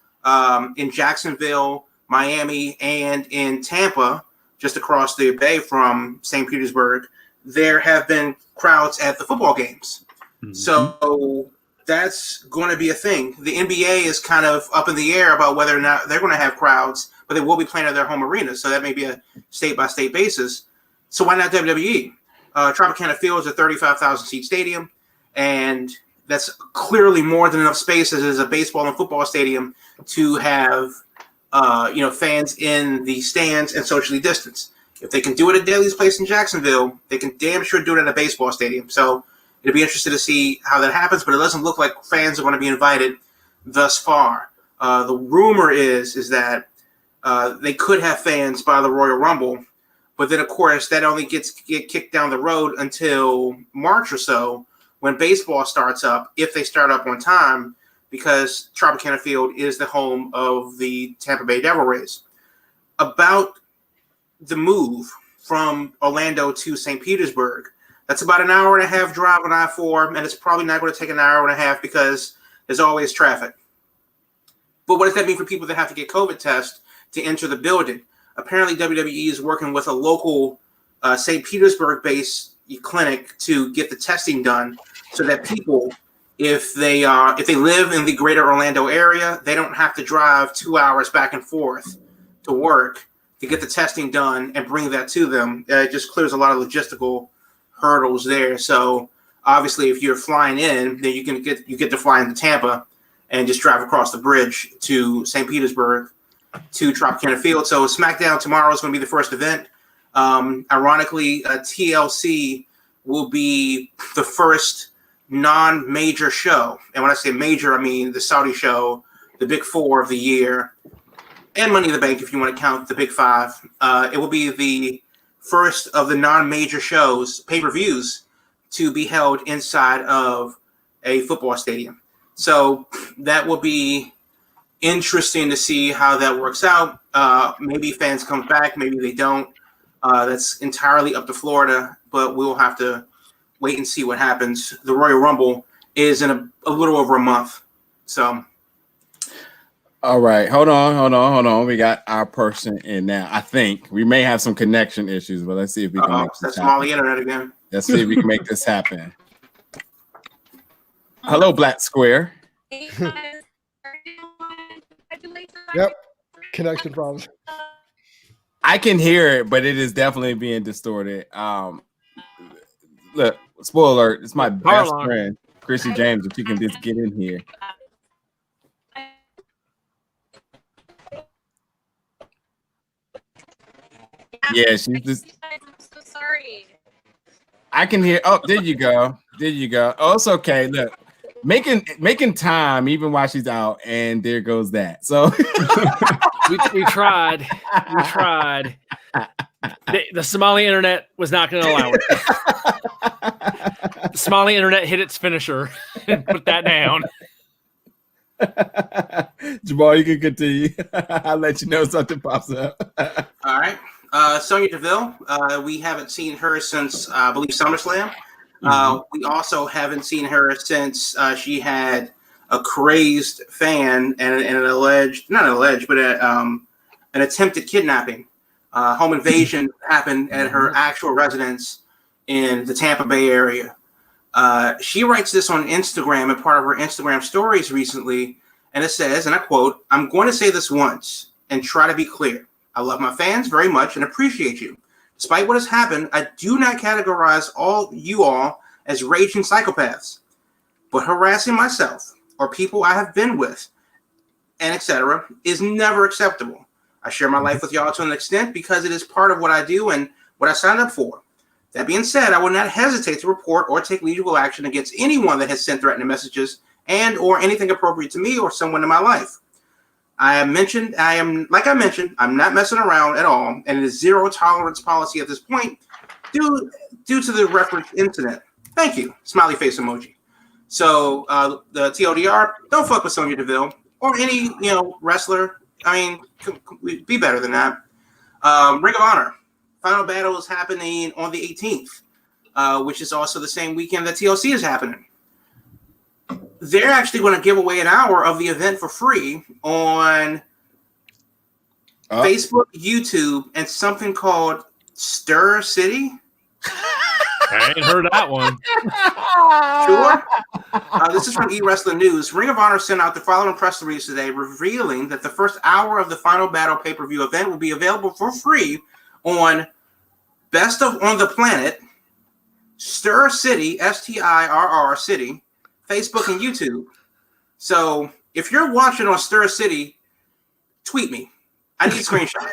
In Jacksonville, Miami, and in Tampa, just across the bay from St. Petersburg, there have been crowds at the football games. Mm-hmm. So that's going to be a thing. The NBA is kind of up in the air about whether or not they're going to have crowds, but they will be playing at their home arenas. So that may be a state-by-state basis. So why not WWE? Tropicana Field is a 35,000-seat stadium, and that's clearly more than enough space as is a baseball and football stadium to have fans in the stands and socially distanced. If they can do it at Daly's Place in Jacksonville, they can damn sure do it at a baseball stadium. So it'll be interesting to see how that happens, but it doesn't look like fans are going to be invited thus far. The rumor is that they could have fans by the Royal Rumble, but then, of course, that only get kicked down the road until March or so when baseball starts up, if they start up on time, because Tropicana Field is the home of the Tampa Bay Devil Rays. About the move from Orlando to St. Petersburg, that's about an hour and a half drive on I-4, and it's probably not going to take an hour and a half because there's always traffic. But what does that mean for people that have to get COVID tests to enter the building? Apparently, WWE is working with a local St. Petersburg-based clinic to get the testing done so that people, if they live in the greater Orlando area, they don't have to drive 2 hours back and forth to work to get the testing done and bring that to them. It just clears a lot of logistical hurdles there. So obviously, if you're flying in, then you get to fly into Tampa and just drive across the bridge to St. Petersburg to Tropicana Field. So SmackDown tomorrow is going to be the first event. Ironically, TLC will be the first non-major show. And when I say major, I mean the Saudi show, the big four of the year. and Money in the Bank if you want to count the Big Five. It will be the first of the non-major shows, pay-per-views, to be held inside of a football stadium. So that will be interesting to see how that works out. Maybe fans come back, maybe they don't. That's entirely up to Florida, but we'll have to wait and see what happens. The Royal Rumble is in a little over a month. So, all right, hold on. We got our person in now. I think we may have some connection issues, but let's see if we can make this happen. Somali internet again. Let's see if we can make this happen. Hello, Black Square. Yep, connection problems. I can hear it, but it is definitely being distorted. Look, spoiler alert, it's my best friend, Chrissy James, if you can just get in here. Yeah, she's just. I'm so sorry. I can hear. Oh, there you go. Oh, it's okay. Look, making time even while she's out, and there goes that. So we tried. The Somali internet was not going to allow it. The Somali internet hit its finisher and put that down. Jamal, you can continue. I'll let you know if something pops up. All right. Sonya Deville, we haven't seen her since, I believe, SummerSlam. We also haven't seen her since she had a crazed fan and an attempted kidnapping. Home invasion happened at her actual residence in the Tampa Bay area. She writes this on Instagram and part of her Instagram stories recently, and it says, and I quote, "I'm going to say this once and try to be clear. I love my fans very much and appreciate you. Despite what has happened, I do not categorize you all as raging psychopaths, but harassing myself or people I have been with and etc. is never acceptable. I share my life with y'all to an extent because it is part of what I do and what I signed up for. That being said, I will not hesitate to report or take legal action against anyone that has sent threatening messages and or anything appropriate to me or someone in my life. I'm not messing around at all, and it is zero tolerance policy at this point due to the referenced incident. Thank you." Smiley face emoji. So the TLDR, don't fuck with Sonya Deville or any wrestler. I mean, be better than that. Ring of Honor. Final Battle is happening on the 18th, which is also the same weekend that TLC is happening. They're actually going to give away an hour of the event for free on Facebook, YouTube, and something called Stir City. I ain't heard that one. Sure. This is from eWrestling News. Ring of Honor sent out the following press release today, revealing that the first hour of the Final Battle pay-per-view event will be available for free on Best of on the Planet, Stir City, STIRR City, Facebook and YouTube. So if you're watching on Stir City, tweet me. I need screenshots.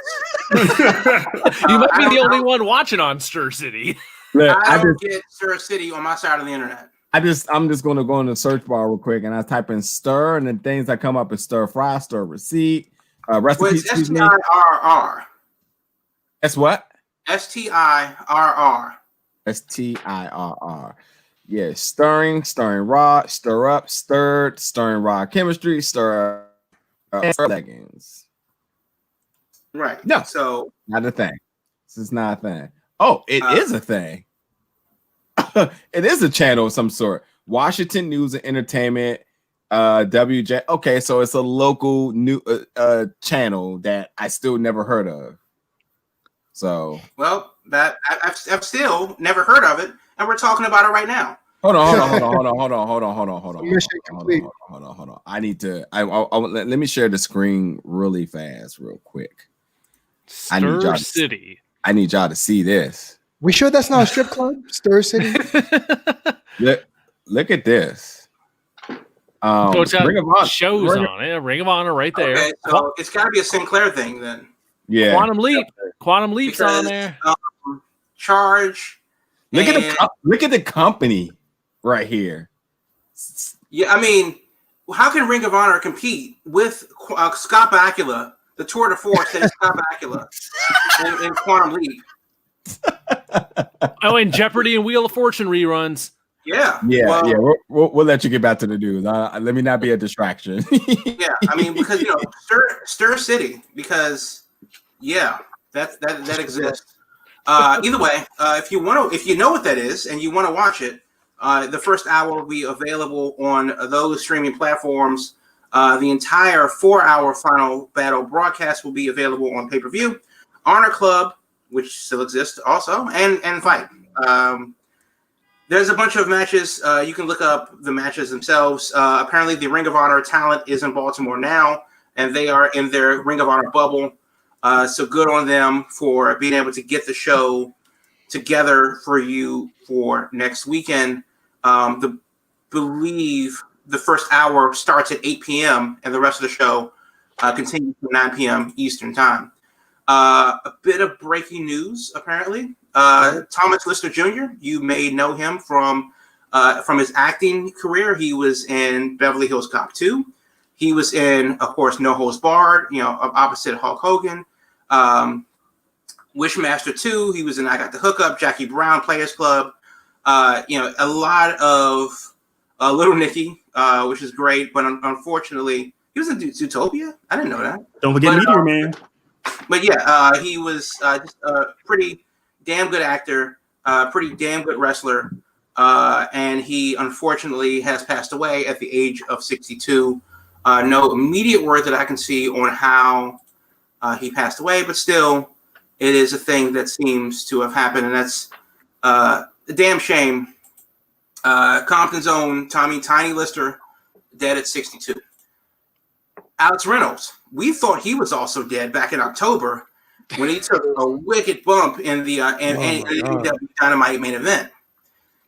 You might be the only one watching on Stir City. Look, I don't get Stir City on my side of the internet. I'm just going to go in the search bar real quick, and I type in stir, and the things that come up is stir fry, stir receipt, recipe. Well, it's STIRR. That's what? STIRR. STIRR. Yeah, stirring raw, stir up, stirred, stirring raw chemistry, stir leggings. Right. No, so not a thing. This is not a thing. Oh, it is a thing. It is a channel of some sort. Washington News and Entertainment, WJ. Okay, so it's a local new channel that I still never heard of. So, well, that I've still never heard of it, and we're talking about it right now. Hold on. Mission complete. Hold on. I need to. Let me share the screen really fast, real quick. Stir City. I need y'all to see this. We sure that's not a strip club? Stir City. Look at this. So it's got Ring of Honor. shows on it. Ring of Honor right there. Okay, so it's got to be a Sinclair thing then. Yeah. Quantum Leap's on there. Charge. Look at the company right here. Yeah, I mean, how can Ring of Honor compete with Scott Bakula the tour de force that is Scott Bakula in Quantum League. Oh, and Jeopardy and Wheel of Fortune reruns. Yeah. Yeah, well, yeah. We'll let you get back to the news. Let me not be a distraction. Yeah, I mean, because Stir City, because that exists. Either way, if you know what that is and you want to watch it, the first hour will be available on those streaming platforms. The entire 4-hour final battle broadcast will be available on pay-per-view, Honor Club, which still exists also, and Fight. There's a bunch of matches. You can look up the matches themselves. Apparently, the Ring of Honor talent is in Baltimore now, and they are in their Ring of Honor bubble. So good on them for being able to get the show together for you for next weekend. Believe the first hour starts at 8 p.m. and the rest of the show continues to 9 p.m. Eastern time. A bit of breaking news, apparently. Thomas Lister Jr., you may know him from his acting career. He was in Beverly Hills Cop 2. He was in, of course, No Holds Barred, opposite Hulk Hogan. Wishmaster 2, he was in I Got the Hookup, Jackie Brown, Players Club. A lot of Little Nicky, which is great, but unfortunately, he was in Zootopia. I didn't know that. Don't forget Meteor Man. But yeah, he was just a pretty damn good actor, pretty damn good wrestler, and he unfortunately has passed away at the age of 62. No immediate word that I can see on how he passed away, but still, it is a thing that seems to have happened, and that's a damn shame. Compton's own Tommy Tiny Lister, dead at 62. Alex Reynolds, we thought he was also dead back in October when he took a wicked bump in the AEW Dynamite main event.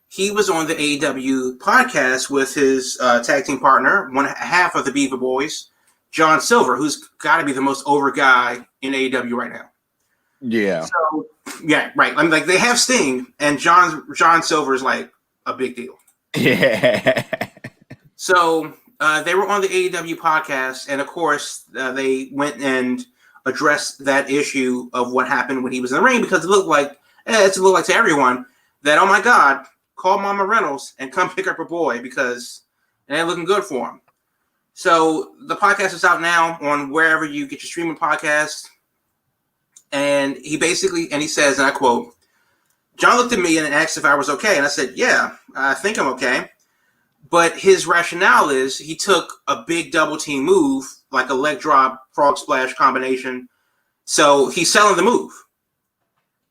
He was on the AEW podcast with his tag team partner, one half of the Beaver Boys, John Silver, who's got to be the most over guy in AEW right now. Yeah. So, yeah, right. I mean, like, they have Sting, and John Silver is like a big deal. Yeah. So they were on the AEW podcast, and of course, they went and addressed that issue of what happened when he was in the ring, because it looked like to everyone that, oh my God, call Mama Reynolds and come pick up her boy, because it ain't looking good for him. So the podcast is out now on wherever you get your streaming podcasts. And he says, and I quote, John looked at me and asked if I was okay. And I said, yeah, I think I'm okay. But his rationale is he took a big double team move, like a leg drop, frog splash combination. So he's selling the move.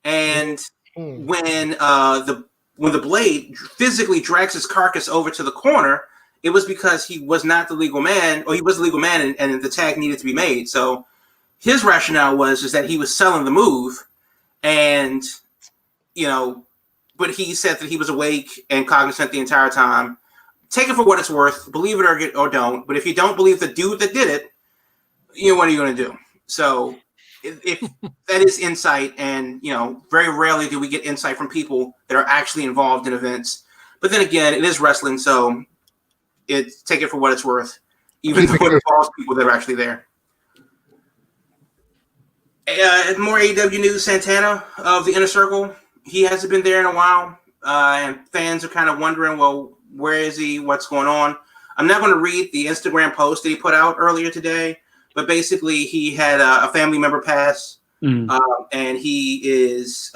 And when the Blade physically drags his carcass over to the corner, it was because he was not the legal man, or he was the legal man, and the tag needed to be made. So his rationale was that he was selling the move, and but he said that he was awake and cognizant the entire time. Take it for what it's worth, believe it or don't. But if you don't believe the dude that did it, what are you going to do? So if that is insight, and very rarely do we get insight from people that are actually involved in events. But then again, it is wrestling, so take it for what it's worth, even though it involves people that are actually there. More AEW news. Santana of the Inner Circle, he hasn't been there in a while, and fans are kind of wondering, well, where is he? What's going on? I'm not going to read the Instagram post that he put out earlier today, but basically he had a family member pass, and he is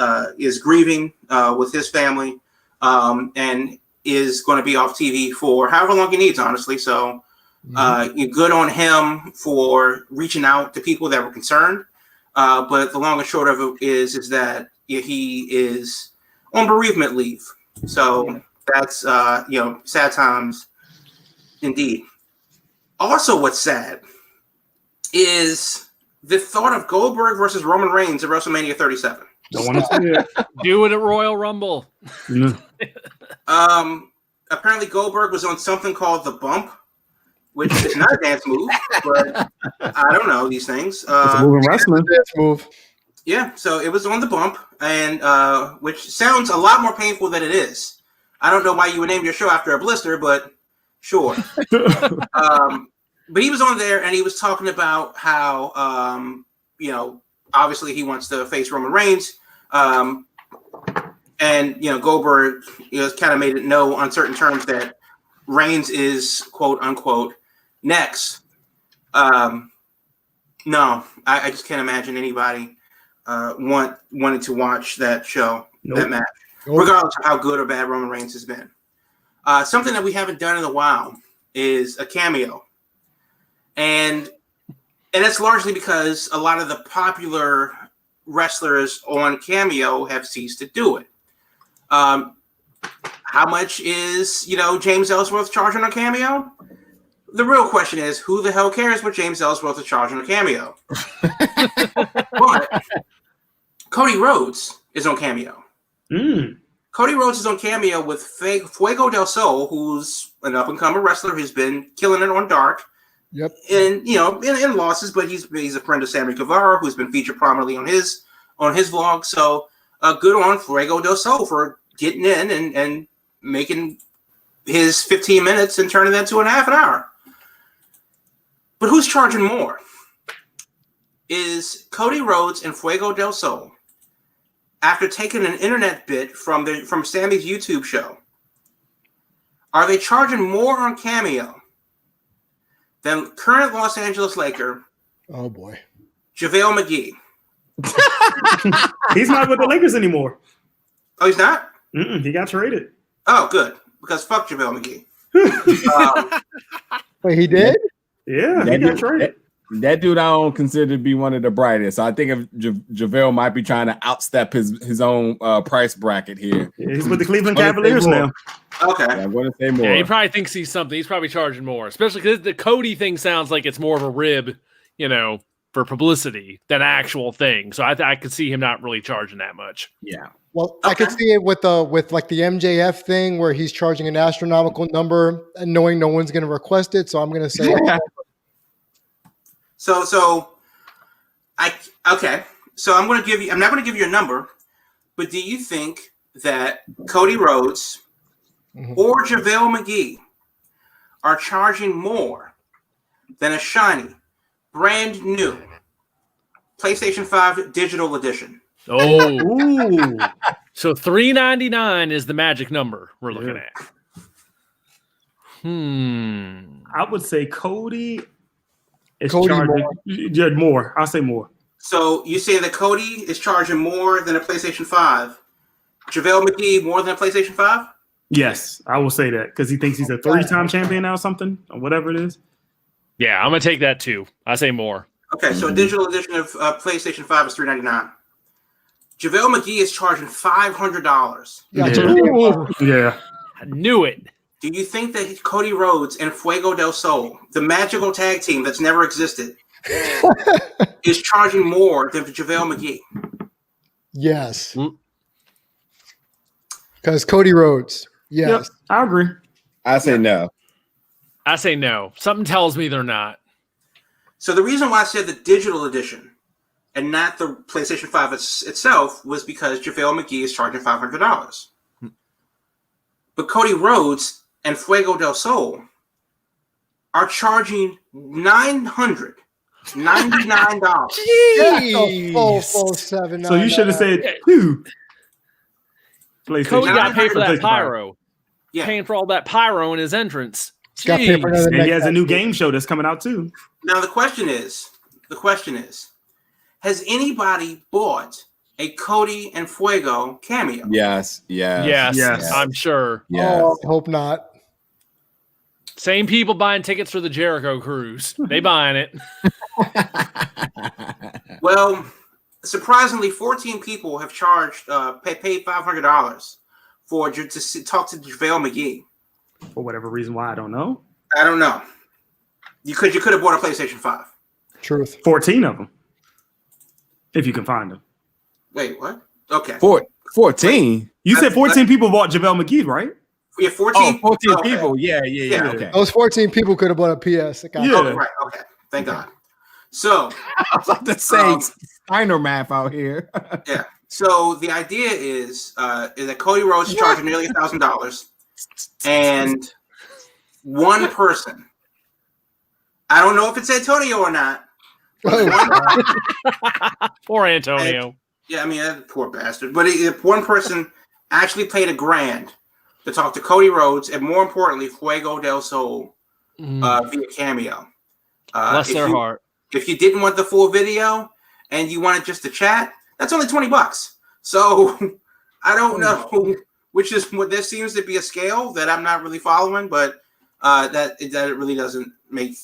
grieving with his family, and is going to be off TV for however long he needs, honestly. So good on him for reaching out to people that were concerned. But the long and short of it is that he is on bereavement leave. So that's, sad times indeed. Also, what's sad is the thought of Goldberg versus Roman Reigns at WrestleMania 37. Don't want to see it. Do it at Royal Rumble. Apparently Goldberg was on something called The Bump, which is not a dance move, but I don't know these things. It's a moving wrestling dance move. Yeah, so it was on The Bump, and which sounds a lot more painful than it is. I don't know why you would name your show after a blister, but sure. But he was on there and he was talking about how, obviously he wants to face Roman Reigns. And, Goldberg, kind of made it know on certain terms that Reigns is, quote unquote, next. No, I just can't imagine anybody wanting to watch that show, that match, regardless of how good or bad Roman Reigns has been. Something that we haven't done in a while is a cameo. And that's largely because a lot of the popular wrestlers on Cameo have ceased to do it. How much is, James Ellsworth charging on Cameo? The real question is, who the hell cares what James Ellsworth is charging on Cameo? But Cody Rhodes is on Cameo. Cody Rhodes is on Cameo with Fuego del Sol, who's an up-and-coming wrestler who's been killing it on Dark. Yep. And in losses, but he's a friend of Sammy Guevara, who's been featured prominently on his vlog. So good on Fuego del Sol for getting in and making his 15 minutes and turning that to a half an hour. But who's charging more? Is Cody Rhodes and Fuego del Sol, after taking an internet bit from Sammy's YouTube show, are they charging more on Cameo than current Los Angeles Laker? Oh boy, JaVale McGee. He's not with the Lakers anymore. Oh, he's not? He got traded. Oh, good. Because fuck JaVale McGee. Wait, he did? Yeah, he got traded. That dude I don't consider to be one of the brightest. So I think if JaVale might be trying to outstep his own price bracket here. Yeah, he's with the Cleveland Cavaliers now. Okay. Yeah, I'm going to say more. Yeah, he probably thinks he's something. He's probably charging more, especially because the Cody thing sounds like it's more of a rib, for publicity than actual thing. So I could see him not really charging that much. Yeah. Well, I could see it with like the MJF thing where he's charging an astronomical number and knowing no one's going to request it. So I'm going to say, So I'm going to give you. I'm not going to give you a number, but do you think that Cody Rhodes or JaVale McGee are charging more than a shiny, brand new PlayStation 5 digital edition? Oh, so $399 is the magic number we're looking at. I would say Cody is charging more. I'll say more. So you say that Cody is charging more than a PlayStation 5? JaVale McGee more than a PlayStation 5? Yes, I will say that because he thinks he's a 3-time champion now, or something, or whatever it is. Yeah, I'm gonna take that too. I say more. Okay, so a digital edition of PlayStation 5 is $399. JaVale McGee is charging $500. Yeah. I knew it. Do you think that Cody Rhodes and Fuego del Sol, the magical tag team that's never existed, is charging more than JaVale McGee? yes. Because Cody Rhodes. Yes. Yep, I agree. I say no. I say no. Something tells me they're not. So the reason why I said the digital edition and not the PlayStation 5 itself was because JaVale McGee is charging $500. But Cody Rhodes and Fuego del Sol are charging $999. Full $799. So you should have said two. Cody got paid for that pyro. Yeah. Paying for all that pyro in his entrance. Got paid for another And he has a new game show that's coming out too. Now the question is, has anybody bought a Cody and Fuego cameo? Yes. I'm sure. Yes. Oh, I hope not. Same people buying tickets for the Jericho cruise. They buying it. Well, surprisingly, 14 people have charged, paid $500 to talk to JaVale McGee. For whatever reason why, I don't know. I don't know. You could have bought a PlayStation 5. Truth. 14 of them. If you can find them. Wait, what? Okay. 14? You said 14 people bought JaVale MGee, right? Yeah, 14. 14 okay. people. Yeah. Okay. Those 14 people could have bought a PS. Oh, right. Okay. Thank God. So I was about to say Steiner math out here. Yeah. So the idea is that Cody Rhodes is charging nearly $1,000, and one person I don't know if it's Antonio or not. Poor Antonio. And, yeah, I mean, that poor bastard. But if one person actually paid $1,000 to talk to Cody Rhodes, and more importantly, Fuego del Sol via Cameo. Bless their heart. If you didn't want the full video and you wanted just to chat, that's only $20. So I don't know which is what this seems to be a scale that I'm not really following, but that it really doesn't make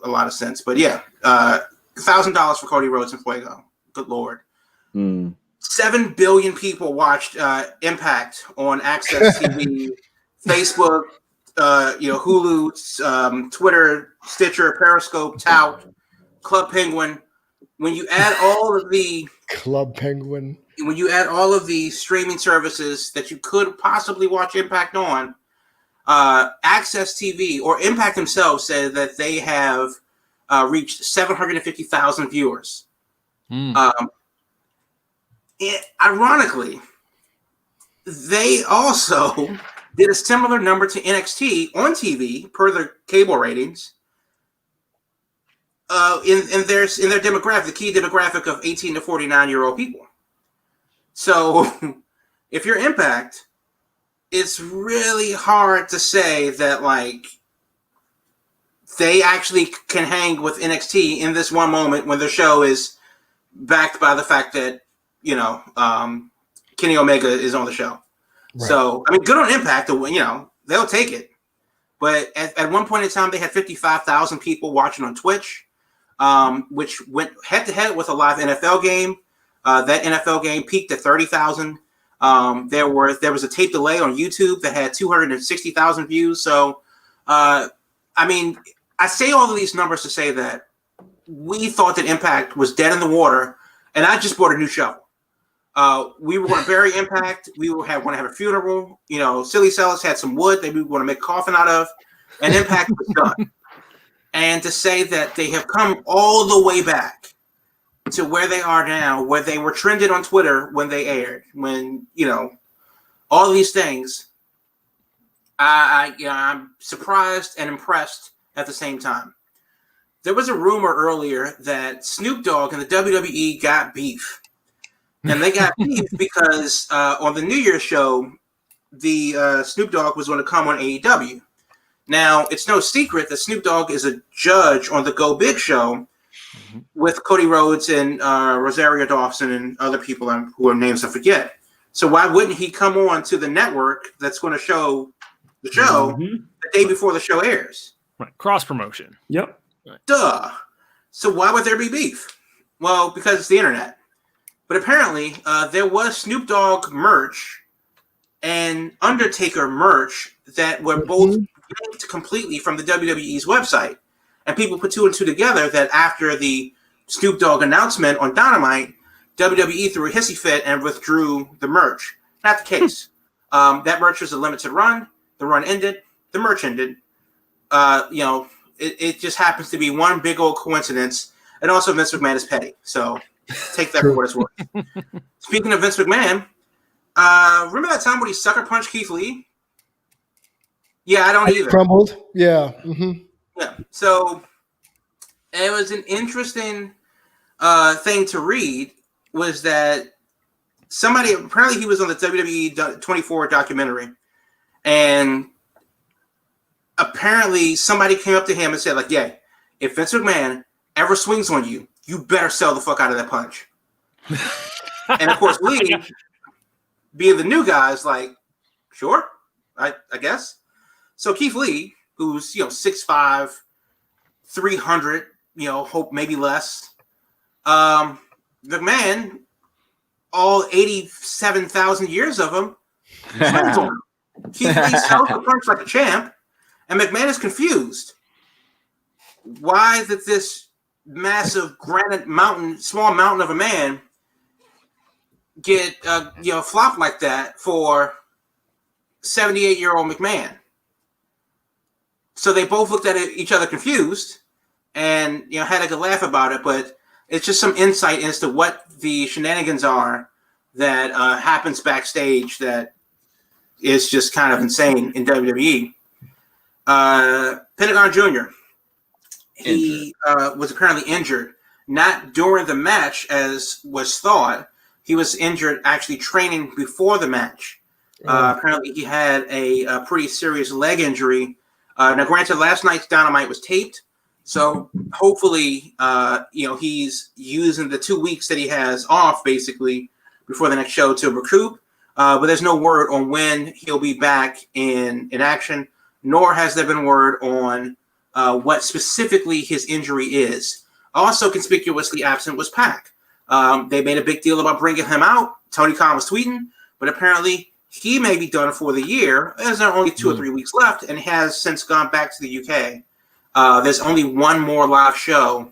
a lot of sense. But yeah, $1,000 for Cody Rhodes and Fuego. Good Lord. 7 billion people watched Impact on Access TV, Facebook, Hulu, Twitter, Stitcher, Periscope, Tout, Club Penguin. When you add all of the streaming services that you could possibly watch Impact on, Access TV or Impact themselves said that they have reached 750,000 viewers. Ironically, they also did a similar number to NXT on TV per their cable ratings. In their demographic, the key demographic of 18 to 49-year-old people. So, if you're Impact, it's really hard to say that like they actually can hang with NXT in this one moment when the show is backed by the fact that Kenny Omega is on the show. Right. So, I mean, good on Impact. They'll take it. But at one point in time, they had 55,000 people watching on Twitch. Which went head-to-head with a live NFL game. That NFL game peaked at 30,000. There was a tape delay on YouTube that had 260,000 views. So, I mean, I say all of these numbers to say that we thought that Impact was dead in the water, and I just bought a new shovel. We were going to bury Impact. We want to have a funeral. Silly Sellers had some wood that we were going to make a coffin out of, and Impact was done. And to say that they have come all the way back to where they are now, where they were trended on Twitter when they aired, all these things, I'm surprised and impressed at the same time. There was a rumor earlier that Snoop Dogg and the WWE got beef. And they got beef because on the New Year's show, the Snoop Dogg was going to come on AEW. Now, it's no secret that Snoop Dogg is a judge on the Go Big show with Cody Rhodes and Rosario Dawson and other people who are names I forget. So why wouldn't he come on to the network that's going to show the show the day before the show airs? Right. Cross promotion. Yep. Duh. So why would there be beef? Well, because it's the internet. But apparently, there was Snoop Dogg merch and Undertaker merch that were both linked completely from the WWE's website. And people put two and two together that after the Snoop Dogg announcement on Dynamite, WWE threw a hissy fit and withdrew the merch. Not the case. That merch was a limited run. The run ended. The merch ended. It just happens to be one big old coincidence. And also Vince McMahon is petty. So take that for what it's worth. Speaking of Vince McMahon, remember that time when he sucker punched Keith Lee? Yeah, I don't either. Crumbled. Yeah. Mm-hmm. Yeah. So it was an interesting thing to read was that somebody, apparently he was on the WWE 24 documentary, and apparently somebody came up to him and said, like, yeah, if Vince McMahon ever swings on you, you better sell the fuck out of that punch. And of course, Lee, being the new guy, is like, sure, I guess. So Keith Lee, who's 6'5", 300, hope maybe less. McMahon, all 87,000 years of him, swings on him. Keith Lee sells the punch like a champ, and McMahon is confused. Why did this massive granite mountain, small mountain of a man, get flopped like that for 78-year-old McMahon? So they both looked at each other confused, and had a good laugh about it. But it's just some insight as to what the shenanigans are that happens backstage that is just kind of insane in WWE. Pentagon Jr. he was apparently injured, not during the match as was thought. He was injured actually training before the match. Apparently, he had a pretty serious leg injury. Now, granted, last night's Dynamite was taped, so hopefully, he's using the 2 weeks that he has off, basically, before the next show to recoup. But there's no word on when he'll be back in action, nor has there been word on what specifically his injury is. Also conspicuously absent was Pac. They made a big deal about bringing him out. Tony Khan was tweeting, but apparently he may be done for the year. There's only 2 or 3 weeks left, and has since gone back to the UK. There's only one more live show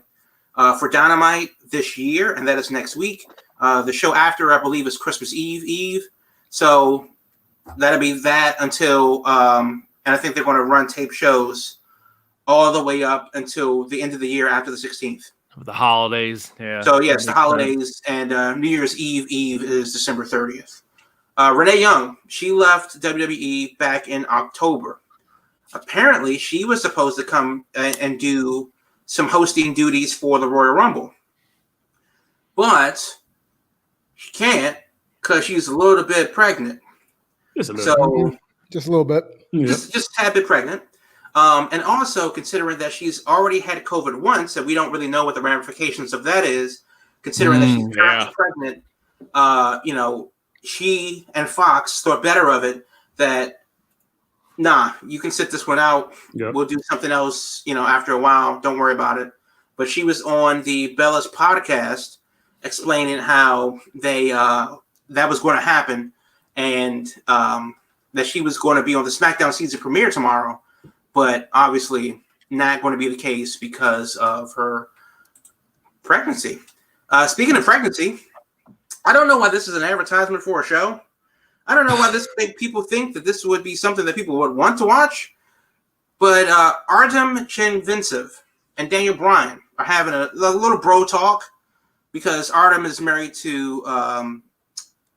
for Dynamite this year, and that is next week. The show after, I believe, is Christmas Eve. So that'll be that until, and I think they're going to run tape shows all the way up until the end of the year after the 16th. The holidays, yeah. So yes, the holidays and New Year's Eve is December 30th. Renee Young, she left WWE back in October. Apparently, she was supposed to come and do some hosting duties for the Royal Rumble, but she can't because she's a little bit pregnant. Just a little bit. Just a tad bit pregnant. And also considering that she's already had COVID once, and we don't really know what the ramifications of that is, considering that she's currently pregnant, she and Fox thought better of it that, nah, you can sit this one out. Yep. We'll do something else, after a while. Don't worry about it. But she was on the Bella's podcast explaining how that was going to happen, and that she was going to be on the SmackDown season premiere tomorrow. But obviously not going to be the case because of her pregnancy. Speaking of pregnancy, I don't know why this is an advertisement for a show. I don't know why people think that this would be something that people would want to watch. But Artem Chinvintsev and Daniel Bryan are having a little bro talk because Artem is married to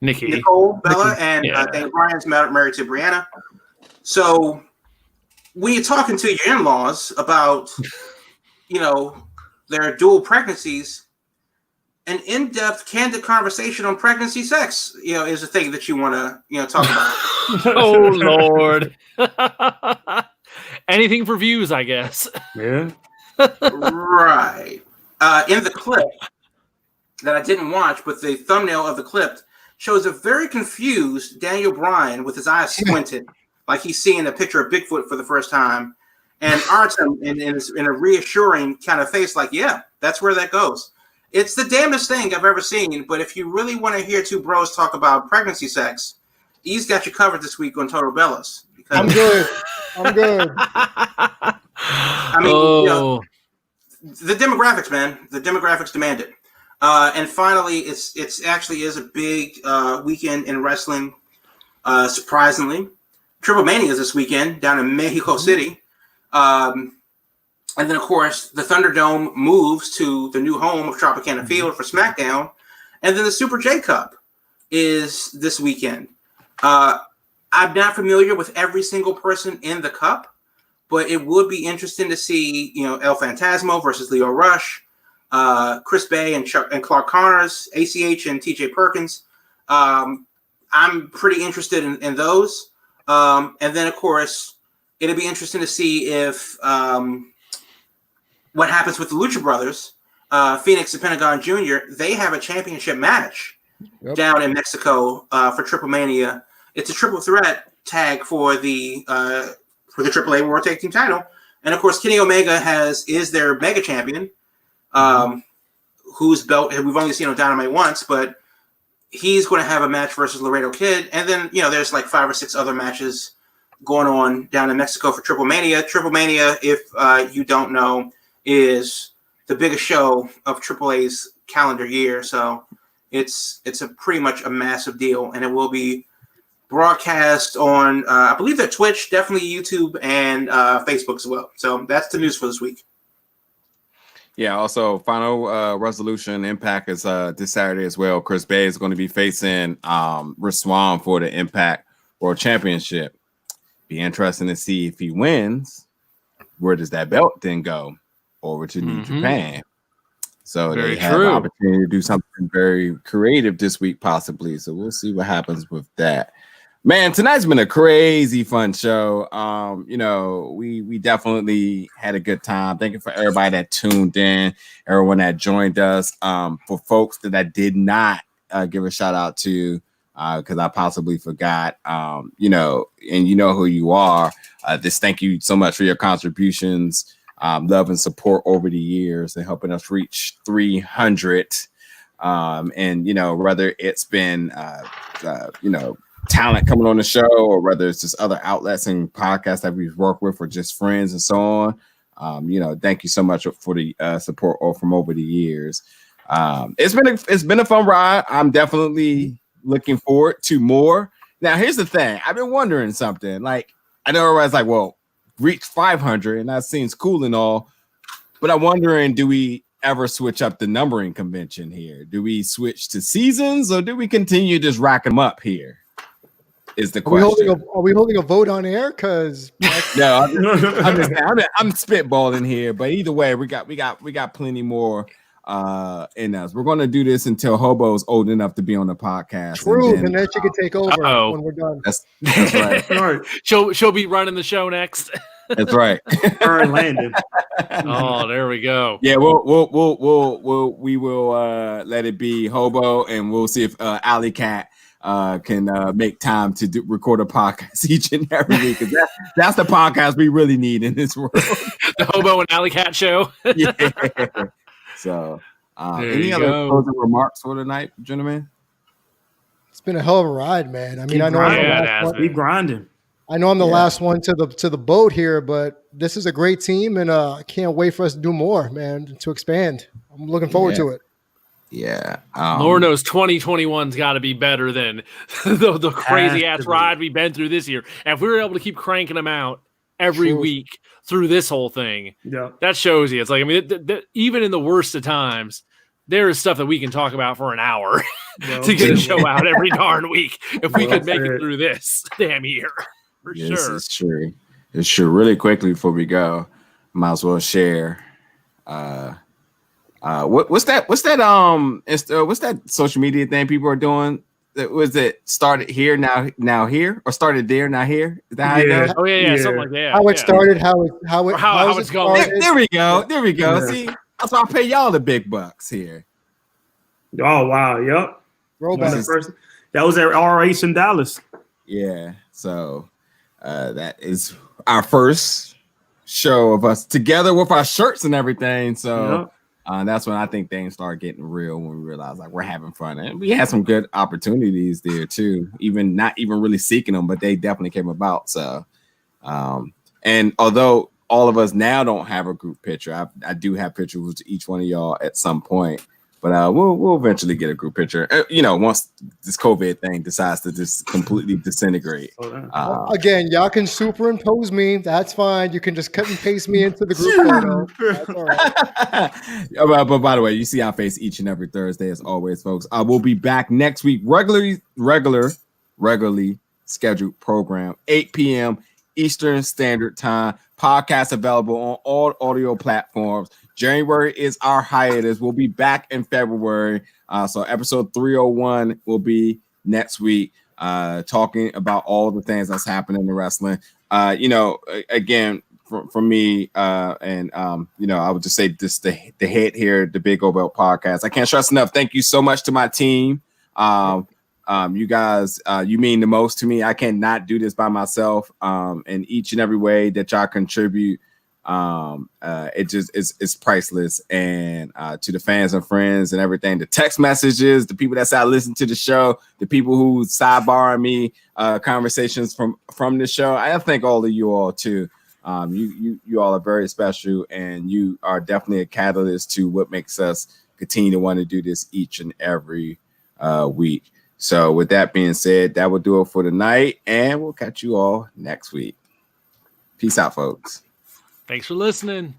Nicole Bella, and Daniel Bryan's married to Brianna. So when you're talking to your in-laws about, their dual pregnancies, an in-depth, candid conversation on pregnancy sex, is a thing that you want to, talk about. Oh, Lord. Anything for views, I guess. Yeah. Right. In the clip that I didn't watch, but the thumbnail of the clip shows a very confused Daniel Bryan with his eyes squinted, like he's seeing a picture of Bigfoot for the first time. And Artem in a reassuring kind of face, like, yeah, that's where that goes. It's the damnedest thing I've ever seen, but if you really want to hear two bros talk about pregnancy sex, he's got you covered this week on Total Bellas. I'm good. I mean, the demographics, man. The demographics demand it. And finally, it's actually is a big weekend in wrestling, surprisingly. Triple Mania is this weekend down in Mexico City. And then, of course, the Thunderdome moves to the new home of Tropicana Field for SmackDown. And then the Super J Cup is this weekend. I'm not familiar with every single person in the Cup, but it would be interesting to see, El Phantasmo versus Leo Rush, Chris Bay and Clark Connors, ACH and TJ Perkins. I'm pretty interested in those. And then, of course, it'll be interesting to see if what happens with the Lucha Brothers, Phoenix and Pentagon Jr. They have a championship match down in Mexico for Triple Mania. It's a triple threat tag for the AAA World Tag Team title, and of course, Kenny Omega is their mega champion, whose belt we've only seen on Dynamite once, but he's going to have a match versus Laredo Kid, and then there's like 5 or 6 other matches going on down in Mexico for Triple Mania. Triple Mania, if you don't know, is the biggest show of AAA's calendar year, so it's a pretty much a massive deal, and it will be broadcast on, I believe that Twitch, definitely YouTube, and Facebook as well. So that's the news for this week. Yeah, also, Final Resolution Impact is this Saturday as well. Chris Bay is going to be facing Raswan for the Impact World Championship. Be interesting to see if he wins. Where does that belt then go? over to New Japan. So Very they have true. an opportunity to do something very creative this week, possibly. So we'll see what happens with that. Man, tonight's been a crazy fun show. You know, we definitely had a good time. Thank you for everybody that tuned in, everyone that joined us. For folks that I did not give a shout out to, because I possibly forgot, you know, and you know who you are. Just thank you so much for your contributions, love and support over the years and helping us reach 300. And, you know, whether it's been, you know, talent coming on the show, or whether it's just other outlets and podcasts that we've worked with, or just friends and so on. You know, thank you so much for the support from over the years. It's been a fun ride. I'm definitely looking forward to more. Now, here's the thing. I've been wondering something. Like, I know everybody's like, well, reach 500, and that seems cool and all, but I'm wondering, do we ever switch up the numbering convention here? Do we switch to seasons, or do we continue just racking them up here? Is the question. Are we holding a vote on air? Because no, I'm spitballing here, but either way, we got plenty more in us. We're going to do this until Hobo's old enough to be on the podcast. True, and then she can take over when we're done. That's right. She'll be running the show next. That's right. Her and Landon. Oh, there we go. Yeah, we will let it be Hobo, and we'll see if Alley Cat can make time to record a podcast each and every week, because that's the podcast we really need in this world. The Hobo and Alley Cat show. Yeah. So, any other closing remarks for tonight, gentlemen? It's been a hell of a ride, man. I mean, I know keep grinding. I know I'm the last one to the boat here, but this is a great team, and I can't wait for us to do more, man, to expand. I'm looking forward to it. Yeah. Lord knows 2021's got to be better than the crazy ass ride we've been through this year. And if we were able to keep cranking them out every week through this whole thing, that shows you. It's like, I mean, even in the worst of times, there is stuff that we can talk about for an hour to get a show out every darn week. If we could make it through this damn year, for sure. It's true. It's true. Really quickly before we go, might as well share. What's that social media thing people are doing? Was it started here now here, or started there now here? Is that how it goes? Oh yeah, something like that. How it started, how it's going. There we go. Yeah. See, that's why I pay y'all the big bucks here. Oh wow, yep. That was at RH in Dallas. Yeah, so that is our first show of us together with our shirts and everything. So. That's when I think things start getting real, when we realize like we're having fun, and we had some good opportunities there too. Even not even really seeking them, but they definitely came about. So, and although all of us now don't have a group picture, I do have pictures with each one of y'all at some point. But we'll eventually get a group picture. You know, once this COVID thing decides to just completely disintegrate. Again, y'all can superimpose me. That's fine. You can just cut and paste me into the group photo. That's all right. But by the way, you see our face each and every Thursday, as always, folks. We'll be back next week, regularly scheduled program, 8 p.m. Eastern Standard Time. Podcast available on all audio platforms. January is our hiatus. We'll be back in February. So episode 301 will be next week, talking about all the things that's happening in wrestling. You know, again, for me, and you know, I would just say this: the head here, the Big O Belt Podcast. I can't stress enough. Thank you so much to my team. You guys, you mean the most to me. I cannot do this by myself. And each and every way that y'all contribute, it just it's priceless. And to the fans and friends and everything, the text messages, the people that say I listen to the show, the people who sidebar me conversations from the show, I thank all of you all too. You all are very special, and you are definitely a catalyst to what makes us continue to want to do this each and every week. So with that being said, that will do it for tonight, and we'll catch you all next week. Peace out, folks. Thanks for listening.